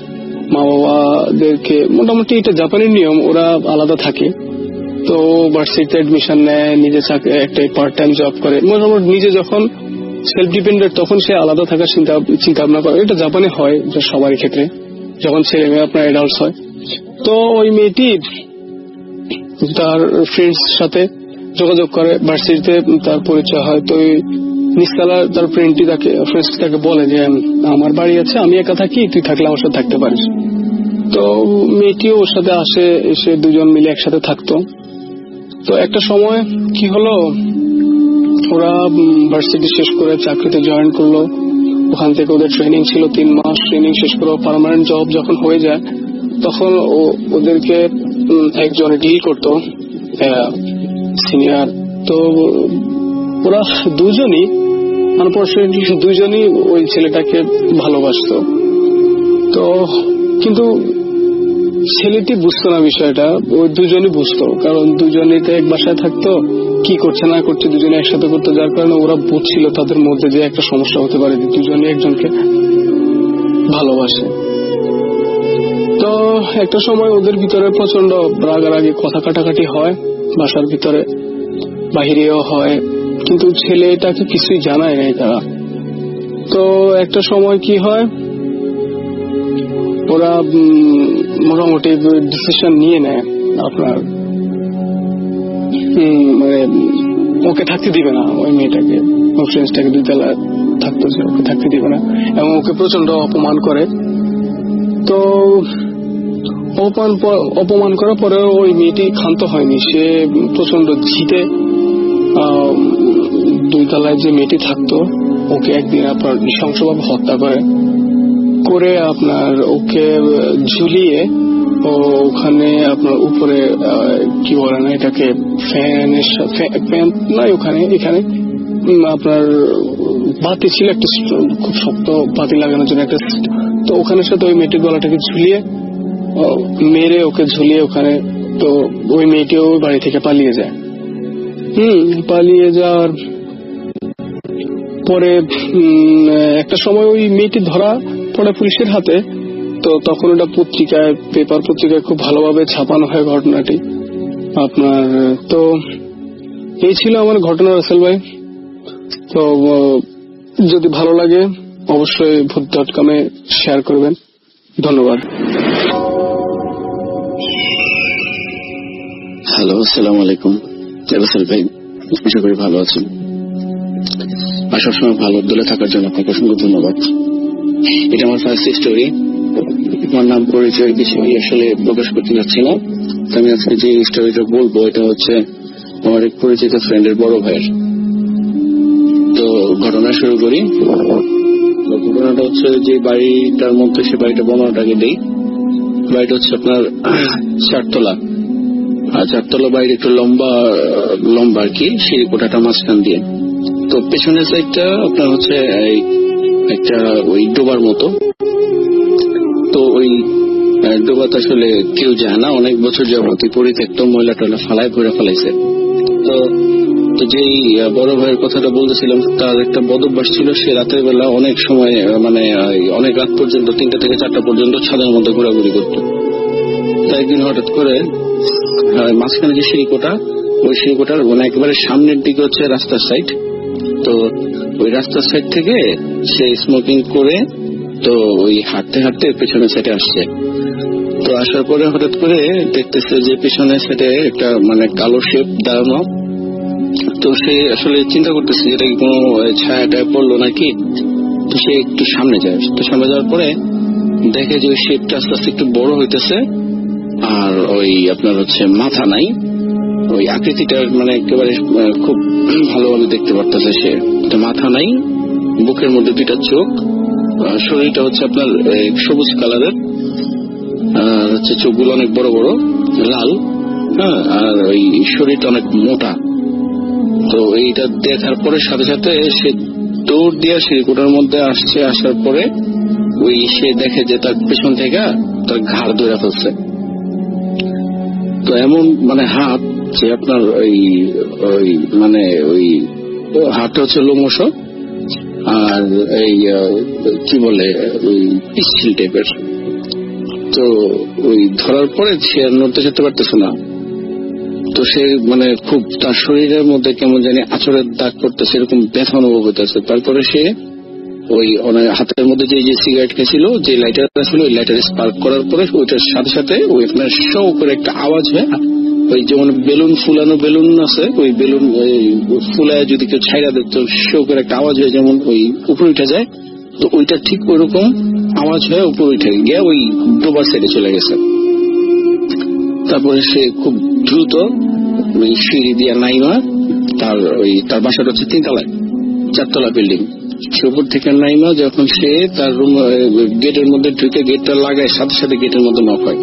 মা বাবাদেরকে, মোটামুটি এটা জাপানের নিয়ম, ওরা আলাদা থাকে। তো ভার্সিটিতে এডমিশন নেয়, নিজে একটা পার্ট টাইম জব করে, মোটামুটি নিজে যখন সেলফ ডিপেন্ডেন্ট তখন সে আলাদা থাকার চিন্তা ভাবনা করে। এটা জাপানে হয় সবারই ক্ষেত্রে, যখন ছেলে মেয়ে আপনার অ্যাডাল্টস হয়। তো ওই মেয়েটি তার ফ্রেন্ডস সাথে যোগাযোগ করে, ভার্সিটিতে তার পরিচয় হয়। তো নিচতলা তার ফ্রেন্ডটি তাকে বলে যে আমার বাড়ি আছে, আমি একা থাকি, তুই থাকলে আমার সাথে থাকতে পারিস। তো মেয়েটিও ওর সাথে আসে, এসে দুজন মিলে একসাথে থাকতো। তো একটা সময় কি হলো, ওরা ভার্সিটি শেষ করে চাকরিতে জয়েন করলো। ওখান থেকে ওদের ট্রেনিং ছিল 3 মাস, ট্রেনিং শেষ করে পার্মানেন্ট জব যখন হয়ে যায় তখন ওদেরকে একজন ডিল করতো সিনিয়র। তো ওরা দুজনই আনফরচুনেটলি দুজনই ওই ছেলেটাকে ভালোবাসতো। তো কিন্তু ছেলেটি বুঝতো না বিষয়টা, ওই দুজনই বুঝতো, কারণ দুজনেই তো এক বাসায় থাকতো, কি করছে না করছে দুজনে একসাথে করতো, যার কারণে ওরা বুঝছিল তাদের মধ্যে যে একটা সমস্যা হতে পারে, দুজনে একজনকে ভালোবাসে। তো একটা সময় ওদের ভিতরে প্রচন্ড রাগারাগি, কথা কাটাকাটি হয়, বাসার ভিতরে বাহিরেও হয়, কিন্তু ছেলেটাকে কিছুই জানায় নাই তারা। তো একটা সময় কি হয়, ওরা মোটামুটি ডিসিশন নিয়ে নেয় আপনার মানে ওকে থাকতে দিবে না, ওই মেয়েটাকে, ওই ফ্রেন্ডসটাকে, 2 তলা থাকতো, ওকে থাকতে দিবে না এবং ওকে প্রচন্ড অপমান করে। তো অপমান করার পরে ওই মেয়েটি ক্ষান্ত হয়নি, সে প্রচন্ড জিতে 2 তলায় যে মেয়েটি থাকতো ওকে একদিন আপনার নৃশংসভাবে হত্যা করে আপনার ওকে ঝুলিয়ে ওখানে আপনার উপরে কি বলে না এটাকে, ফ্যান নয়, এখানে আপনার বাতি ছিল, একটা খুব শক্ত বাতি লাগানোর জন্য একটা, তো ওখানে সাথে ওই মেয়েটির গলাটাকে ঝুলিয়ে মেরে ওকে ঝুলিয়ে ওখানে। তো ওই মেয়েটিও বাড়ি থেকে পালিয়ে যায়। পালিয়ে যাওয়ার পরে একটা সময় ওই মেয়েটি ধরা পড়ে পুলিশের হাতে। তো তখন ওটা পেপার পত্রিকায় খুব ভালোভাবে ছাপানো হয় ঘটনাটি আপনার। তো এই ছিল আমার ঘটনা রাসেল ভাই। তো যদি ভালো লাগে অবশ্যই ভূত.com শেয়ার করবেন। ধন্যবাদ। হ্যালো, আসসালামু আলাইকুম রাসেল ভাই, আশা করি ভালো আছেন। আর সবসময় ভালো দলে থাকার জন্য আপনাকে অসংখ্য ধন্যবাদ। এটা আমার ফার্স্ট স্টোরি। আমার নাম পরিচয় কিছুই আসলে প্রকাশ করতে যাচ্ছি না। আমি আজকে যে স্টোরিটা বলবো এটা হচ্ছে আমার এক পরিচিত ফ্রেন্ডের বড় ভাইয়ের। তো ঘটনা শুরু করি। ঘটনাটা হচ্ছে যে বাড়িটার মধ্যে, সে বাড়িটা বর্ণনাটাকে দেই। বাড়িটা হচ্ছে আপনার 4 তলা, আর 4 তলা বাড়ির একটু লম্বা আর কি, সিঁড়ি কোঠাটা মাঝখান দিয়ে। তো পেছনের সাইডটা আপনার হচ্ছে একটা ওই ডোবার মতো, তো ওই ডোবাতে আসলে কেউ যায় না, অনেক বছর যাবত পরিত্যক্ত ময়লা টয়লা ফালায় ভরে ফেলাইছে। তো যেই বড় ভাইয়ের কথাটা বলতেছিলাম, তার একটা বদভ্যাস ছিল, সে রাতের বেলা অনেক সময় মানে অনেক রাত পর্যন্ত 3টা থেকে 4টা পর্যন্ত ছাদের মধ্যে ঘোরাঘুরি করতো। একদিন হঠাৎ করে মাঝখানে যে সিঁড়িকোটা, ওই সিঁড়িকোটার মানে একেবারে সামনের দিকে হচ্ছে রাস্তার সাইড, তো ওই রাস্তার সাইড থেকে সে স্মোকিং করে তো ওই হাঁটতে হাঁটতে পেছনের সাইডে আসছে। তো আসার পরে হঠাৎ করে দেখতেছে যে পেছনের সাইডে একটা মানে কালো শেপ দাঁড়ানো। তো সে আসলে চিন্তা করতেছে যেটা কি কোনো ছায়াটায় পড়লো নাকি। তো সে একটু সামনে যায়, তো সামনে যাওয়ার পরে দেখে যে ওই শেপটা আস্তে আস্তে একটু বড় হইতেছে, আর ওই আপনার হচ্ছে মাথা নাই, ওই আকৃতিটা মানে একেবারে খুব ভালোভাবে দেখতে পারতেছে সে। মাথা নাই, বুকের মধ্যে 2টা চোখ, শরীরটা হচ্ছে আপনার সবুজ কালারের, আর হচ্ছে চোখগুলো অনেক বড় বড় লাল, হ্যাঁ, আর ওই শরীরটা অনেক মোটা। তো এইটা দেখার পরে সাথে সাথে সে দৌড় দিয়ে সিঁড়িকোটার মধ্যে আসছে। আসার পরে ওই সে দেখে যে তার পেছন থেকে তার ঘাড় ধরে ফেলছে। তো এমন মানে হাত যে আপনার ওই মানে ওই হাতটা হচ্ছে লোমশ, আর এই কি বলে ওই পিচ্ছিল টাইপের। তো ওই ধরার পরে সে নড়তে যেতে পারতেছে না। তো সে মানে খুব তার শরীরের মধ্যে কেমন জানি আঁচড়ের দাগ পড়তেছে, এরকম ব্যথা অনুভব হইতেছে। তারপরে সে ওই হাতের মধ্যে যে সিগারেট খেয়েছিল, যে লাইটার ছিল, ওই লাইটার স্পার্ক করার পরে ওইটার সাথে সাথে ওই আপনার শো করে একটা আওয়াজ হয়, ওই যেমন বেলুন ফুলানো বেলুন আছে, ওই বেলুন ফুলায় যদি কেউ ছাইরা দেয় তো শো করে একটা আওয়াজ হয়, যেমন ওই উপরে উঠে যায়। তো ওইটা ঠিক ওইরকম আওয়াজ হয়ে উপরে উঠে গিয়ে ওই ডোবার সাইডে চলে গেছে। তারপরে সে খুব দ্রুত ওই সিঁড়ি দিয়ে নাইমা, তার বাসাটা হচ্ছে 3তলায়, 4তলা বিল্ডিং। সে উপর থেকে নাইমা যখন সে তার রুম গেটের মধ্যে ঢুকে গেটটা লাগায়, সাথে সাথে গেটের মধ্যে নক হয়।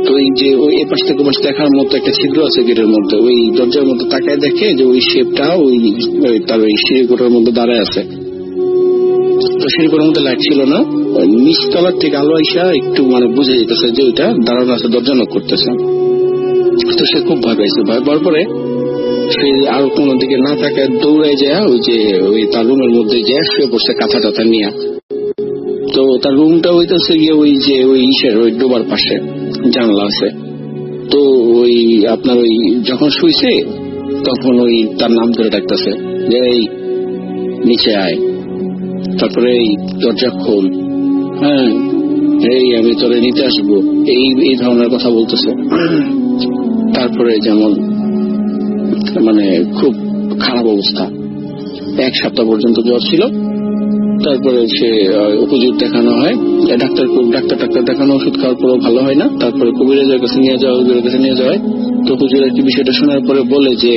তো এই যে ওই এপাশ থেকে ওপাশ দেখার মতো একটা ছিদ্র আছে গেটের মধ্যে, ওই দরজার মধ্যে তাকায় দেখে যে ওই শেপটা ওই তার ওই সিঁড়িকোটার মধ্যে দাঁড়ায় আছে। তো সিঁড়িকোটার মধ্যে লাইট ছিল না, নিচতলার থেকে আলো আইসা একটু মানে বুঝে যেতেছে যে ওইটা দাঁড়ানো আছে, দরজা নক করতেছে। তো সে খুব ভয় পাইছে। ভয় পাওয়ার পরে সে আর কোন দিকে না তাকায় দৌড়ায় যায় ওই যে ওই তার রুমের মধ্যে যে শুয়ে পড়ছে কাঁথা টাথা নিয়ে। তো তার রুমটা হইতেছে গিয়ে ওই যে ওই ইসের ওই ডোবার পাশে জানলা আছে। তো ওই আপনার ওই যখন শুইছে তখন ওই তার নাম ধরে ডাকতেছে যে এই নিচে আয়, তারপরে এই দরজা খোল, হ্যাঁ এই আমি তোরে নিতে আসবো, এই ধরনের কথা বলতেছে। তারপরে যেমন মানে খুব খারাপ অবস্থা, 1 সপ্তাহ পর্যন্ত জ্বর ছিল। তারপরে সে উপযুক্ত দেখানো হয়, ডাক্তার দেখানো, ওষুধ খাওয়ার পরেও ভালো হয় না। তারপরে কবিরাজের কাছে নিয়ে যাওয়া হয়। তো হুজুর একটি বিষয়টা শোনার পরে বলে যে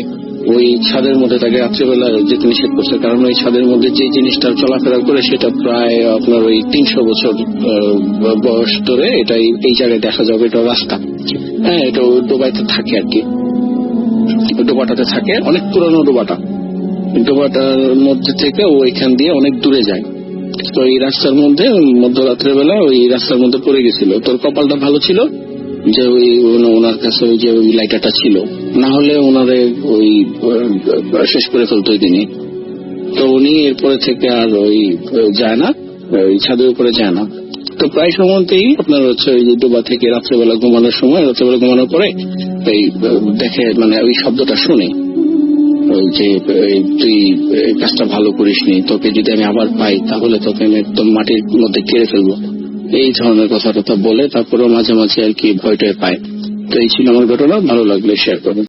ওই ছাদের মধ্যে তাকে রাত্রেবেলা যেতে নিষেধ করছে, কারণ ওই ছাদের মধ্যে যে জিনিসটা চলাফেরা করে সেটা প্রায় আপনার ওই 300 বছর বয়স ধরে এটাই এই জায়গায় দেখা যাবে। এটা রাস্তা, হ্যাঁ, এটা ডোবাইতে থাকে আর কি, ডোবাটাতে থাকে, অনেক পুরনো ডোবাটার মধ্যে থেকে ও এখান দিয়ে অনেক দূরে যায়। তো এই রাস্তার মধ্যে মধ্যরাত্রের বেলা ওই রাস্তার মধ্যে পড়ে গেছিল। তোর কপালটা ভালো ছিল যে ওই ওনার কাছে ওই যে ওই লাইটারটা ছিল, না হলে ওনারে ওই শেষ করে ফেলতো ওই দিনই। তো উনি এরপরে থেকে আর ওই যায় না, ওই ছাদের উপরে যায় না। তো প্রায় সময়তেই আপনার হচ্ছে ওই ডোবা থেকে রাত্রেবেলা ঘুমানোর পরে এই দেখে মানে ওই শব্দটা শুনে ওই যে তুই কাজটা ভালো করিসনি, তোকে যদি আমি আবার পাই তাহলে তোকে আমি একদম মাটির মধ্যে কেড়ে ফেলবো, এই ধরনের কথা বলে। তারপরে মাঝে মাঝে আর কি ভয়টা পায়। তো এই ছিল আমার ঘটনা। ভালো লাগলে শেয়ার করবেন।